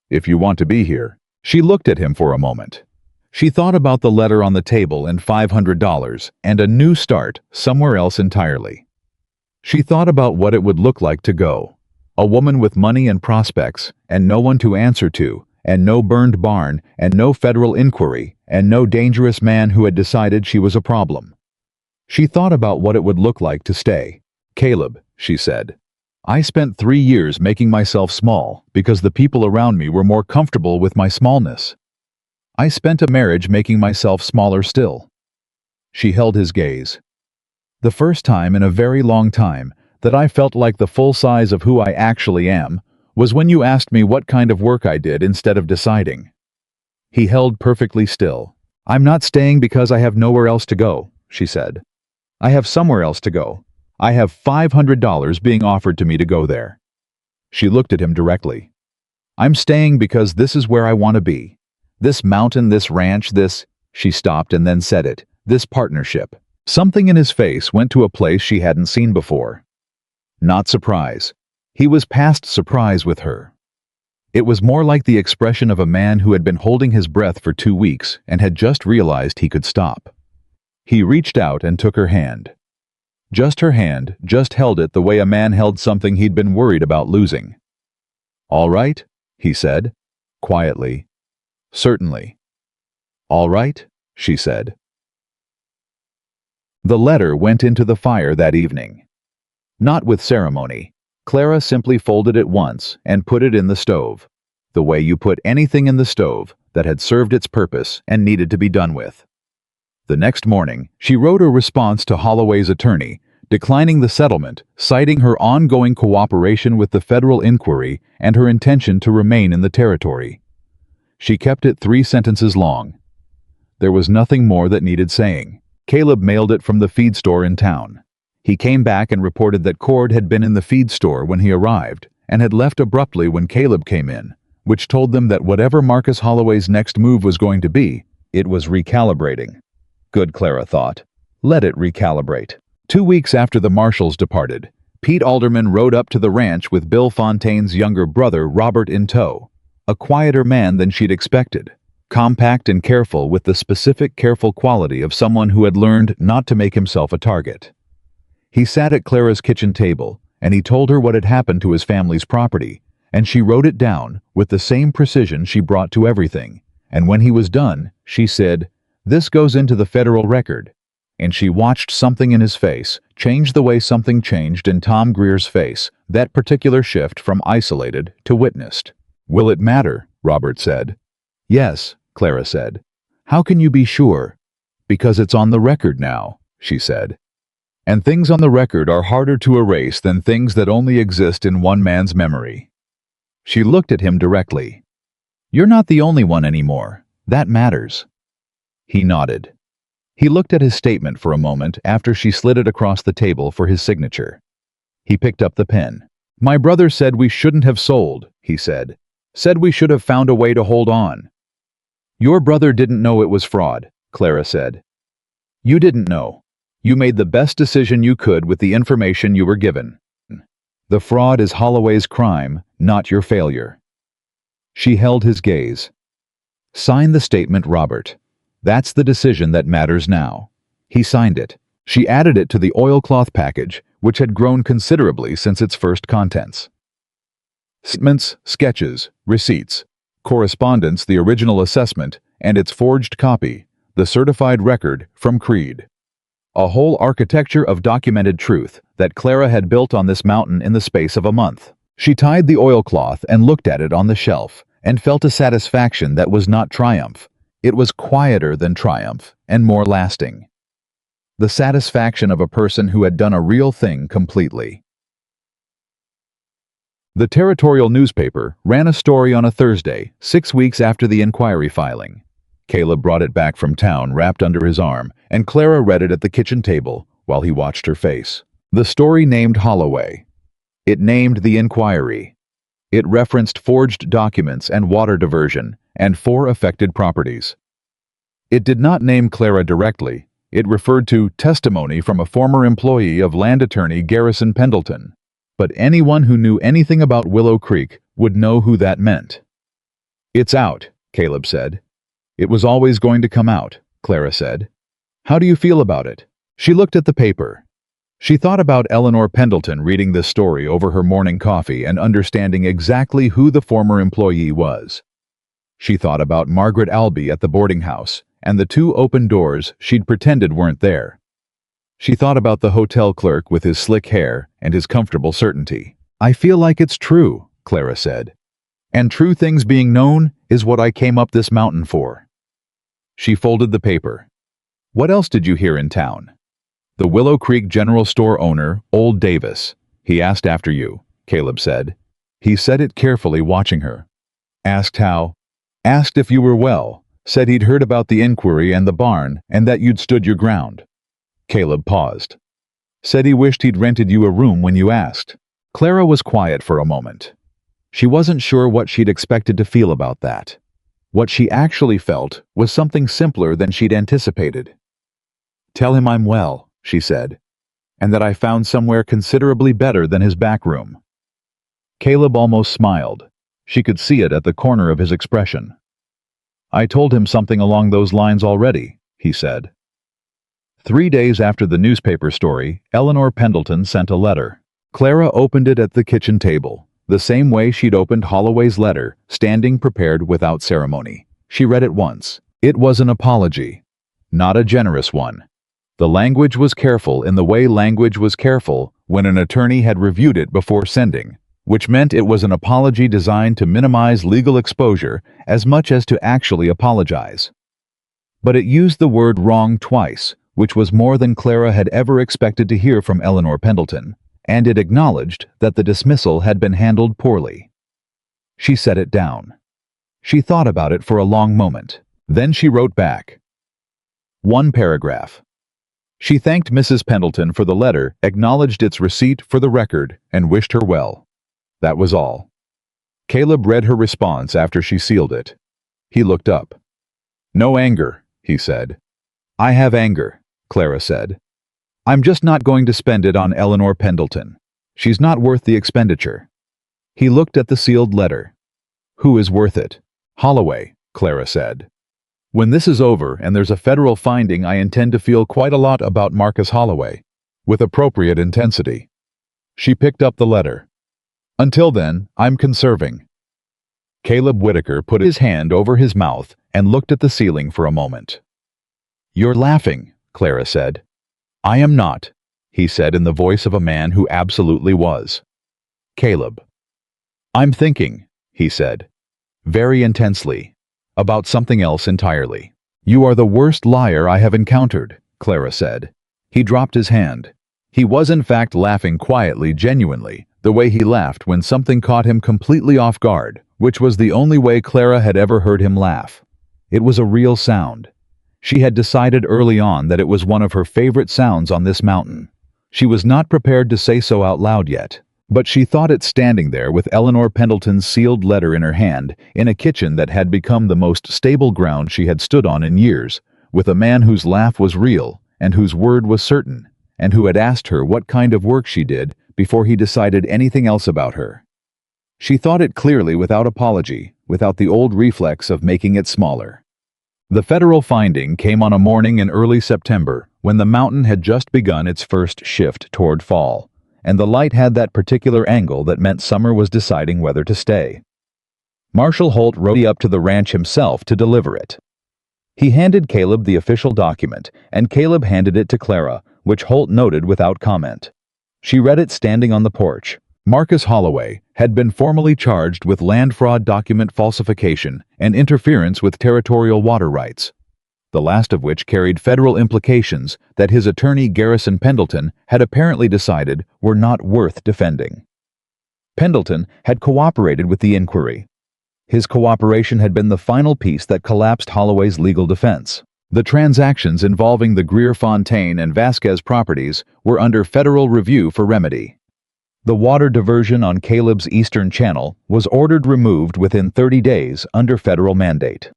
"If you want to be here." She looked at him for a moment. She thought about the letter on the table and $500 and a new start somewhere else entirely. She thought about what it would look like to go. A woman with money and prospects and no one to answer to, and no burned barn and no federal inquiry and no dangerous man who had decided she was a problem. She thought about what it would look like to stay. "Caleb," she said, "I spent 3 years making myself small because the people around me were more comfortable with my smallness. I spent a marriage making myself smaller still. She held his gaze. The first time in a very long time that I felt like the full size of who I actually am was when you asked me what kind of work I did instead of deciding. He held perfectly still. I'm not staying because I have nowhere else to go, she said. I have somewhere else to go. I have $500 being offered to me to go there. She looked at him directly. I'm staying because this is where I want to be. This mountain, this ranch, this, she stopped and then said it, this partnership. Something in his face went to a place she hadn't seen before. Not surprise. He was past surprise with her. It was more like the expression of a man who had been holding his breath for 2 weeks and had just realized he could stop. He reached out and took her hand. Just her hand, just held it the way a man held something he'd been worried about losing. All right, he said, quietly. Certainly. All right, she said. The letter went into the fire that evening. Not with ceremony. Clara simply folded it once and put it in the stove, the way you put anything in the stove that had served its purpose and needed to be done with. The next morning, she wrote a response to Holloway's attorney, declining the settlement, citing her ongoing cooperation with the federal inquiry and her intention to remain in the territory. She kept it 3 sentences long. There was nothing more that needed saying. Caleb mailed it from the feed store in town. He came back and reported that Cord had been in the feed store when he arrived and had left abruptly when Caleb came in, which told them that whatever Marcus Holloway's next move was going to be, it was recalibrating. Good, Clara thought. Let it recalibrate. 2 weeks after the marshals departed, Pete Alderman rode up to the ranch with Bill Fontaine's younger brother Robert in tow, a quieter man than she'd expected, compact and careful with the specific careful quality of someone who had learned not to make himself a target. He sat at Clara's kitchen table, and he told her what had happened to his family's property, and she wrote it down with the same precision she brought to everything, and when he was done, she said, "This goes into the federal record," and she watched something in his face change the way something changed in Tom Greer's face, that particular shift from isolated to witnessed. "Will it matter?" Robert said. "Yes," Clara said. "How can you be sure?" "Because it's on the record now," she said. And things on the record are harder to erase than things that only exist in one man's memory. She looked at him directly. "You're not the only one anymore. That matters." He nodded. He looked at his statement for a moment after she slid it across the table for his signature. He picked up the pen. "My brother said we shouldn't have sold," he said. "Said we should have found a way to hold on." "Your brother didn't know it was fraud," Clara said. "You didn't know. You made the best decision you could with the information you were given. The fraud is Holloway's crime, not your failure." She held his gaze. "Sign the statement, Robert. That's the decision that matters now." He signed it. She added it to the oilcloth package, which had grown considerably since its first contents. Statements, sketches, receipts, correspondence, the original assessment, and its forged copy, the certified record from Creed. A whole architecture of documented truth that Clara had built on this mountain in the space of a month. She tied the oilcloth and looked at it on the shelf and felt a satisfaction that was not triumph. It was quieter than triumph and more lasting. The satisfaction of a person who had done a real thing completely. The territorial newspaper ran a story on a Thursday, 6 weeks after the inquiry filing. Caleb brought it back from town wrapped under his arm, and Clara read it at the kitchen table while he watched her face. The story named Holloway. It named the inquiry. It referenced forged documents and water diversion and 4 affected properties. It did not name Clara directly. It referred to testimony from a former employee of land attorney Garrison Pendleton. But anyone who knew anything about Willow Creek would know who that meant. "It's out," Caleb said. "It was always going to come out," Clara said. "How do you feel about it?" She looked at the paper. She thought about Eleanor Pendleton reading this story over her morning coffee and understanding exactly who the former employee was. She thought about Margaret Albee at the boarding house and the 2 open doors she'd pretended weren't there. She thought about the hotel clerk with his slick hair and his comfortable certainty. "I feel like it's true," Clara said. "And true things being known is what I came up this mountain for." She folded the paper. What else did you hear in town? The Willow Creek General Store owner, Old Davis. He asked after you, Caleb said. He said it carefully, watching her. Asked how? Asked if you were well. Said he'd heard about the inquiry and the barn and that you'd stood your ground. Caleb paused. Said he wished he'd rented you a room when you asked. Clara was quiet for a moment. She wasn't sure what she'd expected to feel about that. What she actually felt was something simpler than she'd anticipated. Tell him I'm well, she said, and that I found somewhere considerably better than his back room. Caleb almost smiled. She could see it at the corner of his expression. I told him something along those lines already, he said. 3 days after the newspaper story, Eleanor Pendleton sent a letter. Clara opened it at the kitchen table, the same way she'd opened Holloway's letter, standing prepared without ceremony. She read it once. It was an apology, not a generous one. The language was careful in the way language was careful when an attorney had reviewed it before sending, which meant it was an apology designed to minimize legal exposure as much as to actually apologize. But it used the word wrong twice, which was more than Clara had ever expected to hear from Eleanor Pendleton, and it acknowledged that the dismissal had been handled poorly. She set it down. She thought about it for a long moment. Then she wrote back. 1 paragraph. She thanked Mrs. Pendleton for the letter, acknowledged its receipt for the record, and wished her well. That was all. Caleb read her response after she sealed it. He looked up. No anger, he said. I have anger, Clara said. I'm just not going to spend it on Eleanor Pendleton. She's not worth the expenditure. He looked at the sealed letter. Who is worth it? Holloway, Clara said. When this is over and there's a federal finding, I intend to feel quite a lot about Marcus Holloway, with appropriate intensity. She picked up the letter. Until then, I'm conserving. Caleb Whitaker put his hand over his mouth and looked at the ceiling for a moment. You're laughing, Clara said. I am not, he said in the voice of a man who absolutely was. Caleb. I'm thinking, he said, very intensely, about something else entirely. You are the worst liar I have encountered, Clara said. He dropped his hand. He was in fact laughing quietly, genuinely, the way he laughed when something caught him completely off guard, which was the only way Clara had ever heard him laugh. It was a real sound. She had decided early on that it was one of her favorite sounds on this mountain. She was not prepared to say so out loud yet, but she thought it standing there with Eleanor Pendleton's sealed letter in her hand, in a kitchen that had become the most stable ground she had stood on in years, with a man whose laugh was real and whose word was certain, and who had asked her what kind of work she did before he decided anything else about her. She thought it clearly without apology, without the old reflex of making it smaller. The federal finding came on a morning in early September, when the mountain had just begun its first shift toward fall, and the light had that particular angle that meant summer was deciding whether to stay. Marshal Holt rode up to the ranch himself to deliver it. He handed Caleb the official document, and Caleb handed it to Clara, which Holt noted without comment. She read it standing on the porch. Marcus Holloway had been formally charged with land fraud, document falsification, and interference with territorial water rights, the last of which carried federal implications that his attorney Garrison Pendleton had apparently decided were not worth defending. Pendleton had cooperated with the inquiry. His cooperation had been the final piece that collapsed Holloway's legal defense. The transactions involving the Greer-Fontaine and Vasquez properties were under federal review for remedy. The water diversion on Caleb's eastern channel was ordered removed within 30 days under federal mandate.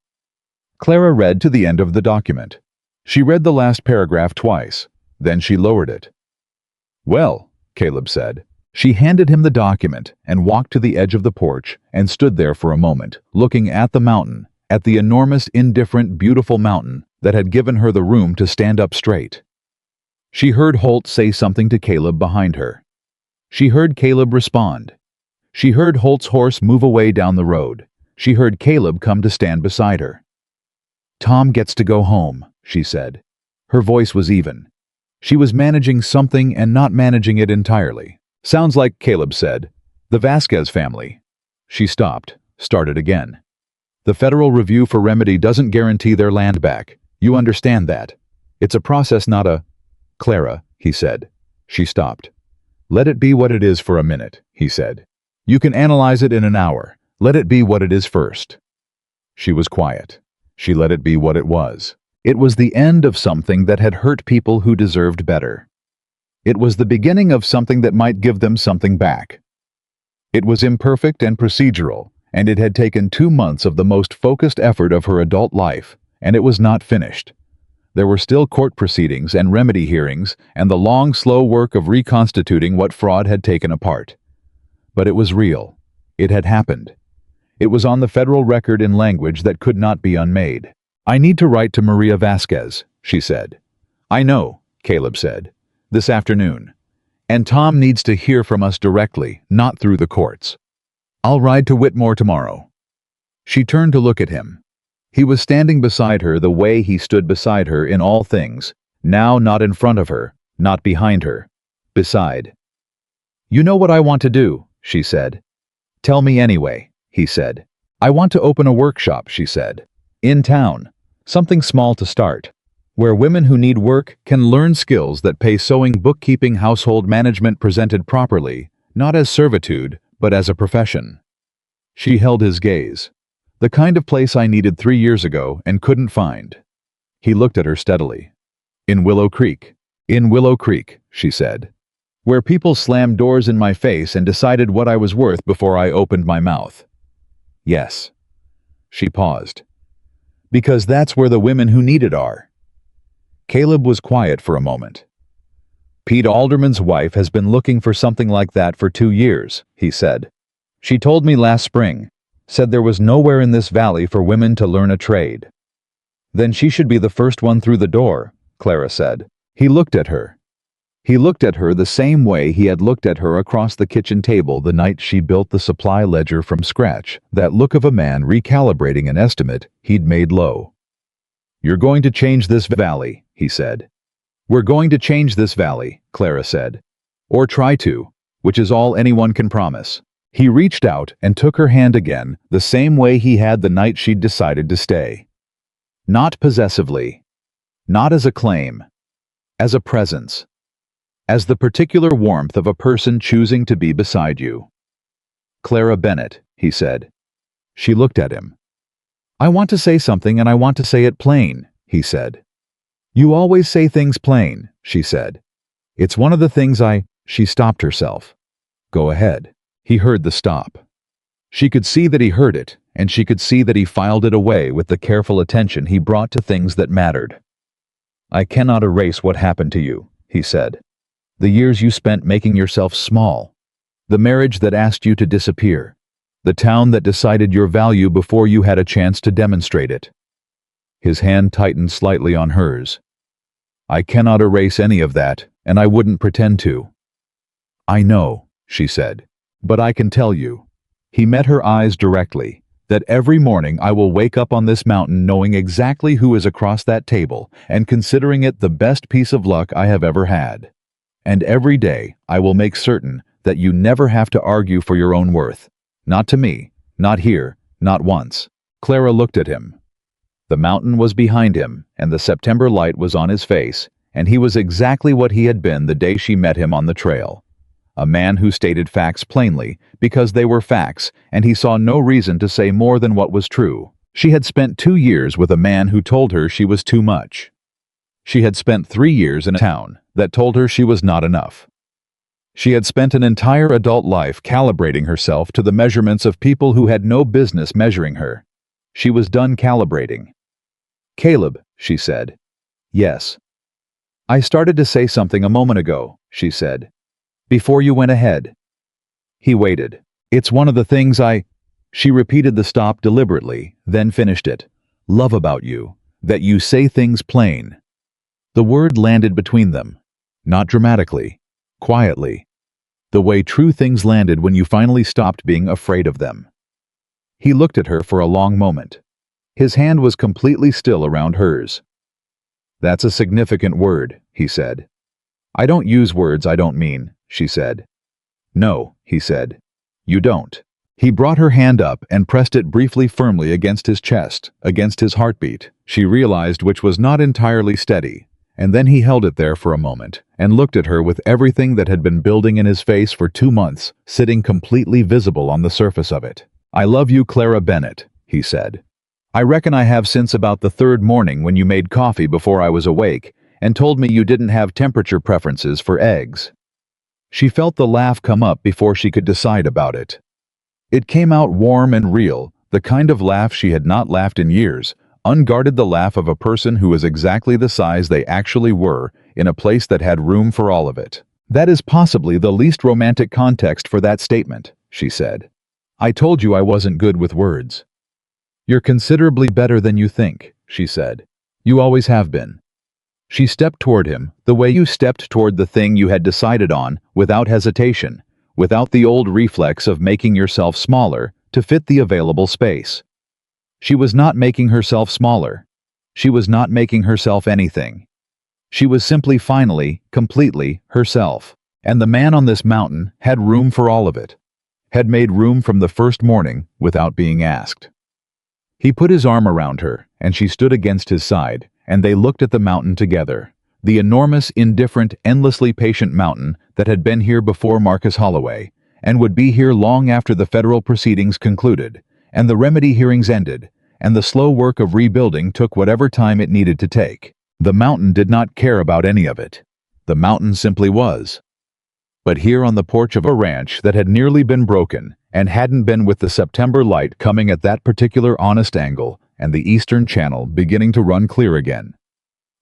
Clara read to the end of the document. She read the last paragraph twice, then she lowered it. Well, Caleb said. She handed him the document and walked to the edge of the porch and stood there for a moment, looking at the mountain, at the enormous, indifferent, beautiful mountain that had given her the room to stand up straight. She heard Holt say something to Caleb behind her. She heard Caleb respond. She heard Holt's horse move away down the road. She heard Caleb come to stand beside her. Tom gets to go home, she said. Her voice was even. She was managing something and not managing it entirely. Sounds like, Caleb said, the Vasquez family. She stopped, started again. The federal review for remedy doesn't guarantee their land back. You understand that. It's a process, not a... Clara, he said. She stopped. Let it be what it is for a minute, he said. You can analyze it in an hour. Let it be what it is first. She was quiet. She let it be what it was. It was the end of something that had hurt people who deserved better. It was the beginning of something that might give them something back. It was imperfect and procedural, and it had taken 2 months of the most focused effort of her adult life, and it was not finished. There were still court proceedings and remedy hearings and the long, slow work of reconstituting what fraud had taken apart. But it was real. It had happened. It was on the federal record in language that could not be unmade. I need to write to Maria Vasquez, she said. I know, Caleb said. This afternoon. And Tom needs to hear from us directly, not through the courts. I'll ride to Whitmore tomorrow. She turned to look at him. He was standing beside her the way he stood beside her in all things, now not in front of her, not behind her, beside. You know what I want to do, she said. Tell me anyway, he said. I want to open a workshop, she said. In town. Something small to start. Where women who need work can learn skills that pay: sewing, bookkeeping, household management presented properly, not as servitude, but as a profession. She held his gaze. The kind of place I needed 3 years ago and couldn't find. He looked at her steadily. In Willow Creek. In Willow Creek, she said. Where people slammed doors in my face and decided what I was worth before I opened my mouth. Yes. She paused. Because that's where the women who need it are. Caleb was quiet for a moment. Pete Alderman's wife has been looking for something like that for 2 years, he said. She told me last spring. Said there was nowhere in this valley for women to learn a trade. Then she should be the first one through the door, Clara said. He looked at her. He looked at her the same way he had looked at her across the kitchen table the night she built the supply ledger from scratch, that look of a man recalibrating an estimate he'd made low. You're going to change this valley, he said. We're going to change this valley, Clara said. Or try to, which is all anyone can promise. He reached out and took her hand again, the same way he had the night she'd decided to stay. Not possessively. Not as a claim. As a presence. As the particular warmth of a person choosing to be beside you. Clara Bennett, he said. She looked at him. I want to say something and I want to say it plain, he said. You always say things plain, she said. It's one of the things She stopped herself. Go ahead. He heard the stop. She could see that he heard it, and she could see that he filed it away with the careful attention he brought to things that mattered. I cannot erase what happened to you, he said. The years you spent making yourself small. The marriage that asked you to disappear. The town that decided your value before you had a chance to demonstrate it. His hand tightened slightly on hers. I cannot erase any of that, and I wouldn't pretend to. I know, she said. But I can tell you, he met her eyes directly, that every morning I will wake up on this mountain knowing exactly who is across that table and considering it the best piece of luck I have ever had. And every day I will make certain that you never have to argue for your own worth. Not to me, not here, not once. Clara looked at him. The mountain was behind him, and the September light was on his face, and he was exactly what he had been the day she met him on the trail. A man who stated facts plainly, because they were facts, and he saw no reason to say more than what was true. She had spent 2 years with a man who told her she was too much. She had spent 3 years in a town that told her she was not enough. She had spent an entire adult life calibrating herself to the measurements of people who had no business measuring her. She was done calibrating. Caleb, she said. Yes. I started to say something a moment ago, she said. Before you went ahead. He waited. It's one of the things She repeated the stop deliberately, then finished it. Love about you, that you say things plain. The word landed between them. Not dramatically. Quietly. The way true things landed when you finally stopped being afraid of them. He looked at her for a long moment. His hand was completely still around hers. That's a significant word, he said. I don't use words I don't mean, she said. No, he said. You don't. He brought her hand up and pressed it briefly firmly against his chest, against his heartbeat. She realized which was not entirely steady, and then he held it there for a moment and looked at her with everything that had been building in his face for 2 months, sitting completely visible on the surface of it. "I love you, Clara Bennett," he said. "I reckon I have since about the 3rd morning when you made coffee before I was awake and told me you didn't have temperature preferences for eggs." She felt the laugh come up before she could decide about it. It came out warm and real, the kind of laugh she had not laughed in years, unguarded, the laugh of a person who was exactly the size they actually were, in a place that had room for all of it. "That is possibly the least romantic context for that statement," she said. "I told you I wasn't good with words." "You're considerably better than you think," she said. "You always have been." She stepped toward him, the way you stepped toward the thing you had decided on, without hesitation, without the old reflex of making yourself smaller to fit the available space. She was not making herself smaller. She was not making herself anything. She was simply, finally, completely herself. And the man on this mountain had room for all of it. Had made room from the first morning without being asked. He put his arm around her, and she stood against his side, and they looked at the mountain together. The enormous, indifferent, endlessly patient mountain that had been here before Marcus Holloway, and would be here long after the federal proceedings concluded, and the remedy hearings ended, and the slow work of rebuilding took whatever time it needed to take. The mountain did not care about any of it. The mountain simply was. But here on the porch of a ranch that had nearly been broken, and hadn't been, with the September light coming at that particular honest angle, and the eastern channel beginning to run clear again,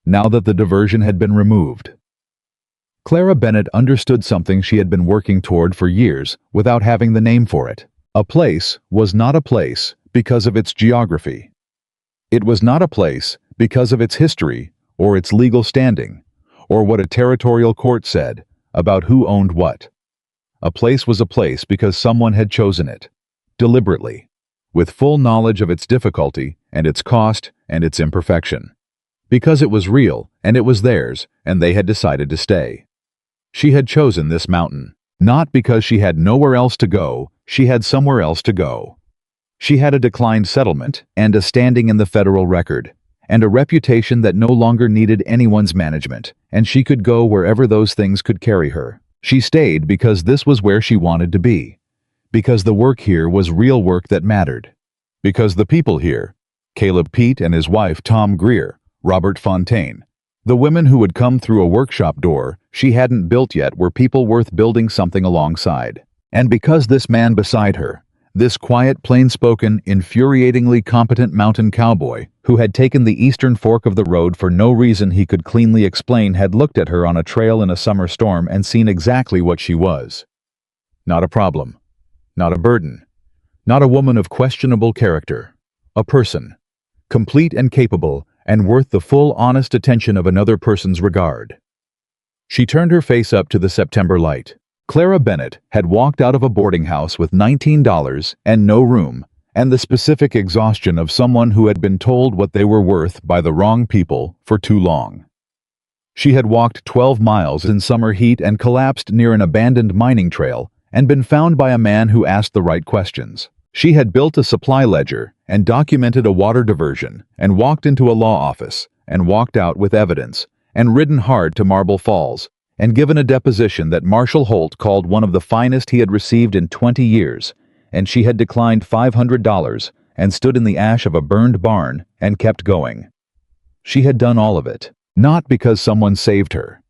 now that the diversion had been removed. Clara Bennett understood something she had been working toward for years without having the name for it. A place was not a place because of its geography. It was not a place because of its history or its legal standing, or what a territorial court said about who owned what. A place was a place because someone had chosen it, deliberately, with full knowledge of its difficulty and its cost and its imperfection. Because it was real, and it was theirs, and they had decided to stay. She had chosen this mountain, not because she had nowhere else to go, she had somewhere else to go. She had a declined settlement, and a standing in the federal record, and a reputation that no longer needed anyone's management, and she could go wherever those things could carry her. She stayed because this was where she wanted to be. Because the work here was real work that mattered. Because the people here, Caleb Pete and his wife Tom Greer, Robert Fontaine, the women who would come through a workshop door she hadn't built yet, were people worth building something alongside. And because this man beside her, this quiet, plain-spoken, infuriatingly competent mountain cowboy who had taken the eastern fork of the road for no reason he could cleanly explain, had looked at her on a trail in a summer storm and seen exactly what she was. Not a problem. Not a burden. Not a woman of questionable character. A person. Complete and capable, and worth the full, honest attention of another person's regard. She turned her face up to the September light. Clara Bennett had walked out of a boarding house with $19 and no room, and the specific exhaustion of someone who had been told what they were worth by the wrong people for too long. She had walked 12 miles in summer heat and collapsed near an abandoned mining trail and been found by a man who asked the right questions. She had built a supply ledger and documented a water diversion and walked into a law office and walked out with evidence and ridden hard to Marble Falls and given a deposition that Marshall Holt called one of the finest he had received in 20 years, and she had declined $500 and stood in the ash of a burned barn and kept going. She had done all of it, not because someone saved her,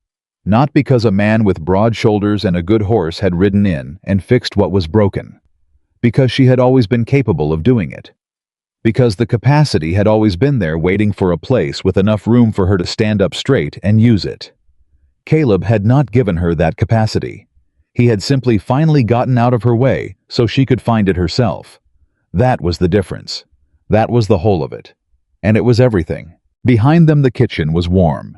not because a man with broad shoulders and a good horse had ridden in and fixed what was broken, because she had always been capable of doing it, because the capacity had always been there waiting for a place with enough room for her to stand up straight and use it. Caleb had not given her that capacity. He had simply finally gotten out of her way so she could find it herself. That was the difference. That was the whole of it. And it was everything. Behind them the kitchen was warm.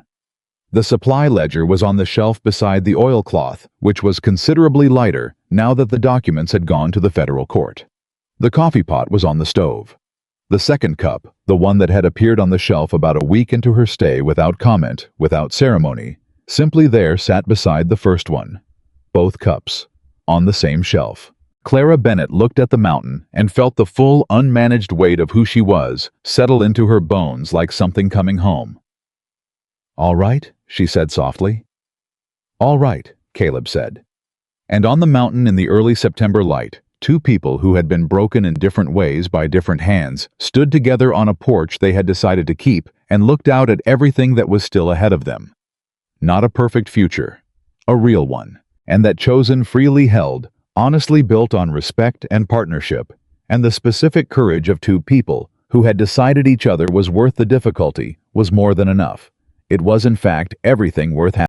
The supply ledger was on the shelf beside the oilcloth, which was considerably lighter now that the documents had gone to the federal court. The coffee pot was on the stove. The second cup, the one that had appeared on the shelf about a week into her stay without comment, without ceremony, simply there sat beside the first one. Both cups, on the same shelf. Clara Bennett looked at the mountain and felt the full, unmanaged weight of who she was settle into her bones like something coming home. "All right," she said softly. "All right," Caleb said. And on the mountain in the early September light, two people who had been broken in different ways by different hands stood together on a porch they had decided to keep and looked out at everything that was still ahead of them. Not a perfect future, a real one, and that chosen, freely held, honestly built on respect and partnership, and the specific courage of two people who had decided each other was worth the difficulty was more than enough. It was in fact everything worth having.